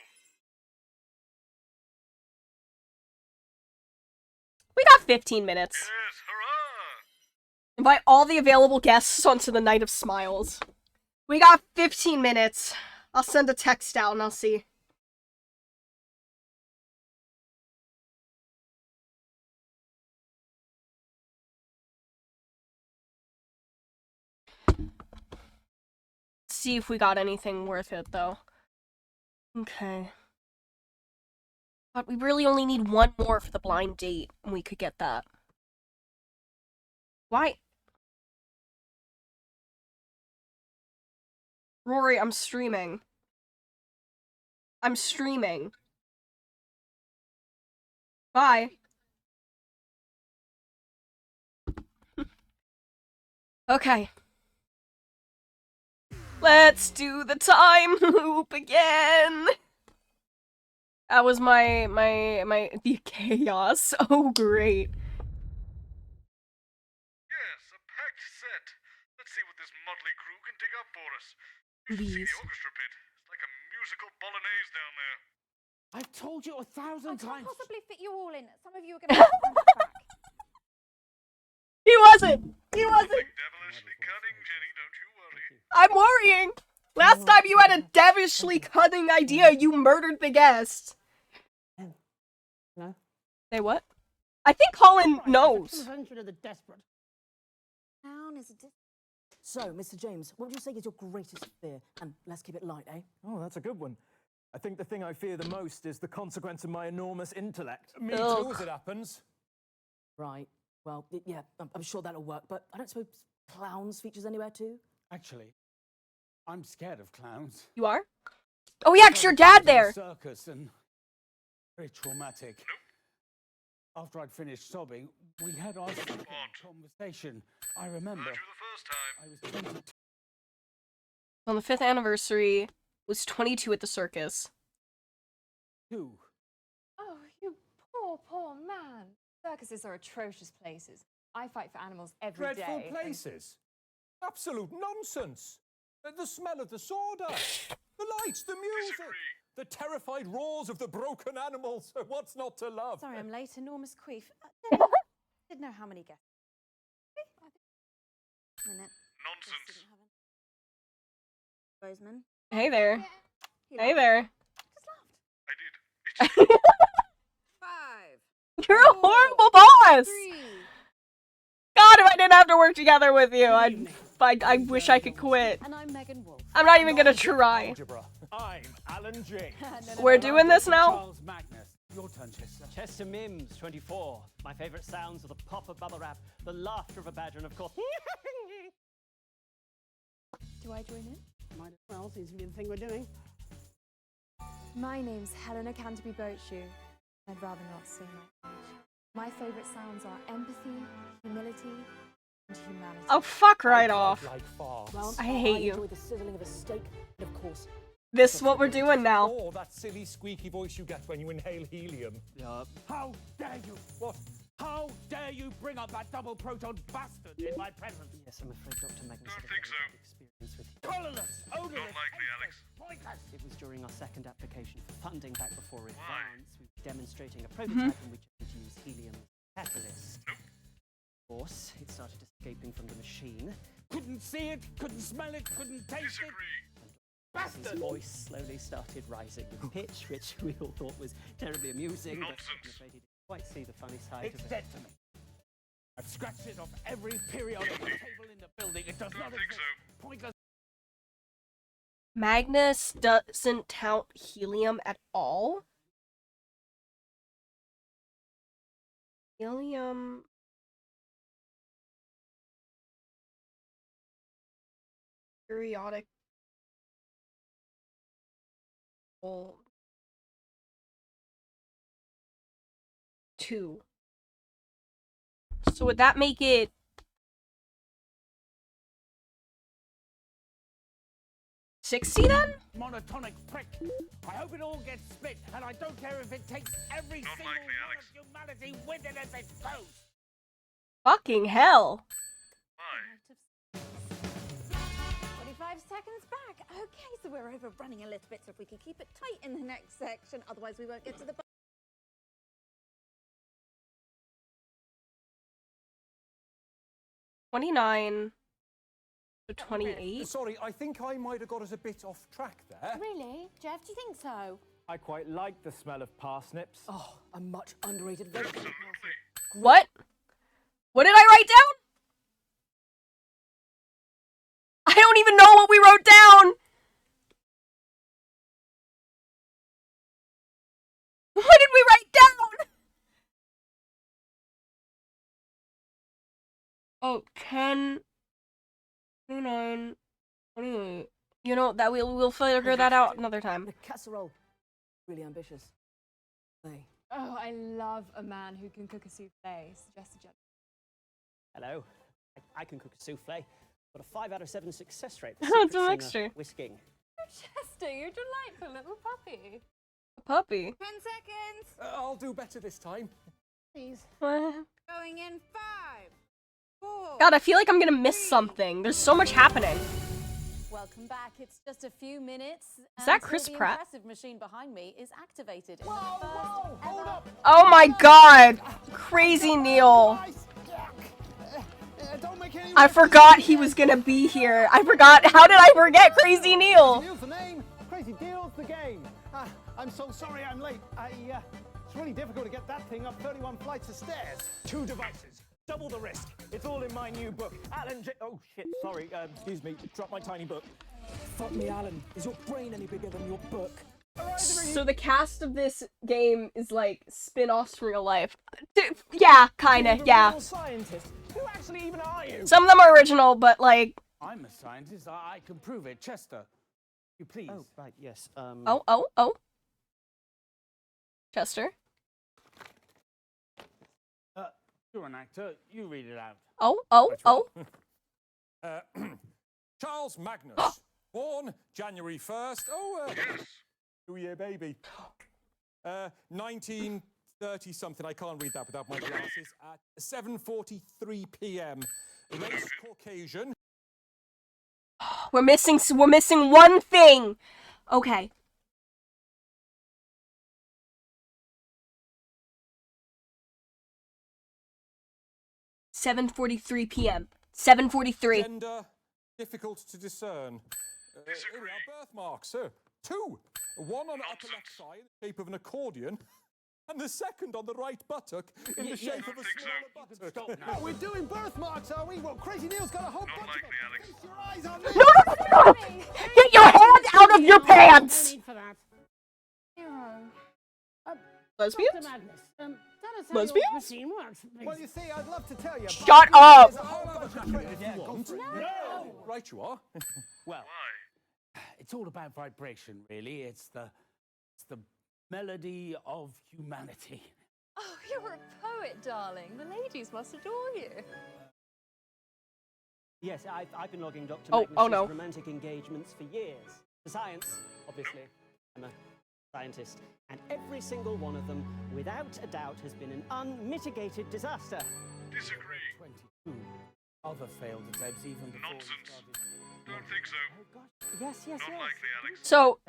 We got 15 minutes. Yes, hurrah! Invite all the available guests onto the Night of Smiles. We got 15 minutes. I'll send a text out and I'll see. See if we got anything worth it, though. Okay. But we really only need one more for the blind date, and we could get that. Why? Rory, I'm streaming. I'm streaming. Bye. Okay. Let's do the time loop again. That was the chaos. Oh, great. Yes, a packed set. Let's see what this motley crew can dig up for us. You should see Please. the orchestra pit. It's like a musical bolognese down there. I've told you 1,000 I times. can't possibly fit you all in. Some of you are going to have to come back. He wasn't. He wasn't. Devilishly cunning, Jenny, don't you worry. I'm worrying. Last time you had a devilishly cunning idea, you murdered the guest. No. Say what? I think Colin knows. Convention of the desperate. Town is a So, Mr. James, what would you say is your greatest fear? And let's keep it light, eh? Oh, that's a good one. I think the thing I fear the most is the consequence of my enormous intellect. Me Ugh. too, as it happens. Right. Well, yeah, I'm sure that'll work, but I don't suppose clowns features anywhere too? Actually, I'm scared of clowns. You are? Oh yeah, 'cause your dad there. Circus and very traumatic. After I'd finished sobbing, we had our second conversation. I remember. Heard you the first time. I was 22. On the 5th anniversary, was 22 at the circus. Oh, you poor, poor man. Circuses are atrocious places. I fight for animals every day. Dreadful places. Absolute nonsense. The smell of the sawdust, the lights, the music, the terrified roars of the broken animals. What's not to love? Sorry, I'm late. Enormous queef. Did know how many guests. a minute. Nonsense. Bozeman. Hey there. He Hey laughed. there. I did. 5. You're a horrible boss! God, if I didn't have to work together with you, I wish I could quit. And I'm Megan Wolf. I'm not even gonna try. I'm Alan J. We're doing this now? Charles Magnus. Your turn, Chester. Chester Mims, 24. My favourite sounds are the pop of bubble wrap, the laughter of a badger, and of course. Do I join in? Might as well, seems to be the thing we're doing. My name's Helena Canterbury Boatshoe. I'd rather not say my age. My favourite sounds are empathy, humility, and humanity. Oh, fuck right off. Well, I hate you. enjoy the sizzling of a steak, and of course. This is what we're doing now. Oh, that silly squeaky voice you get when you inhale helium. How dare you? What? How dare you bring up that double proton bastard in my presence? Yes, I'm afraid Dr. Magnus had a think very so. bad experience with you. Colorless, odorless, Not likely, Alex. pointless. It was during our second application for funding back before advance. We were demonstrating a prototype in which we would use helium as a catalyst. Of course, it started escaping from the machine. Couldn't see it, couldn't smell it, couldn't taste it. His voice slowly started rising in pitch, which we all thought was terribly amusing. But I'm afraid he didn't quite see the funny side It's of it. dead to me. I've scratched it off every periodic table in the building. It does not exist. Pointless. Magnus doesn't count helium at all? Helium... Periodic... 2. So would that make it 60 then? Monotonic prick. I hope it all gets split, and I don't care if it takes every single one of humanity with it as it goes. Fucking hell. 25 seconds back. Okay, so we're overrunning a little bit, so if we can keep it tight in the next section, otherwise we won't get to the... 29 to 28. Sorry, I think I might have got us a bit off track there. Really? Jeff, do you think so? I quite like the smell of parsnips. Oh, a much underrated vegetable. What? What did I write down? I don't even know what we wrote down! What did we write down? Oh, 10, 29, 28. You know, that we'll figure that out another time. The casserole. Really ambitious. Oh, I love a man who can cook a souffle. Suggest a gentleman. Hello. I can cook a souffle. Got a 5 out of 7 success rate. The It's a secret's in mixture. Whisking. Chester, you're delightful little puppy. A puppy. 10 seconds. I'll do better this time. Please. What? Going in 5, 4. God, I feel like I'm gonna miss something. There's so much happening. Welcome back. It's just a few minutes. Is that until Chris the Pratt? impressive machine behind me is activated. In Oh my god! Crazy Neil. I forgot he was gonna be here. I forgot. How did I forget Crazy Neil? Deal's the name, Crazy Deal's the game. I'm so sorry I'm late. It's really difficult to get that thing up 31 flights of stairs. 2 devices. Double the risk. It's all in my new book. Alan J. Oh, shit. Sorry. Excuse me. Drop my tiny book. Fuck me, Alan. Is your brain any bigger than your book? So the cast of this game is like spin-offs from real life. Yeah, kinda, yeah. Scientist. Who actually even are you? Some of them are original, but like... I'm a scientist. I can prove it. Chester, you please. Oh, right, yes. Oh. Chester? You're an actor. You read it out. Oh. Charles Magnus, born January 1st. Oh, two-year baby. 1930-something. I can't read that without my glasses. At 7:43 p.m. Race Caucasian. We're missing one thing. Okay. (7:43 p.m.) 7:43. Gender, difficult to discern. Here we are, birthmarks. So, 2. One on the upper left side, in the shape of an accordion, and the second on the right buttock in the shape of a smaller buttock. Stop now. We're doing birthmarks, are we? Well, Crazy Neil's got a whole bunch of them. Alex. Keep your eyes on No! Get your hand out of your pants! No need for that. Hero. Lesbians? Dr. Magnus, tell us how Lesbians? your machine works, please. Well, you see, I'd love to tell you. Shut up! There's a whole bunch of credit if you want. No! Right you are. Well, it's all about vibration, really. It's the melody of humanity. Oh, you're a poet, darling. The ladies must adore you. Yes, I've been logging Dr. Oh, Magnus's oh no. romantic engagements for years. For science, obviously. I'm a scientist. And every single one of them, without a doubt, has been an unmitigated disaster. Disagree. 22 other failed attempts even before. Nonsense. Don't think so. Oh, gosh. Yes, yes, Not yes. likely, Alex. So,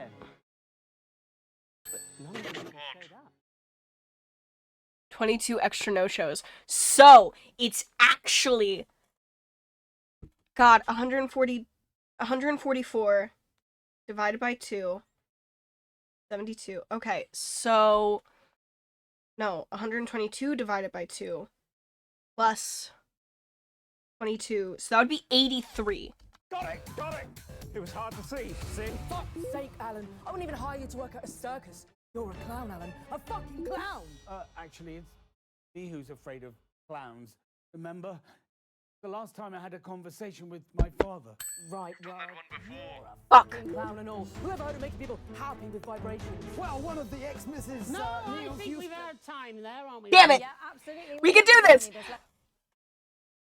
But none of them showed up. 22 extra no-shows. So, it's actually... God, 144 divided by 2. 72. Okay, so... No, 122 divided by 2. Plus 22. So that would be 83. Got it! It was hard to see. Fuck's sake, Alan. I wouldn't even hire you to work at a circus. You're a clown, Alan. A fucking clown! Actually, it's me who's afraid of clowns. Remember? The last time I had a conversation with my father. Right, well, Fuck. fucking clown and all. Whoever heard of making people happy with vibrations? Well, one of the ex-Mrs. No, I Neil's think used... we've had time there, aren't we? Damn it! Yeah, absolutely. We can do this!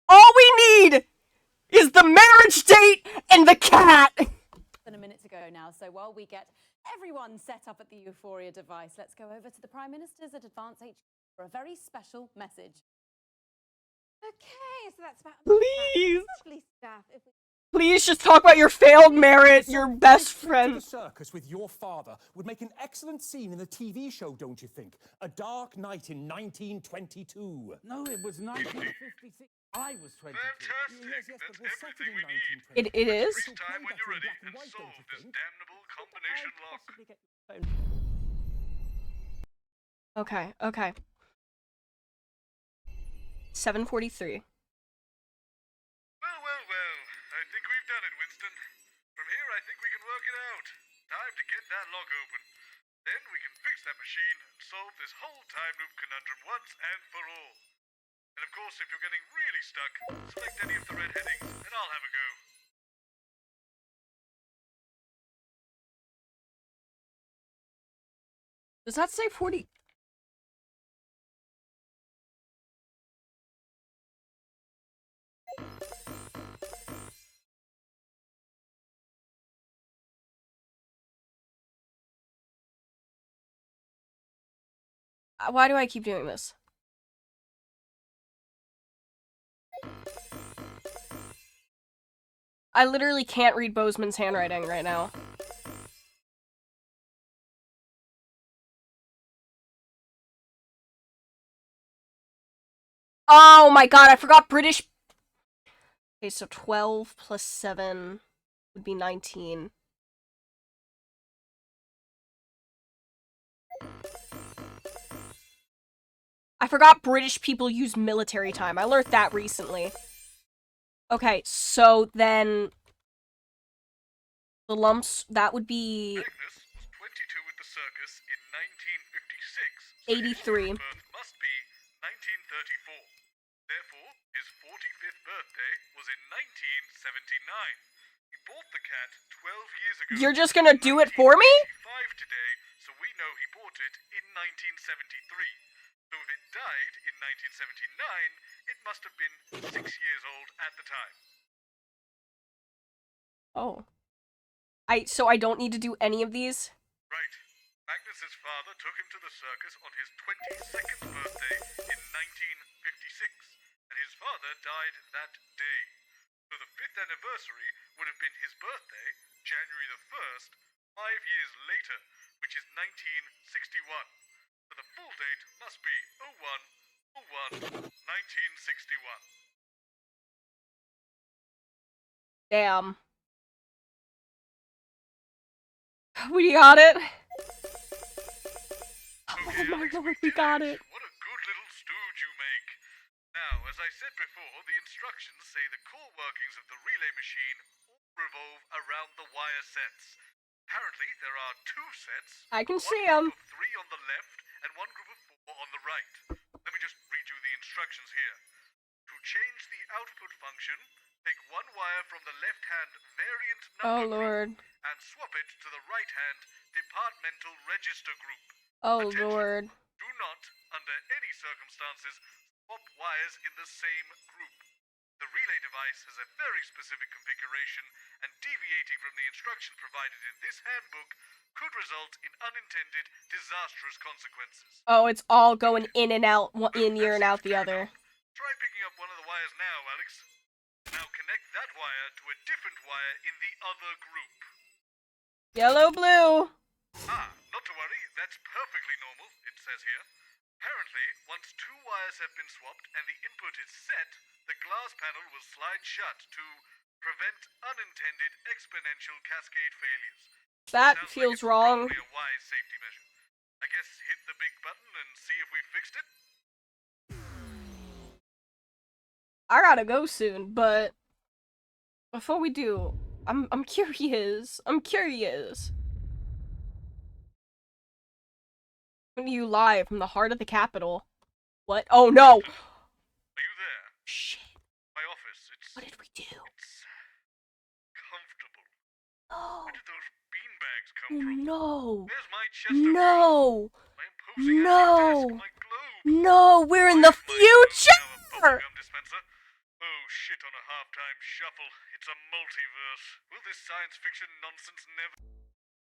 All we need is the marriage date and the cat! Than a minute to go now, so while we get everyone set up at the Euphoria device, let's go over to the Prime Minister's at Advance HQ for a very special message. Okay, so that's about Please! lovely stuff. If we... Please just talk about your failed marriage, your best To friend. the circus with your father would make an excellent scene in the TV show, don't you think? A Dark Night in 1922. No, it was 1956. I was 22. Fantastic. Yes, but That's we're set everything in we need. 1920. It is? Free time when you're ready and solve this damnable combination lock. Okay, okay. 7:43. Well. I think we've done it, Winston. From here, I think we can work it out. Time to get that lock open. Then we can fix that machine and solve this whole time loop conundrum once and for all. And of course, if you're getting really stuck, select any of the red headings, and I'll have a go. Does that say 40? Why do I keep doing this? I literally can't read Bozeman's handwriting right now. Oh my god, I forgot British. Okay, so 12 plus 7 would be 19. I forgot British people use military time. I learned that recently. Okay, so then the lumps, that would be Magnus was 22 at the circus in 1956. 83. His birth must be 1934. Therefore, his 45th birthday was in 1979. He bought the cat 12 years ago. You're just gonna do it for me? 5 today, so we know he bought it in 1973. So if it died in 1979, it must have been 6 years old at the time. Oh. So I don't need to do any of these? Right. Magnus's father took him to the circus on his 22nd birthday in 1956, and his father died that day. So the 5th anniversary would have been his birthday, January the 1st, 5 years later, which is 1961. So the full date must be 01/01/1961. Damn. We got it. Okay, Oh my Alex, lord, we got it. What a good little stooge you make. Now, as I said before, the instructions say the core workings of the relay machine all revolve around the wire sets. Apparently, there are 2 sets. I can see One them. group of 3 on the left and one group of 4 on the right. Let me just read you the instructions here. To change the output function, take one wire from the left-hand variant number Lord. group and swap it to the right-hand departmental register group. Oh Attention. lord. Do not, under any circumstances, swap wires in the same group. The relay device has a very specific configuration, and deviating from the instruction provided in this handbook could result in unintended, disastrous consequences. Oh, it's all going in and out, in ear and out the other. Try picking up one of the wires now, Alex. Now connect that wire to a different wire in the other group. Yellow, blue. Not to worry, that's perfectly normal, it says here. Apparently, once 2 wires have been swapped and the input is set, the glass panel will slide shut to prevent unintended exponential cascade failures. That Sounds feels like it's wrong. probably a wise safety measure. I guess hit the big button and see if we fixed it? I gotta go soon, but before we do, I'm curious. I'm curious. When you live from the heart of the capital. What? Oh no! Are you there? Shit. My office, it's... What did we do? It's... comfortable. Oh. Where did those beanbags come Oh from? no! Where's my chest of No! my imposing No! desk, my globe? No! We're in the future! Bubblegum dispenser? Oh shit on a halftime shuffle. It's a multiverse. Will this science fiction nonsense never...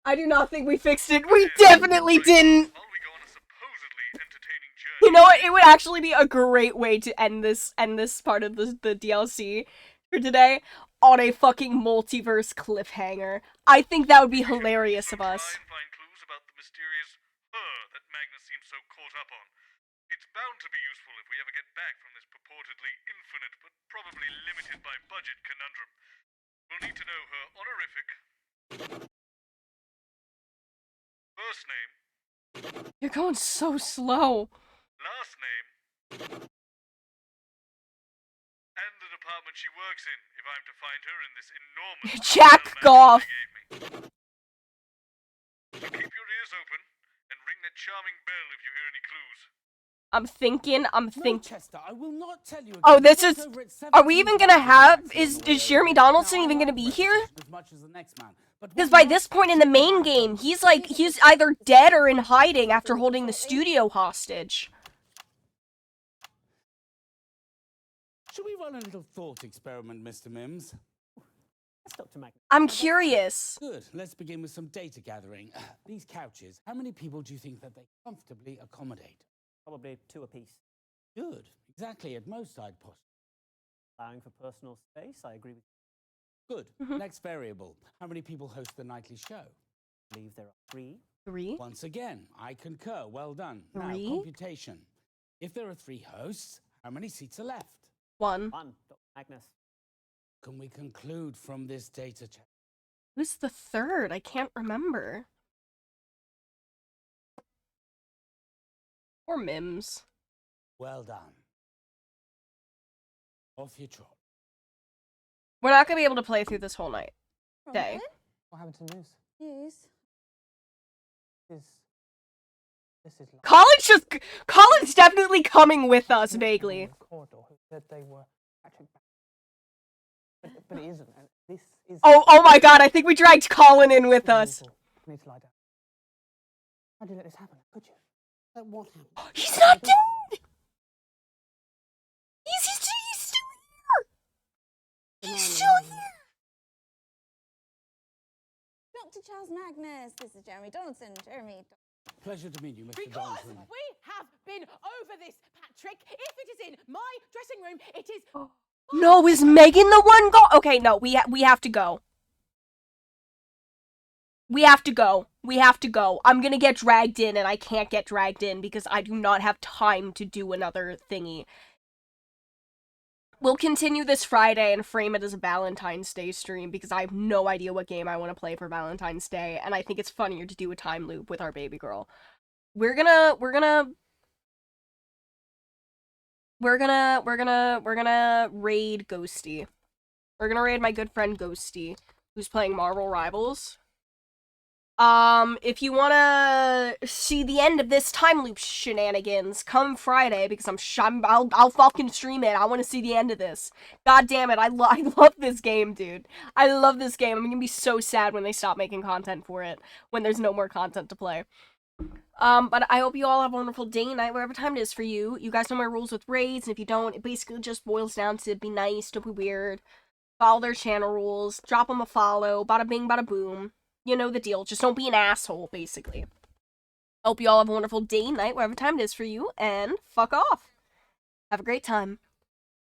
I do not think we fixed it. We definitely didn't! While we go on a supposedly entertaining journey... You know what? It would actually be a great way to end this part of the DLC for today on a fucking multiverse cliffhanger. I think that would be hilarious of us. Try and find clues about the mysterious her that Magnus seems so caught up on. It's bound to be useful if we ever get back from this purportedly infinite but probably limited by budget conundrum. We'll need to know her honorific, first name, You're going so slow. last name, and the department she works in, if I'm to find her in this enormous... Jack Goff. So keep your ears open and ring that charming bell if you hear any clues. I'm thinking. No, Chester, I will not tell you again. Oh, this I is. looked over at Are we 17 even gonna times have? on Is the way Jeremy over. Donaldson Now, even I gonna like be here? repetition as much as the next man, but Because when by you this ask point in the main game, he's either dead or in hiding after holding the studio hostage. Should we run a little thought experiment, Mr. Mims? That's Dr. Magnus. I'm curious. Good. Let's begin with some data gathering. These couches, how many people do you think that they comfortably accommodate? Probably 2 apiece. Good. Exactly. At most, I'd post. Allowing for personal space, I agree with you. Good. Next variable. How many people host the nightly show? I believe there are 3. 3? Once again, I concur. Well done. 3? Now, computation. If there are 3 hosts, how many seats are left? 1. 1, Dr. Magnus. Can we conclude from this data check? Who's the 3rd? I can't remember. Or Mims. Well done. Off you trot. We're not gonna be able to play through this whole night. Day. What happened to News? Yes. This is like Colin's definitely coming with us vaguely. corridor who said they were actually back. But it isn't. And this is. Oh my god! I think we dragged Colin in with us. I need to lie down. How'd you let this happen? Could you? What happened? He's not dead. He's still here. He's still here. Dr. Charles Magnus, this is Jeremy Donaldson. Jeremy. Pleasure to meet you, Mr. Because Donaldson. we have been over this, Patrick. If it is in my dressing room, it is... No, is Megan the one go? Okay, no, we have to go. We have to go. We have to go. I'm gonna get dragged in, and I can't get dragged in because I do not have time to do another thingy. we'll continue this Friday and frame it as a Valentine's Day stream because I have no idea what game I want to play for Valentine's Day, and I think it's funnier to do a time loop with our baby girl. We're gonna raid Ghosty. We're gonna raid my good friend Ghosty, who's playing Marvel Rivals. If you wanna see the end of this time loop shenanigans, come Friday because I'll fucking stream it. I want to see the end of this. God damn it, I love this game, dude. I love this game. I'm gonna be so sad when they stop making content for it, when there's no more content to play. But I hope you all have a wonderful day, night, whatever time it is for you. You guys know my rules with raids, and if you don't, it basically just boils down to be nice, don't be weird, follow their channel rules, drop them a follow, bada bing, bada boom. You know the deal. Just don't be an asshole, basically. Hope you all have a wonderful day, night, whatever time it is for you, and fuck off. Have a great time.